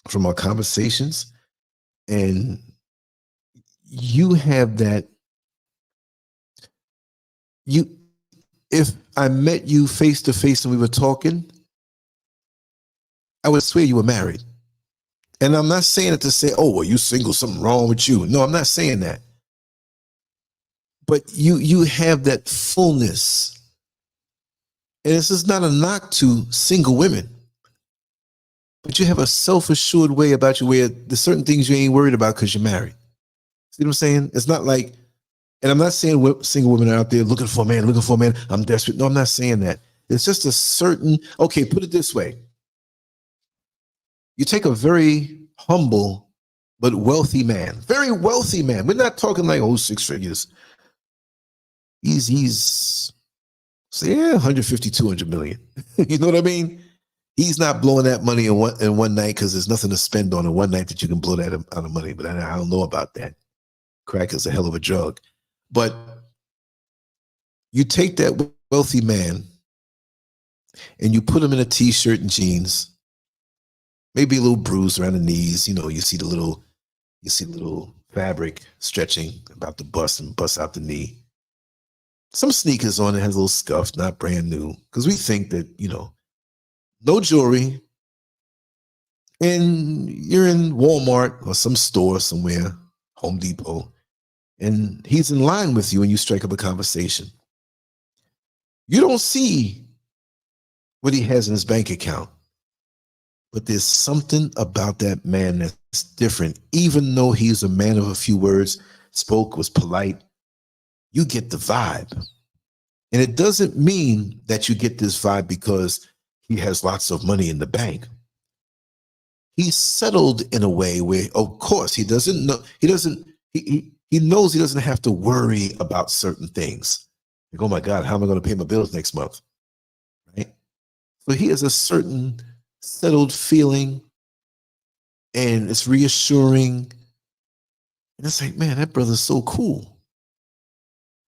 from our conversations, and you have that. If I met you face to face and we were talking, I would swear you were married. And I'm not saying it to say, oh, well, you single, something wrong with you. No, I'm not saying that. But you have that fullness. And this is not a knock to single women, but you have a self-assured way about you where there's certain things you ain't worried about because you're married. See what I'm saying? It's not like, and I'm not saying single women are out there looking for a man, I'm desperate. No, I'm not saying that. It's just a certain, okay, put it this way. You take a very humble but wealthy man, very wealthy man. We're not talking like, 6 figures. He's say, 150, 200 million. You know what I mean? He's not blowing that money in one night because there's nothing to spend on in one night that you can blow that amount of money. But I don't know about that. Crack is a hell of a drug. But you take that wealthy man and you put him in a t-shirt and jeans, maybe a little bruise around the knees. You see the little fabric stretching about to bust out the knee. Some sneakers on it, has a little scuff, not brand new. Because we think that, no jewelry. And you're in Walmart or some store somewhere, Home Depot, and he's in line with you and you strike up a conversation. You don't see what he has in his bank account, but there's something about that man that's different. Even though he's a man of a few words, was polite, you get the vibe. And it doesn't mean that you get this vibe because he has lots of money in the bank. He's settled in a way where, of course, he knows he doesn't have to worry about certain things. Like, oh my God, how am I going to pay my bills next month? Right? So he has a certain settled feeling, and it's reassuring. And it's like, man, that brother's so cool.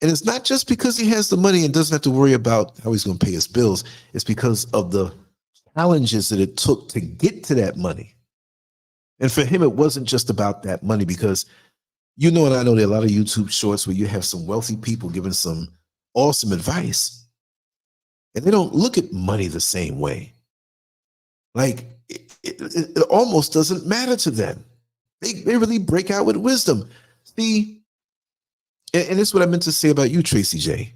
And it's not just because he has the money and doesn't have to worry about how he's going to pay his bills. It's because of the challenges that it took to get to that money. And for him, it wasn't just about that money, because and I know there are a lot of YouTube shorts where you have some wealthy people giving some awesome advice, and they don't look at money the same way. Like it almost doesn't matter to them. They really break out with wisdom. See, and this is what I meant to say about you, Tracy J.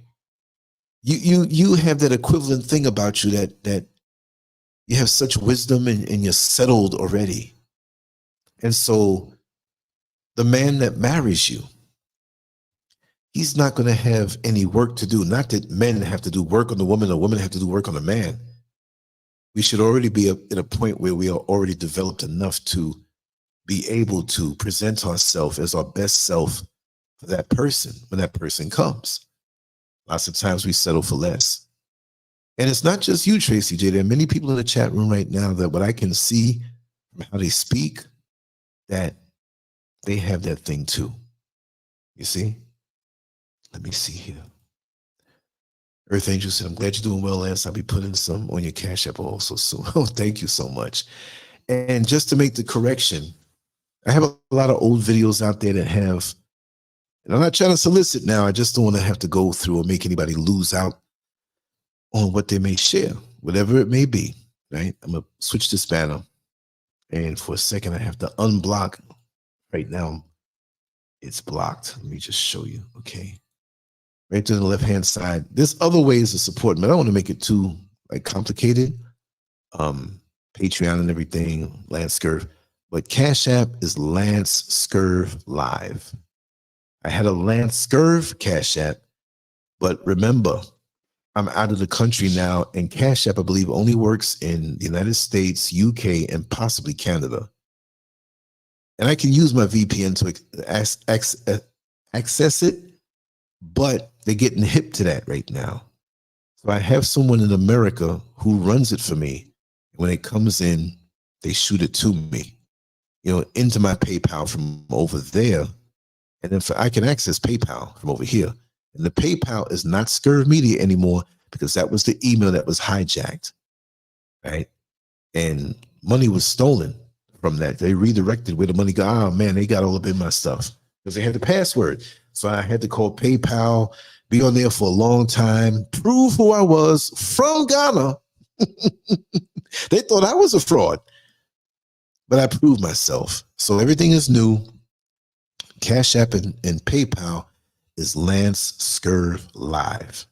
You have that equivalent thing about you that you have such wisdom and you're settled already. And so the man that marries you, he's not going to have any work to do. Not that men have to do work on the woman or women have to do work on the man. We should already be at a point where we are already developed enough to be able to present ourselves as our best self for that person when that person comes. Lots of times we settle for less. And it's not just you, Tracy J. There are many people in the chat room right now that what I can see from how they speak, that they have that thing too. You see? Let me see here. Earth Angel said, I'm glad you're doing well, Lance. I'll be putting some on your Cash App also soon. Oh, thank you so much. And just to make the correction, I have a lot of old videos out there that have, and I'm not trying to solicit now, I just don't want to have to go through or make anybody lose out on what they may share, whatever it may be, right? I'm going to switch this banner. And for a second, I have to unblock. Right now, it's blocked. Let me just show you, okay? Right to the left-hand side. There's other ways to support me. I don't want to make it too complicated. Patreon and everything, Lancescurv. But Cash App is Lancescurv Live. I had a Lancescurv Cash App, but remember, I'm out of the country now, and Cash App, I believe, only works in the United States, UK, and possibly Canada. And I can use my VPN to access it, but they're getting hip to that right now. So I have someone in America who runs it for me. When it comes in, they shoot it to me, into my PayPal from over there. And then I can access PayPal from over here. And the PayPal is not Scurv Media anymore because that was the email that was hijacked, right? And money was stolen from that. They redirected where the money got. Oh man, they got all up in my stuff because they had the password. So I had to call PayPal, be on there for a long time, prove who I was from Ghana. They thought I was a fraud, but I proved myself. So everything is new. Cash App and PayPal is Lancescurv Live,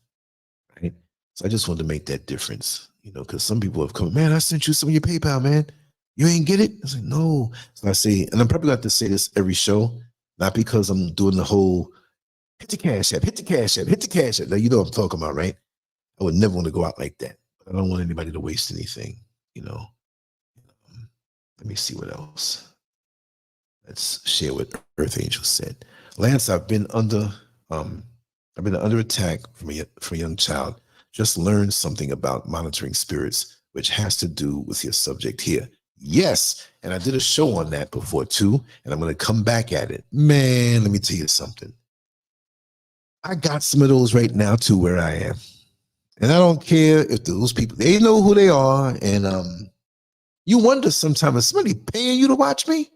right? So I just wanted to make that difference, because some people have come, man, I sent you some of your PayPal, man. You ain't get it? I was like, no. So I say, and I'm probably going to have to say this every show, not because I'm doing the whole hit the Cash App, hit the Cash App, hit the Cash App. Now, you know what I'm talking about, right? I would never want to go out like that. I don't want anybody to waste anything, Let me see what else. Let's share what Earth Angel said. Lance, I've been under attack from a young child. Just learned something about monitoring spirits, which has to do with your subject here. Yes, and I did a show on that before too, and I'm going to come back at it. Man, let me tell you something. I got some of those right now too where I am. And I don't care if those people, they know who they are. And you wonder sometimes, is somebody paying you to watch me?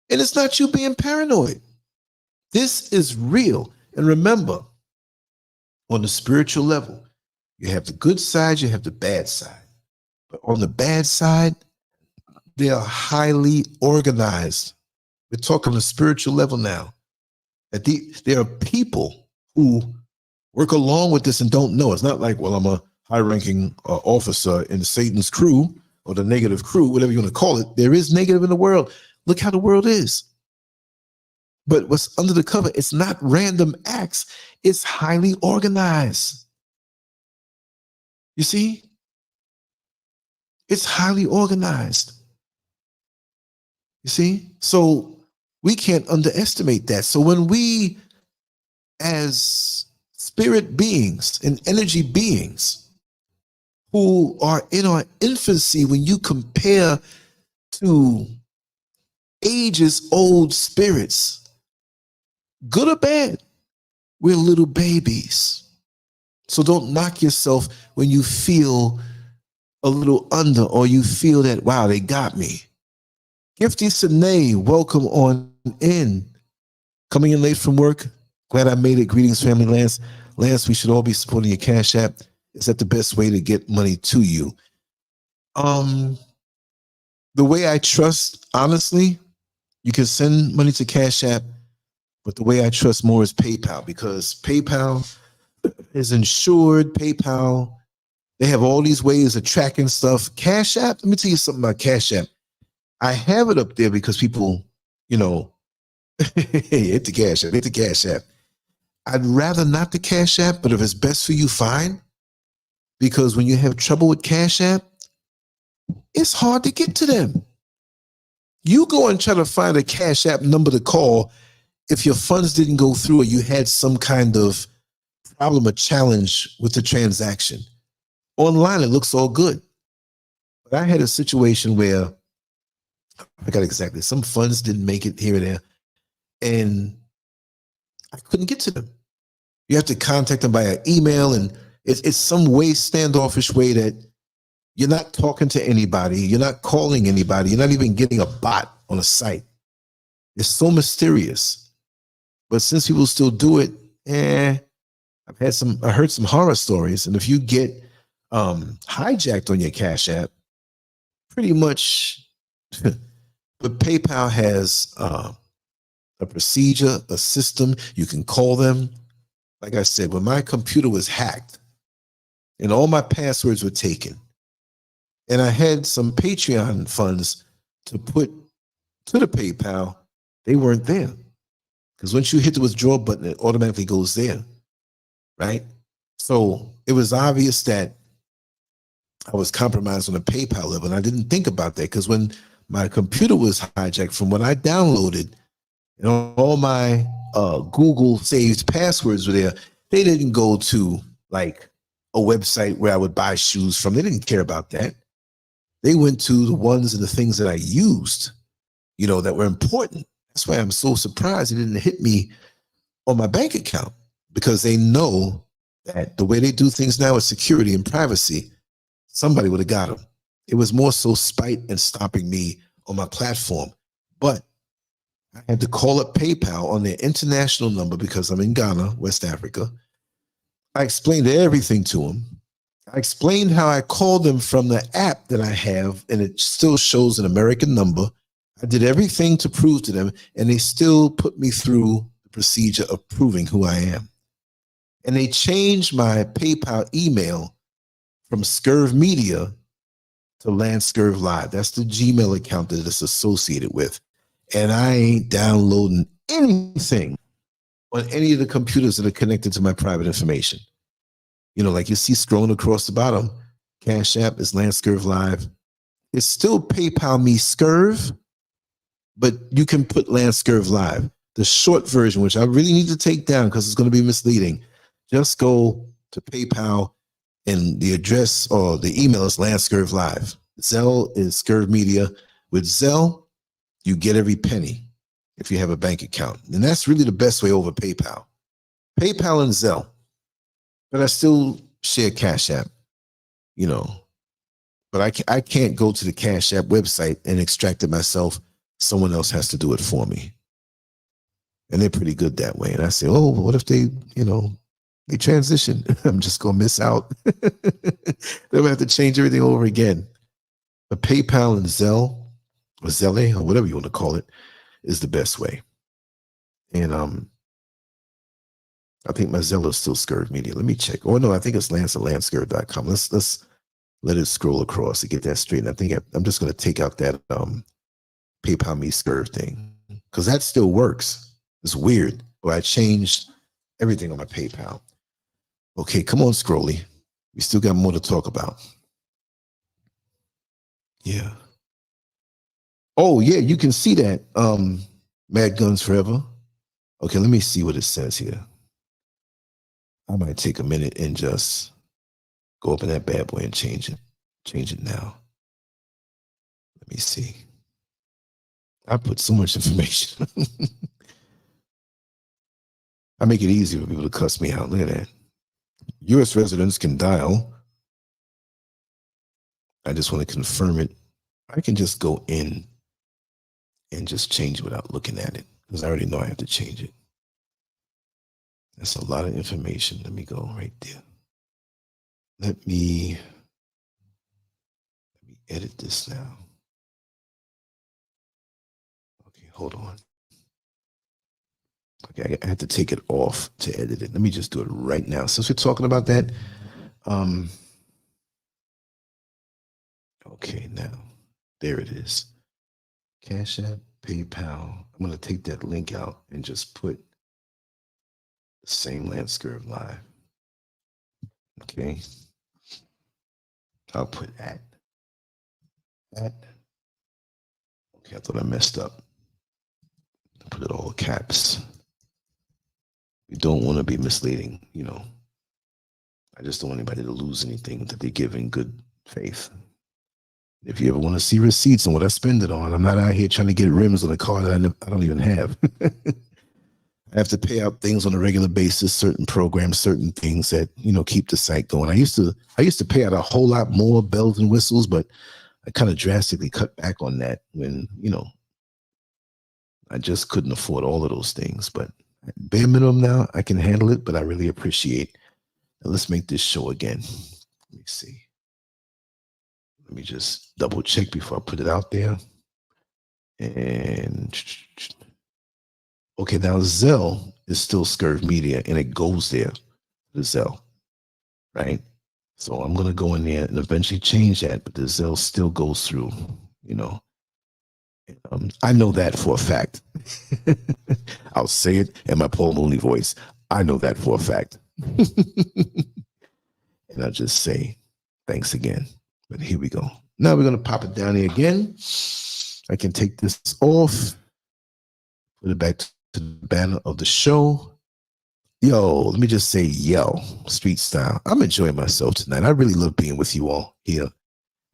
And it's not you being paranoid. This is real. And remember, on the spiritual level, you have the good side, you have the bad side. But on the bad side, they are highly organized. We're talking on the spiritual level now. That there are people who work along with this and don't know. It's not like, well, I'm a high-ranking officer in Satan's crew or the negative crew, whatever you want to call it. There is negative in the world. Look how the world is. But what's under the cover, it's not random acts. It's highly organized. You see? It's highly organized. You see? So we can't underestimate that. So when we, as spirit beings and energy beings who are in our infancy, when you compare to ages old spirits, good or bad, we're little babies. So don't knock yourself when you feel a little under or you feel that, wow, they got me. Gifty Sine, welcome on in. Coming in late from work. Glad I made it. Greetings, family. Lance, we should all be supporting your Cash App. Is that the best way to get money to you? The way I trust, honestly, you can send money to Cash App, but the way I trust more is PayPal, because PayPal is insured. PayPal, they have all these ways of tracking stuff. Cash App, let me tell you something about Cash App. I have it up there because people, hit the Cash App, hit the Cash App. I'd rather not the Cash App, but if it's best for you, fine. Because when you have trouble with Cash App, it's hard to get to them. You go and try to find a Cash App number to call if your funds didn't go through or you had some kind of problem or challenge with the transaction. Online, it looks all good. But I had a situation where I forgot exactly. Some funds didn't make it here and there, and I couldn't get to them. You have to contact them by an email, and it's some way standoffish way that you're not talking to anybody, you're not calling anybody, you're not even getting a bot on a site. It's so mysterious. But since people still do it, I heard some horror stories, and if you get hijacked on your Cash App, pretty much. But PayPal has a procedure, a system. You can call them. Like I said, when my computer was hacked and all my passwords were taken, and I had some Patreon funds to put to the PayPal, they weren't there. Because once you hit the withdraw button, it automatically goes there, right? So it was obvious that I was compromised on a PayPal level, and I didn't think about that because when my computer was hijacked, from what I downloaded, and all my Google saved passwords were there, they didn't go to like a website where I would buy shoes from. They didn't care about that. They went to the ones and the things that I used, that were important. That's why I'm so surprised it didn't hit me on my bank account, because they know that the way they do things now with security and privacy, somebody would have got them. It was more so spite and stopping me on my platform. But I had to call up PayPal on their international number because I'm in Ghana, West Africa. I explained everything to them. I explained how I called them from the app that I have, and it still shows an American number. I did everything to prove to them, and they still put me through the procedure of proving who I am. And they changed my PayPal email from Scurv Media to Lancescurv Live. That's the Gmail account that it's associated with. And I ain't downloading anything on any of the computers that are connected to my private information. Like you see scrolling across the bottom, Cash App is Lancescurv Live. It's still PayPal me Scurv, but you can put Lancescurv Live. The short version, which I really need to take down because it's going to be misleading, just go to PayPal, and the address or the email is Lancescurv Live. ZELLE is Scurv Media. With ZELLE, you get every penny if you have a bank account. And that's really the best way over PayPal. PayPal and ZELLE. But I still share Cash App, But I can't go to the Cash App website and extract it myself. Someone else has to do it for me. And they're pretty good that way. And I say, oh, what if they transition? I'm just going to miss out. Then we have to change everything over again. But PayPal and ZELLE, or ZELLE, or whatever you want to call it, is the best way. And I think my ZELLE is still Scurv Media. Let me check. Oh, no, I think it's Lance at Lancescurv.com. Let's let it scroll across to get that straight. And I think I'm just going to take out that PayPal me Scurv thing, because that still works. It's weird, but I changed everything on my PayPal. Okay, come on, Scrolly. We still got more to talk about. Yeah. Oh, yeah, you can see that. Mad Guns Forever. Okay, let me see what it says here. I might take a minute and just go up in that bad boy and change it. Change it now. Let me see. I put so much information. I make it easy for people to cuss me out. Look at that. U.S. residents can dial. I just want to confirm it. I can just go in and just change it without looking at it, because I already know I have to change it. That's a lot of information. Let me go right there. Let me edit this now. Okay, hold on. Okay, I had to take it off to edit it. Let me just do it right now. Since we're talking about that, okay, now there it is. Cash App, PayPal. I'm going to take that link out and just put the same Lancescurv Live. Okay. I'll put at. Okay, I thought I messed up. I put it all caps. We don't want to be misleading, I just don't want anybody to lose anything that they give in good faith. If you ever want to see receipts on what I spend it on, I'm not out here trying to get rims on a car that I don't even have. I have to pay out things on a regular basis, certain programs, certain things that, keep the site going. I used to pay out a whole lot more bells and whistles, but I kind of drastically cut back on that when, I just couldn't afford all of those things. But bare minimum now, I can handle it, but I really appreciate. Now let's make this show again. Let me see. Let me just double check before I put it out there. And okay, now ZELLE is still Scurv Media, and it goes there, the ZELLE, right? So I'm going to go in there and eventually change that, but the ZELLE still goes through, I know that for a fact. I'll say it in my Paul Mooney voice. I know that for a fact. And I'll just say thanks again. But here we go. Now we're going to pop it down here again. I can take this off, put it back to the banner of the show. Yo, let me just say, street style. I'm enjoying myself tonight. I really love being with you all here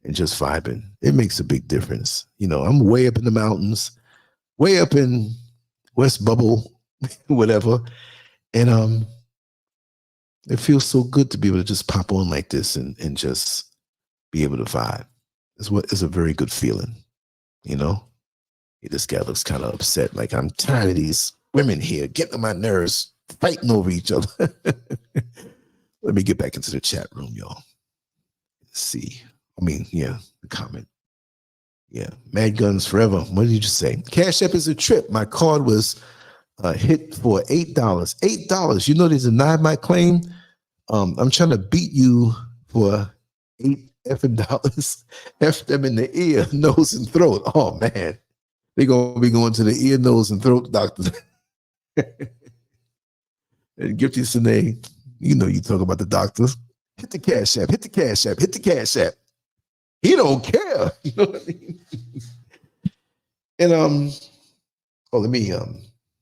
and just vibing. It makes a big difference. I'm way up in the mountains, way up in West Bubble, whatever. And it feels so good to be able to just pop on like this and just be able to vibe. It's a very good feeling, This guy looks kind of upset, like I'm tired of these women here getting on my nerves, fighting over each other. Let me get back into the chat room, y'all. Let's see. The comment. Yeah, Mad Guns Forever. What did you just say? Cash App is a trip. My card was hit for $8. $8. They denied my claim. I'm trying to beat you for $8 effing dollars. F them in the ear, nose, and throat. Oh man, they're gonna be going to the ear, nose, and throat doctor. And Gifty Sine, you talk about the doctors. Hit the Cash App. Hit the Cash App. Hit the Cash App. He don't care. You know what I mean? And let me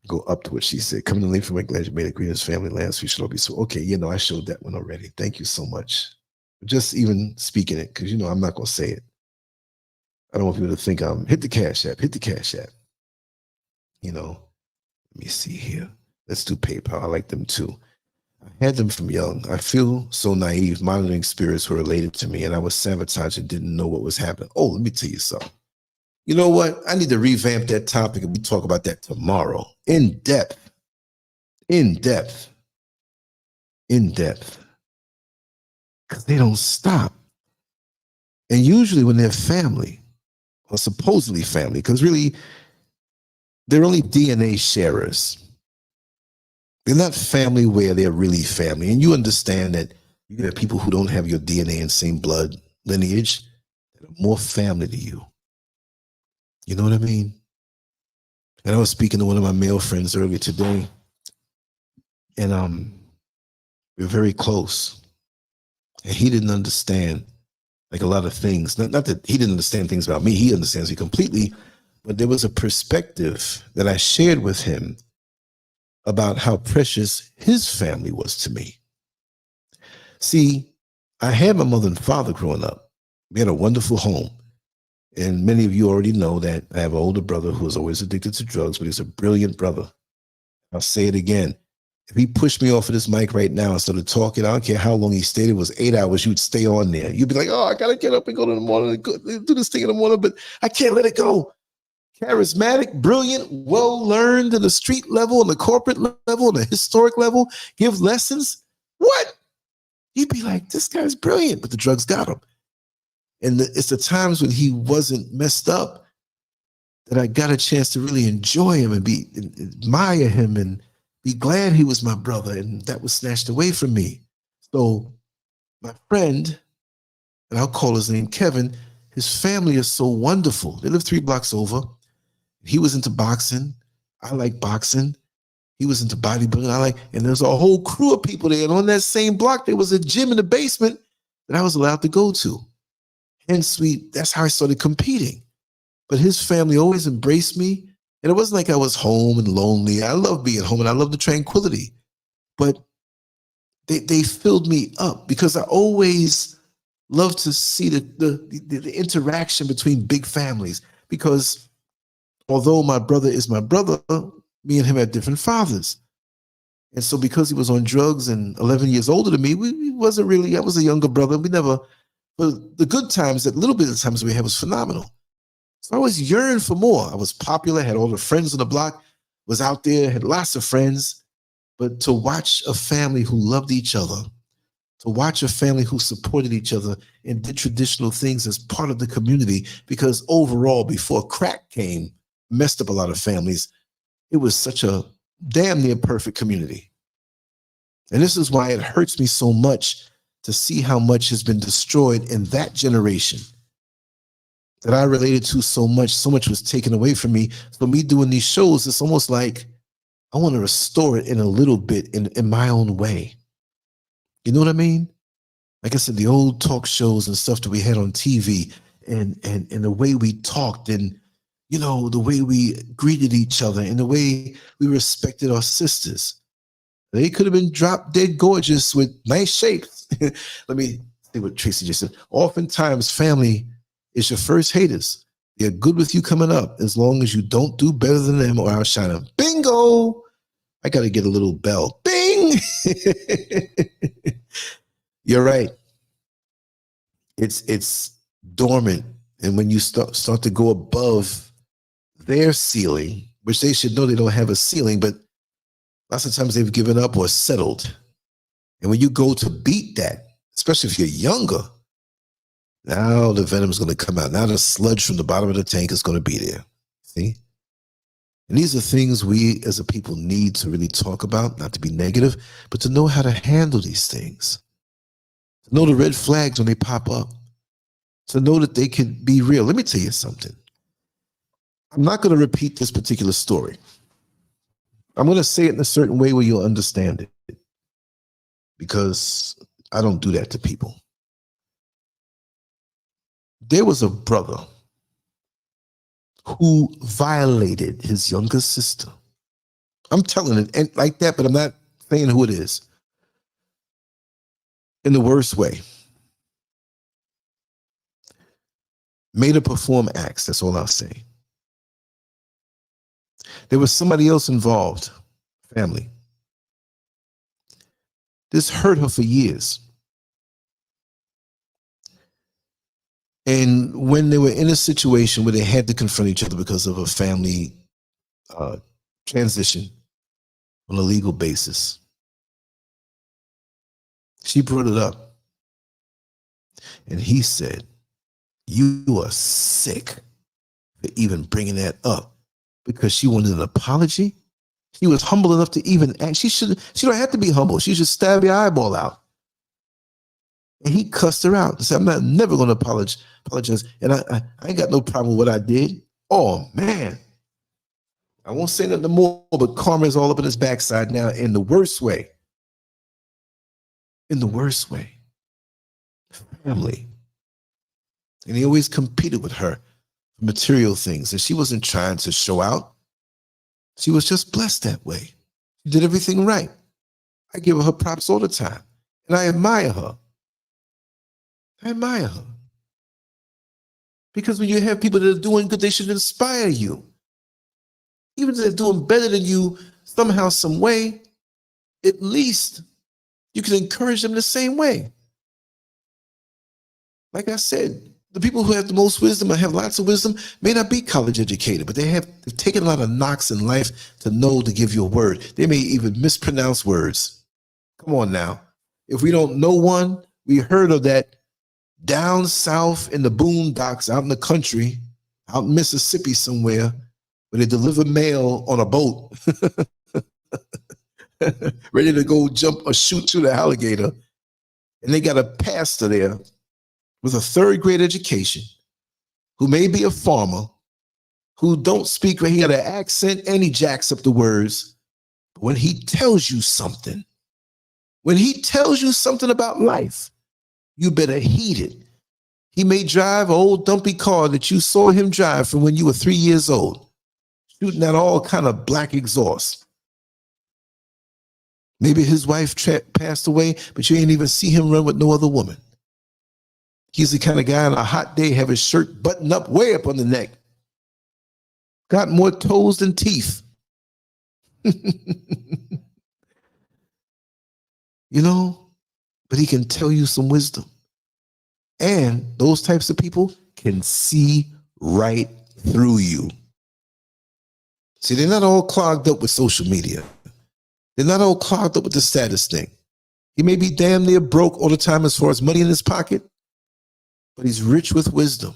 go up to what she said. Coming to leave from my glad you made it. Green's family last week should all be so okay. I showed that one already. Thank you so much. Just even speaking it, because I'm not gonna say it. I don't want people to think hit the Cash App, hit the Cash App. Let me see here. Let's do PayPal. I like them too. I had them from young. I feel so naive. Monitoring spirits were related to me, and I was sabotaged and didn't know what was happening. Oh, let me tell you something. You know what? I need to revamp that topic, and we talk about that tomorrow. In depth. Because they don't stop. And usually when they're family, or supposedly family, because really, they're only DNA sharers. They're not family where they're really family. And you understand that you have people who don't have your DNA and same blood lineage that are more family to you. You know what I mean? And I was speaking to one of my male friends earlier today, and we're very close. And he didn't understand like a lot of things. Not that he didn't understand things about me. He understands me completely. But there was a perspective that I shared with him about how precious his family was to me. See, I had my mother and father growing up. We had a wonderful home. And many of you already know that I have an older brother who was always addicted to drugs, but he's a brilliant brother. I'll say it again. If he pushed me off of this mic right now and started talking, I don't care how long he stayed. It was 8 hours. You'd stay on there. You'd be like, oh, I got to get up and go to the morning and go, do this thing in the morning, but I can't let it go. Charismatic, brilliant, well-learned in the street level, on the corporate level, on the historic level, give lessons. What? You'd be like, this guy's brilliant, but the drugs got him. And it's the times when he wasn't messed up that I got a chance to really enjoy him and admire him and be glad he was my brother, and that was snatched away from me. So my friend, and I'll call his name Kevin, his family is so wonderful. They live 3 blocks over. He was into boxing. I like boxing. He was into bodybuilding. And there's a whole crew of people there. And on that same block, there was a gym in the basement that I was allowed to go to. Hence, that's how I started competing. But his family always embraced me. And it wasn't like I was home and lonely. I love being home and I love the tranquility. But they filled me up because I always love to see the interaction between big families, because although my brother is my brother, me and him had different fathers. And so because he was on drugs and 11 years older than me, we wasn't really, I was a younger brother. We never, but the good times, that little bit of times we had was phenomenal. So I always yearned for more. I was popular, had all the friends on the block, was out there, had lots of friends. But to watch a family who loved each other, to watch a family who supported each other and did traditional things as part of the community, because overall, before crack came, messed up a lot of families, it was such a damn near perfect community. And this is why it hurts me so much to see how much has been destroyed in that generation that I related to so much was taken away from me. So me doing these shows, it's almost like I want to restore it in a little bit in my own way. You know what I mean? Like I said, the old talk shows and stuff that we had on TV, and the way we talked, and you know, the way we greeted each other, and the way we respected our sisters. They could have been drop dead gorgeous with nice shapes. Let me see what Tracy just said. Oftentimes, family is your first haters. They're good with you coming up as long as you don't do better than them or outshine them. Bingo! I got to get a little bell. Bing! You're right. It's dormant. And when you start to go above their ceiling, which they should know they don't have a ceiling, but lots of times they've given up or settled. And when you go to beat that, especially if you're younger, now the venom's going to come out. Now the sludge from the bottom of the tank is going to be there. See? And these are things we as a people need to really talk about, not to be negative, but to know how to handle these things. To know the red flags when they pop up. To know that they can be real. Let me tell you something. I'm not going to repeat this particular story. I'm going to say it in a certain way where you'll understand it, because I don't do that to people. There was a brother who violated his younger sister. I'm telling it and like that, but I'm not saying who it is. In the worst way. Made her perform acts, that's all I'll say. There was somebody else involved, family. This hurt her for years. And when they were in a situation where they had to confront each other because of a family transition on a legal basis, she brought it up. And he said, "You are sick for even bringing that up," because she wanted an apology. She was humble enough to even ask. She don't have to be humble. She should stab your eyeball out. And he cussed her out and said, "I'm never going to apologize. And I ain't got no problem with what I did." Oh, man. I won't say nothing more, but karma is all up in his backside now in the worst way. In the worst way. Family. And he always competed with her for material things. And she wasn't trying to show out. She was just blessed that way. She did everything right. I give her props all the time. And I admire her. I admire her. Because when you have people that are doing good, they should inspire you. Even if they're doing better than you somehow, some way, at least you can encourage them the same way. Like I said, the people who have the most wisdom or have lots of wisdom may not be college educated, but they've taken a lot of knocks in life to know to give you a word. They may even mispronounce words. Come on now. If we don't know one, we heard of that down south in the boondocks, out in the country, out in Mississippi somewhere, where they deliver mail on a boat, ready to go jump or shoot to the alligator. And they got a pastor there with a third grade education, who may be a farmer, who don't speak, he got an accent and he jacks up the words. But when he tells you something about life, you better heed it. He may drive an old dumpy car that you saw him drive from when you were 3 years old, shooting out all kind of black exhaust. Maybe his wife passed away, but you ain't even see him run with no other woman. He's the kind of guy on a hot day have his shirt buttoned up way up on the neck. Got more toes than teeth. You know, but he can tell you some wisdom. And those types of people can see right through you. See, they're not all clogged up with social media. They're not all clogged up with the status thing. He may be damn near broke all the time as far as money in his pocket, but he's rich with wisdom.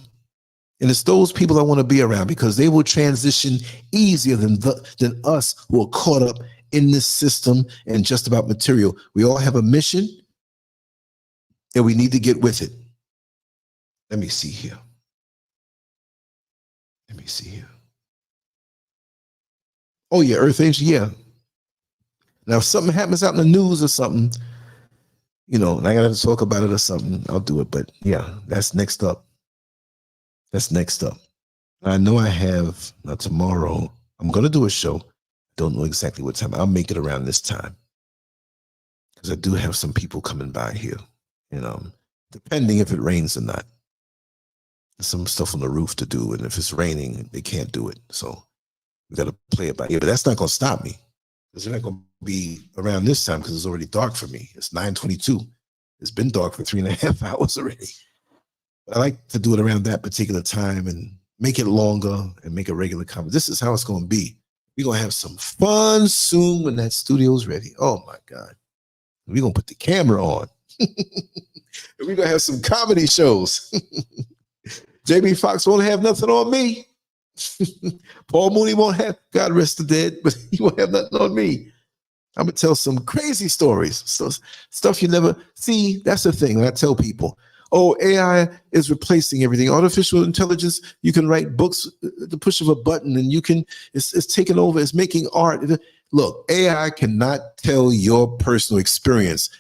And it's those people I want to be around because they will transition easier than us who are caught up in this system and just about material. We all have a mission and we need to get with it. Let me see here. Let me see here. Oh yeah, Earth Angel, yeah. Now if something happens out in the news or something, you know, and I gotta talk about it or something, I'll do it. But yeah, that's next up. That's next up. I know I have tomorrow. I'm gonna do a show. Don't know exactly what time. I'll make it around this time because I do have some people coming by here, and depending if it rains or not. There's some stuff on the roof to do, and if it's raining, they can't do it. So we got to play it by ear. But that's not gonna stop me because they're not gonna be around this time because it's already dark for me. It's 9:22. It's been dark for 3.5 hours already. But I like to do it around that particular time and make it longer and make a regular comment. This is how it's gonna be. We're going to have some fun soon when that studio's ready. Oh, my God. We're going to put the camera on. We're going to have some comedy shows. Jamie Foxx won't have nothing on me. Paul Mooney won't have, God rest the dead, but he won't have nothing on me. I'm going to tell some crazy stories. Stuff you never see. That's the thing when I tell people, oh, AI is replacing everything. Artificial intelligence, you can write books at the push of a button and you can, it's taking over, it's making art. Look, AI cannot tell your personal experience.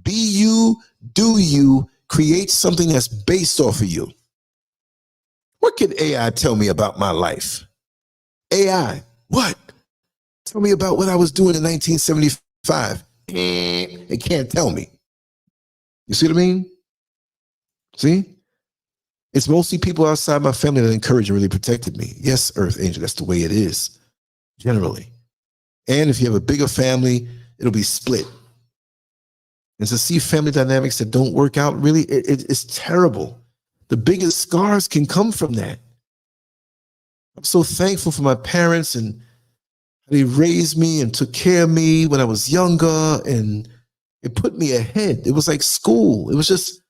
Be you, do you, create something that's based off of you. What can AI tell me about my life? AI, what? Tell me about what I was doing in 1975. It can't tell me. You see what I mean? See? It's mostly people outside my family that encouraged and really protected me. Yes, Earth Angel, that's the way it is, generally. And if you have a bigger family, it'll be split. And to see family dynamics that don't work out, really, it's terrible. The biggest scars can come from that. I'm so thankful for my parents and they raised me and took care of me when I was younger, and it put me ahead. It was like school. It was just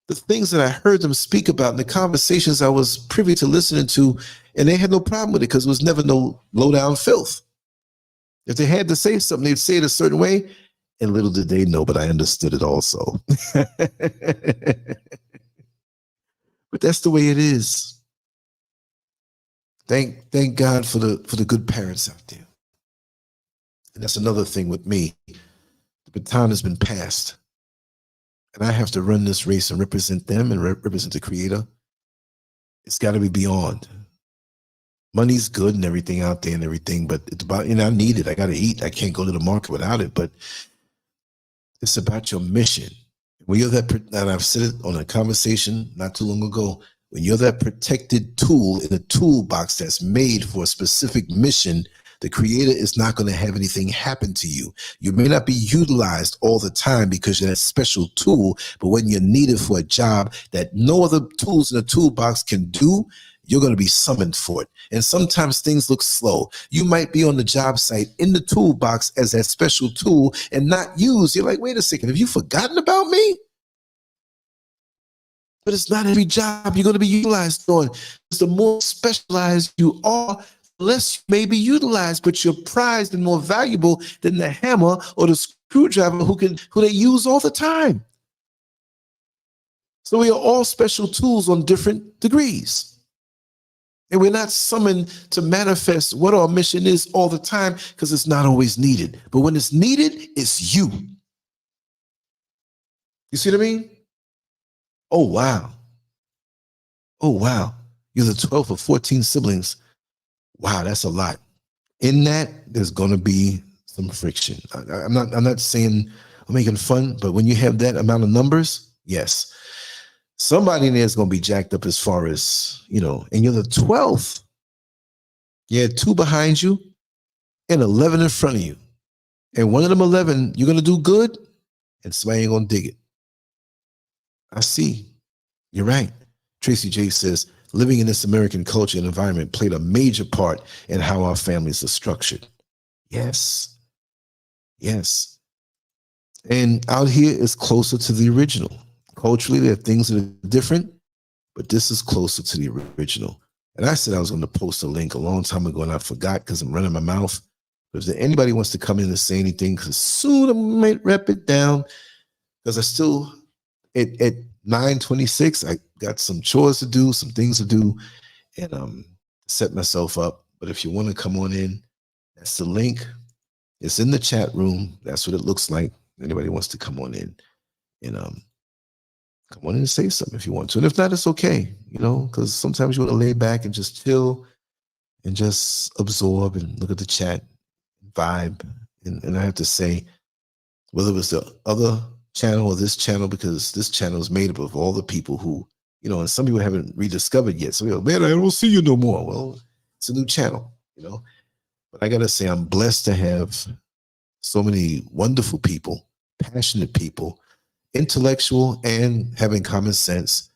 the things that I heard them speak about and the conversations I was privy to listening to, and they had no problem with it because it was never no low-down filth. If they had to say something, they'd say it a certain way, and little did they know, but I understood it also. But that's the way it is. Thank God for the good parents out there. And that's another thing with me. The baton has been passed. And I have to run this race and represent them and represent the Creator. It's got to be beyond. Money's good and everything out there and everything, but it's about, I need it. I got to eat. I can't go to the market without it, but it's about your mission. When you're that, and I've said it on a conversation not too long ago, when you're that protected tool in a toolbox that's made for a specific mission, the Creator is not going to have anything happen to you. You may not be utilized all the time because you're that special tool, but when you're needed for a job that no other tools in the toolbox can do, you're going to be summoned for it. And sometimes things look slow. You might be on the job site in the toolbox as that special tool and not used. You're like, wait a second, have you forgotten about me? But it's not every job you're going to be utilized on. The more specialized you are, the less you may be utilized, but you're prized and more valuable than the hammer or the screwdriver who they use all the time. So we are all special tools on different degrees. And we're not summoned to manifest what our mission is all the time because it's not always needed. But when it's needed, it's you. You see what I mean? Oh, wow. Oh, wow. You're the 12th of 14 siblings. Wow, that's a lot. In that, there's going to be some friction. I'm not saying I'm making fun, but when you have that amount of numbers, yes. Somebody in there is going to be jacked up as far as, and you're the 12th. You had 2 behind you and 11 in front of you. And one of them 11, you're going to do good and somebody ain't going to dig it. I see. You're right. Tracy J says, living in this American culture and environment played a major part in how our families are structured. Yes. Yes. And out here is closer to the original. Culturally, there are things that are different, but this is closer to the original. And I said I was going to post a link a long time ago, and I forgot because I'm running my mouth. But if there anybody wants to come in and say anything, because soon I might wrap it down, because I still, at 9:26, I got some chores to do, some things to do, and set myself up. But if you want to come on in, that's the link. It's in the chat room. That's what it looks like. Anybody wants to come on in and come on in and say something if you want to. And if not, it's okay, because sometimes you want to lay back and just chill and just absorb and look at the chat, vibe. And I have to say, whether it was the other channel or this channel, because this channel is made up of all the people who, and some people haven't rediscovered yet. So, man, I don't see you no more. Well, it's a new channel, But I got to say, I'm blessed to have so many wonderful people, passionate people, intellectual and having common sense,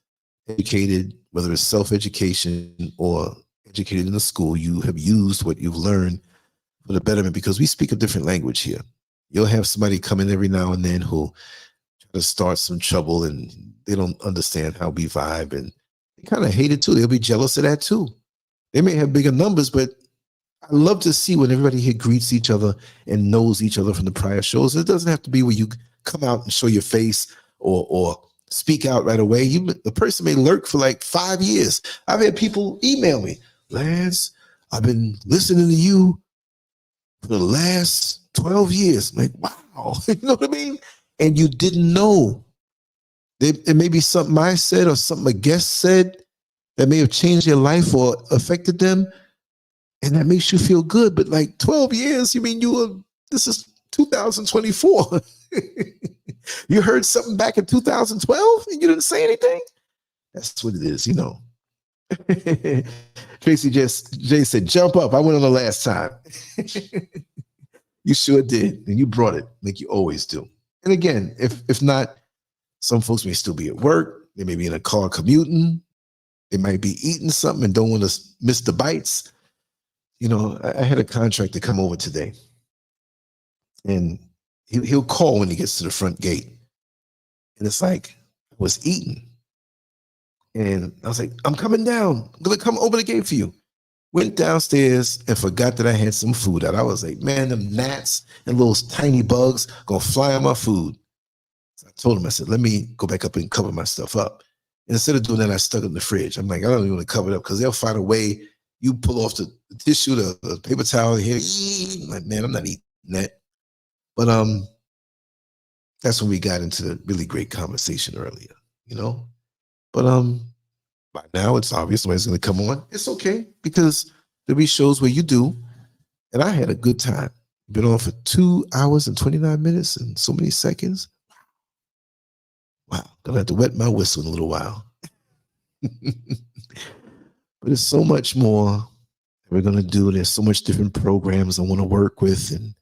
educated, whether it's self-education or educated in the school. You have used what you've learned for the betterment, because we speak a different language here. You'll have somebody come in every now and then who try to start some trouble, and they don't understand how we vibe, and they kind of hate it too. They'll be jealous of that too. They may have bigger numbers, but I love to see when everybody here greets each other and knows each other from the prior shows. It doesn't have to be where you come out and show your face or speak out right away. The person may lurk for like 5 years. I've had people email me, Lance, I've been listening to you for the last 12 years. I'm like, wow, you know what I mean? And you didn't know. It may be something I said or something a guest said that may have changed their life or affected them. And that makes you feel good. But like 12 years, you mean this is 2024. You heard something back in 2012 and you didn't say anything? That's what it is, Tracy J said, jump up. I went on the last time. You sure did. And you brought it like you always do. And again, if not, some folks may still be at work. They may be in a car commuting. They might be eating something and don't want to miss the bites. I had a contractor come over today, and he'll call when he gets to the front gate. And it's like, I was eating. And I was like, I'm coming down. I'm going to come over the gate for you. Went downstairs and forgot that I had some food out. I was like, man, them gnats and little tiny bugs going to fly on my food. So I told him, I said, let me go back up and cover my stuff up. And instead of doing that, I stuck it in the fridge. I'm like, I don't even want to cover it up because they'll find a way. You pull off the tissue, the paper towel here. I'm like, man, I'm not eating that. But that's when we got into the really great conversation earlier, But by now it's obvious somebody's going to come on. It's okay, because there'll be shows where you do, and I had a good time. Been on for 2 hours and 29 minutes and so many seconds. Wow, gonna have to wet my whistle in a little while. But it's so much more we're going to do. There's so much different programs I want to work with and,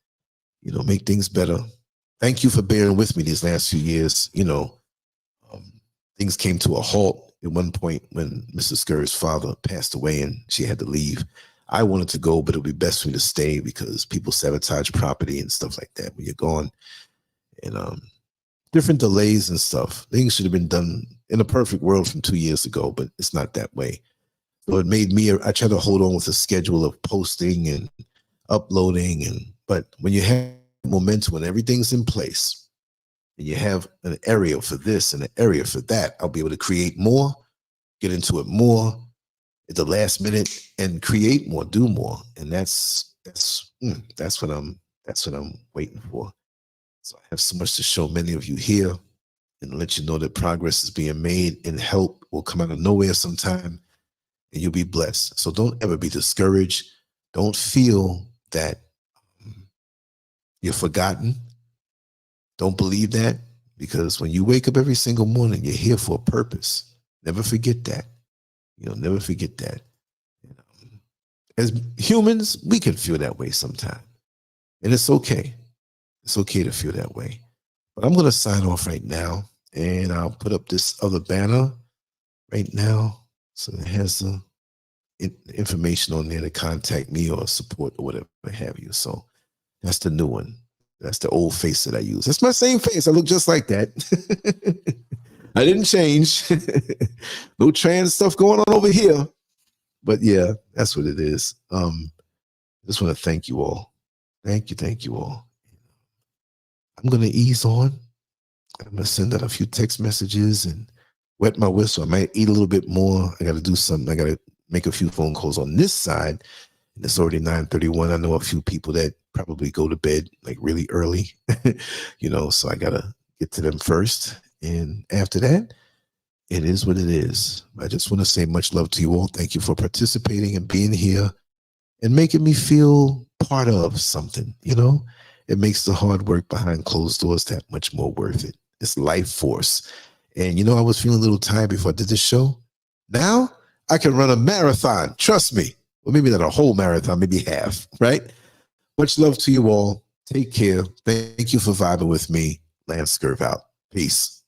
make things better. Thank you for bearing with me these last few years. Things came to a halt at one point when Mrs. Scurv's father passed away and she had to leave. I wanted to go, but it would be best for me to stay because people sabotage property and stuff like that when you're gone. And different delays and stuff. Things should have been done in a perfect world from 2 years ago, but it's not that way. So it made me, I try to hold on with a schedule of posting and uploading. But when you have momentum and everything's in place and you have an area for this and an area for that, I'll be able to create more, get into it more at the last minute and create more, do more. And that's what I'm waiting for. So I have so much to show many of you here and let you know that progress is being made and help will come out of nowhere sometime. And you'll be blessed. So don't ever be discouraged. Don't feel that you're forgotten. Don't believe that, because when you wake up every single morning, you're here for a purpose. Never forget that. Never forget that. As humans, we can feel that way sometimes. And it's okay. It's okay to feel that way. But I'm going to sign off right now. And I'll put up this other banner right now. So it has the information on there to contact me or support or whatever have you. So that's the new one. That's the old face that I use. That's my same face. I look just like that. I didn't change. No trans stuff going on over here. But yeah, that's what it is. I just want to thank you all. Thank you all. I'm going to ease on. I'm going to send out a few text messages and wet my whistle. I might eat a little bit more. I got to do something. I got to make a few phone calls on this side. And it's already 9:31. I know a few people that probably go to bed like really early, so I got to get to them first. And after that, it is what it is. I just want to say much love to you all. Thank you for participating and being here and making me feel part of something, It makes the hard work behind closed doors that much more worth it. It's life force. And, I was feeling a little tired before I did this show. Now I can run a marathon. Trust me. Well, maybe not a whole marathon, maybe half, right? Much love to you all. Take care. Thank you for vibing with me. Lancescurv out. Peace.